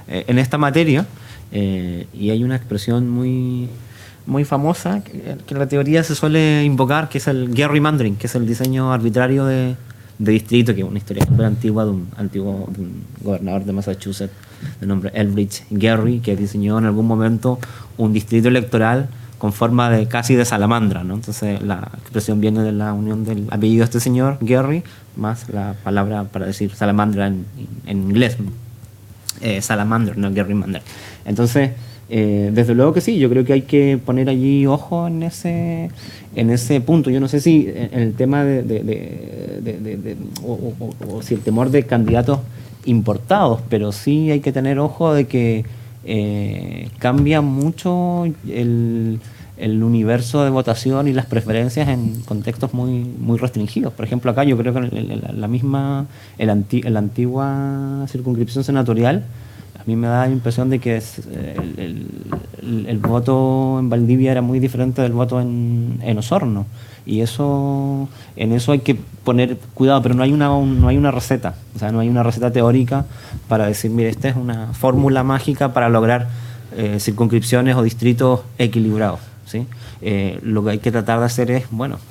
en esta materia, Y hay una expresión muy famosa que en la teoría se suele invocar, que es el gerrymandering, que es el diseño arbitrario de distrito, que es una historia súper antigua de un gobernador de Massachusetts de nombre Elbridge Gerry, que diseñó en algún momento un distrito electoral con forma casi de salamandra, ¿no? Entonces la expresión viene de la unión del apellido de este señor, Gerry, más la palabra para decir salamandra en inglés. Salamander, no gerrymander. Entonces, desde luego que sí, yo creo que hay que poner allí ojo en ese punto. Yo no sé si el tema o si el temor de candidatos importados, pero sí hay que tener ojo de que cambia mucho el universo de votación y las preferencias en contextos muy restringidos. Por ejemplo, acá yo creo que la antigua circunscripción senatorial, a mí me da la impresión de que el voto en Valdivia era muy diferente del voto en Osorno. Y en eso hay que poner cuidado, pero no hay una receta. O sea, no hay una receta teórica para decir, mire, esta es una fórmula mágica para lograr circunscripciones o distritos equilibrados, ¿sí? Lo que hay que tratar de hacer es,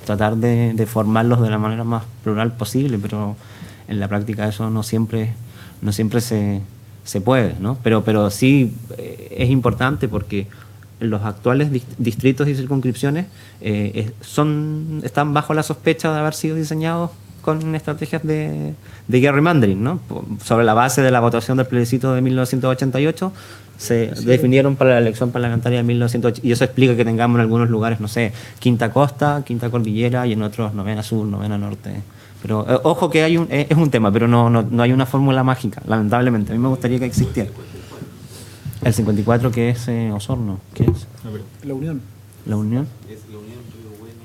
tratar de formarlos de la manera más plural posible, pero en la práctica eso no siempre se puede, ¿no? Pero sí es importante porque los actuales distritos y circunscripciones están bajo la sospecha de haber sido diseñados con estrategias de gerrymandering, ¿no? Sobre la base de la votación del plebiscito de 1988 se definieron para la elección parlamentaria de 1980, y eso explica que tengamos en algunos lugares, no sé, Quinta Costa, Quinta Cordillera, y en otros Novena Sur, Novena Norte. Pero ojo que es un tema, pero no hay una fórmula mágica, lamentablemente. A mí me gustaría que existiera. El 54, que es Osorno, ¿qué es? La Unión. ¿La Unión? Es la Unión Río Bueno,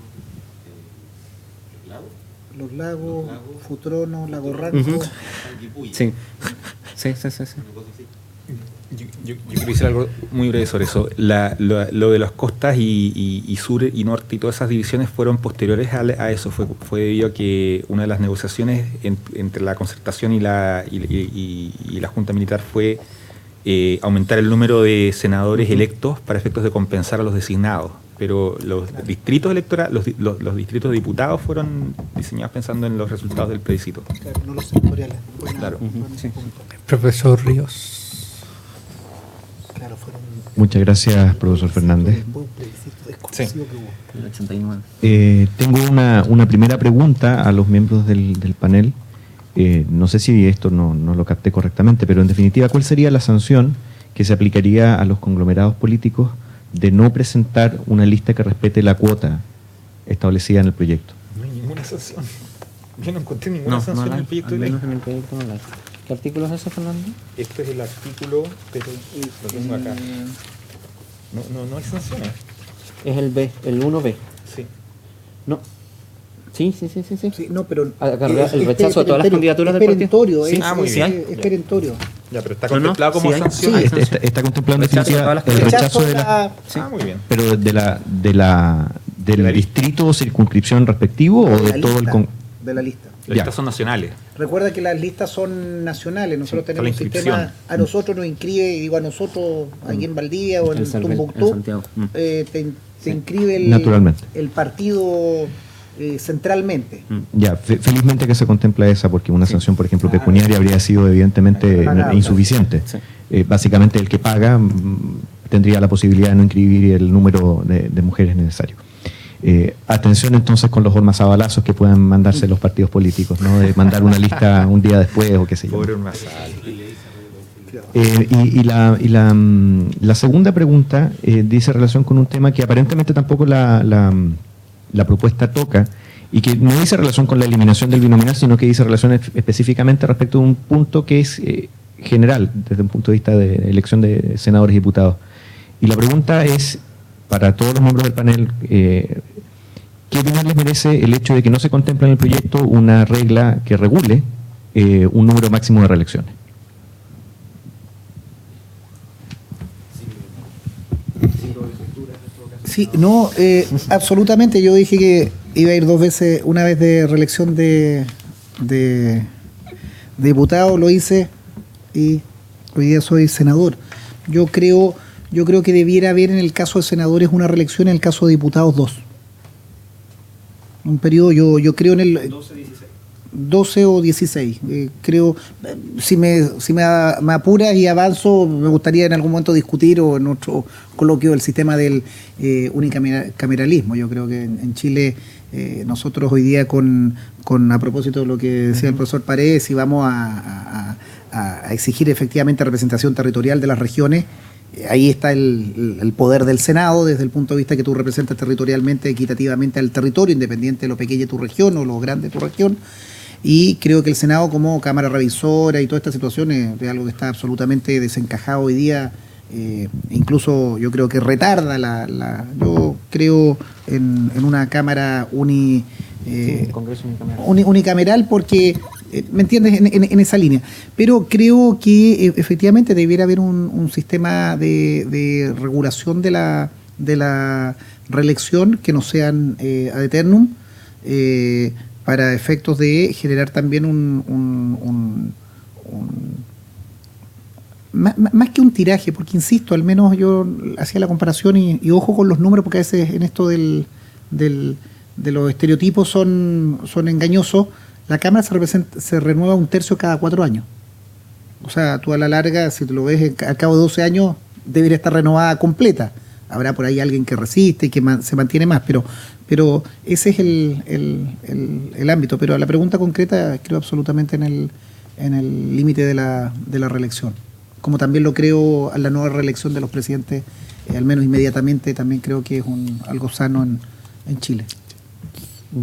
Los Lagos, Futrono, Lago Ranco. Sí. Sí. Yo quiero decir algo muy breve sobre eso. Lo de las costas y sur y norte y todas esas divisiones fueron posteriores a eso. Fue debido a que una de las negociaciones entre la concertación y la Junta Militar fue aumentar el número de senadores electos para efectos de compensar a los designados. Pero los distritos electorales, los distritos de diputados fueron diseñados pensando en los resultados del plebiscito. Claro, no los sectoriales. Claro. Sí. Profesor Ríos. Claro, fueron. Muchas gracias, profesor Fernández. Un plebiscito desconocido que hubo. El 89. Tengo una primera pregunta a los miembros del panel. No sé si esto no lo capté correctamente, pero en definitiva, ¿cuál sería la sanción que se aplicaría a los conglomerados políticos de no presentar una lista que respete la cuota establecida en el proyecto? No hay ninguna sanción. Yo no encontré ninguna sanción en el proyecto de ley. En el proyecto no la hay. ¿Qué artículo es ese, Fernando? Este es el artículo, pero lo tengo acá. No hay sanciones. Es el B, el 1B. Sí. No. Sí. Sí, no, pero el rechazo de todas las candidaturas del partido. perentorio, Sí, muy bien. es perentorio. Ya, pero está No, contemplado como sí hay. sanción. Sí, Está contemplado en Rechazo de definitiva todas las el rechazo de la... Sí. Muy bien. Pero del distrito o circunscripción respectivo o de todo el... De la lista. Las Ya. listas son nacionales. Recuerda que las listas son nacionales. Nosotros Sí, tenemos un por la inscripción. sistema. A nosotros nos inscribe, digo a nosotros, aquí en Valdivia o en En Tombuctú, Santiago. te inscribe Naturalmente. el partido centralmente. Ya, felizmente que se contempla esa, porque una sanción, por ejemplo, pecuniaria habría sido evidentemente insuficiente. Sí. Básicamente el que paga tendría la posibilidad de no inscribir el número de mujeres necesario. Atención entonces con los hormazabalazos que puedan mandarse los partidos políticos, ¿no? De mandar una lista un día después o qué sé yo. Pobre Ormazal. La segunda pregunta dice relación con un tema que aparentemente tampoco la propuesta toca y que no dice relación con la eliminación del binominal, sino que dice relación específicamente respecto de un punto que es general desde un punto de vista de elección de senadores y diputados. Y la pregunta es, para todos los miembros del panel, ¿qué opinión les merece el hecho de que no se contempla en el proyecto una regla que regule un número máximo de reelecciones? Sí, no, absolutamente. Yo dije que iba a ir dos veces, una vez de reelección de diputado, lo hice y hoy día soy senador. Yo creo yo creo que debiera haber en el caso de senadores una reelección, en el caso de diputados 2. Un periodo, yo creo en el 12 o 16. Creo, si me apuras y avanzo, me gustaría en algún momento discutir o en otro coloquio el sistema del unicameralismo. Yo creo que en Chile nosotros hoy día a propósito de lo que decía el profesor Paredes, si vamos a exigir efectivamente representación territorial de las regiones, ahí está el poder del Senado desde el punto de vista que tú representas territorialmente, equitativamente al territorio, independiente de lo pequeña de tu región o lo grande de tu región. Y creo que el Senado como Cámara Revisora y toda esta situación es algo que está absolutamente desencajado hoy día. Incluso yo creo que retarda yo creo en una Cámara Congreso unicameral porque, ¿me entiendes?, en esa línea. Pero creo que efectivamente debiera haber un sistema de regulación de la reelección que no sean ad eternum, para efectos de generar también más que un tiraje, porque insisto, al menos yo hacía la comparación y ojo con los números, porque a veces en esto de los estereotipos son engañosos. La Cámara se renueva 1/3 cada 4 años. O sea, tú a la larga, si te lo ves al cabo de 12 años, debería estar renovada completa. Habrá por ahí alguien que resiste y que se mantiene más, pero ese es el ámbito. Pero a la pregunta concreta, creo absolutamente en el límite de la reelección. Como también lo creo a la nueva reelección de los presidentes, al menos inmediatamente, también creo que es algo sano en Chile.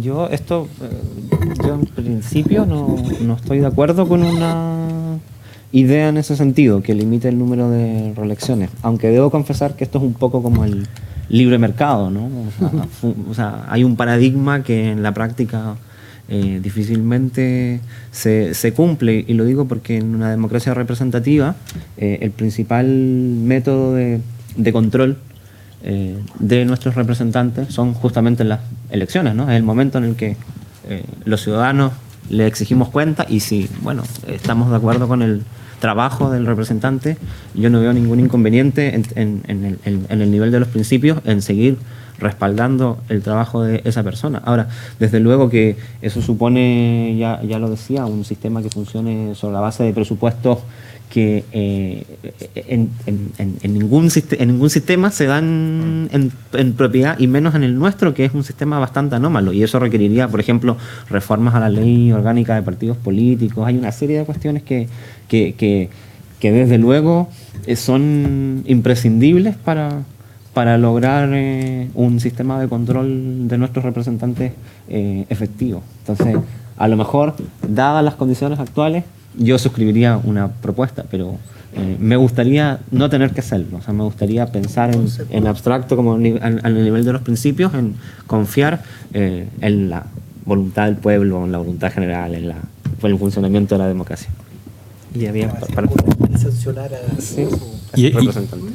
Yo en principio no estoy de acuerdo con una idea en ese sentido, que limite el número de reelecciones, aunque debo confesar que esto es un poco como el libre mercado, ¿no? O sea, hay un paradigma que en la práctica difícilmente se cumple, y lo digo porque en una democracia representativa el principal método de control de nuestros representantes son justamente las elecciones, ¿no? Es el momento en el que los ciudadanos le exigimos cuenta, y si, estamos de acuerdo con el trabajo del representante, yo no veo ningún inconveniente en el nivel de los principios en seguir respaldando el trabajo de esa persona. Ahora, desde luego que eso supone, ya lo decía, un sistema que funcione sobre la base de presupuestos que en ningún sistema se dan en propiedad, y menos en el nuestro, que es un sistema bastante anómalo, y eso requeriría, por ejemplo, reformas a la ley orgánica de partidos políticos. Hay una serie de cuestiones que desde luego son imprescindibles para lograr un sistema de control de nuestros representantes efectivo. Entonces, a lo mejor, dadas las condiciones actuales, yo suscribiría una propuesta, pero me gustaría no tener que hacerlo. O sea, me gustaría pensar en abstracto, como al nivel de los principios, en confiar en la voluntad del pueblo, en la voluntad general, en el funcionamiento de la democracia. Y había para sancionar a su representante.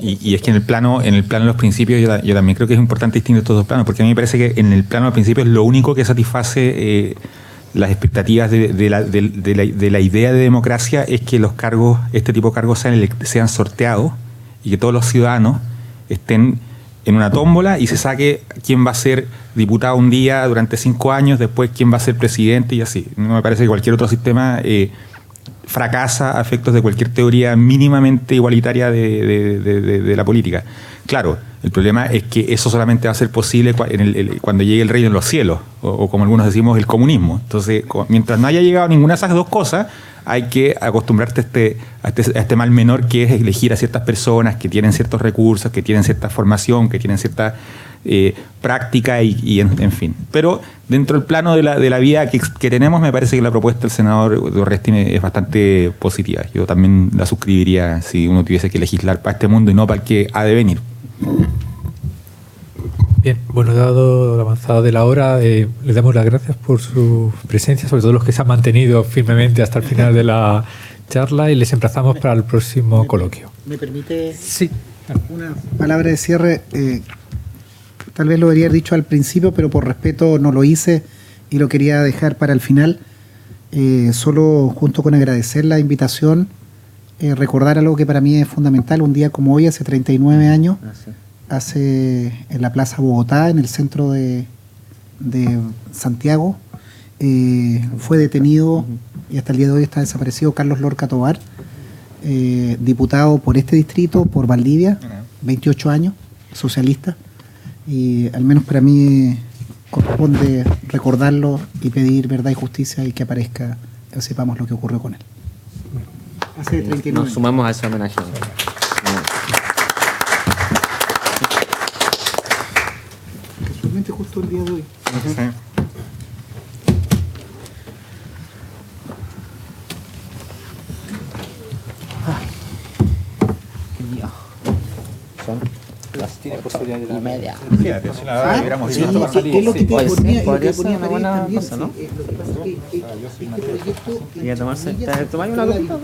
Y es que en el plano de los principios yo también creo que es importante distinguir estos dos planos, porque a mí me parece que en el plano de los principios lo único que satisface las expectativas de la idea de democracia es que los cargos, este tipo de cargos sean sorteados, y que todos los ciudadanos estén en una tómbola y se saque quién va a ser diputado un día durante 5 años, después quién va a ser presidente, y así. No me parece que cualquier otro sistema fracasa a efectos de cualquier teoría mínimamente igualitaria de la política. Claro, el problema es que eso solamente va a ser posible cuando llegue el reino en los cielos, o como algunos decimos, el comunismo. Entonces, mientras no haya llegado ninguna de esas dos cosas, hay que acostumbrarte a este mal menor, que es elegir a ciertas personas que tienen ciertos recursos, que tienen cierta formación, que tienen cierta práctica y en fin. Pero dentro del plano de la vida que tenemos, me parece que la propuesta del senador Urresti es bastante positiva. Yo también la suscribiría si uno tuviese que legislar para este mundo y no para el que ha de venir. Bien, bueno, dado la avanzada de la hora, le damos las gracias por su presencia, sobre todo los que se han mantenido firmemente hasta el final de la charla, y les emplazamos para el próximo coloquio. ¿Me permite sí una palabra de cierre? Tal vez lo debería haber dicho al principio, pero por respeto no lo hice y lo quería dejar para el final. Solo junto con agradecer la invitación recordar algo que para mí es fundamental. Un día como hoy, hace 39 años, en la Plaza Bogotá, en el centro de Santiago, fue detenido y hasta el día de hoy está desaparecido Carlos Lorca Tobar, diputado por este distrito, por Valdivia, 28 años, socialista, y al menos para mí corresponde recordarlo y pedir verdad y justicia y que aparezca, que sepamos lo que ocurrió con él. Hace 39 Nos sumamos a ese homenaje. Casualmente justo el día de hoy. Tiene posibilidad de media. ¿Qué es lo que te Oye, sí, ponía? podría Lo que ser ponía una Farid buena también, cosa, ¿no? sí, lo que pasa es que este proyecto... Quería tomarse. ¿Tomáis una copita?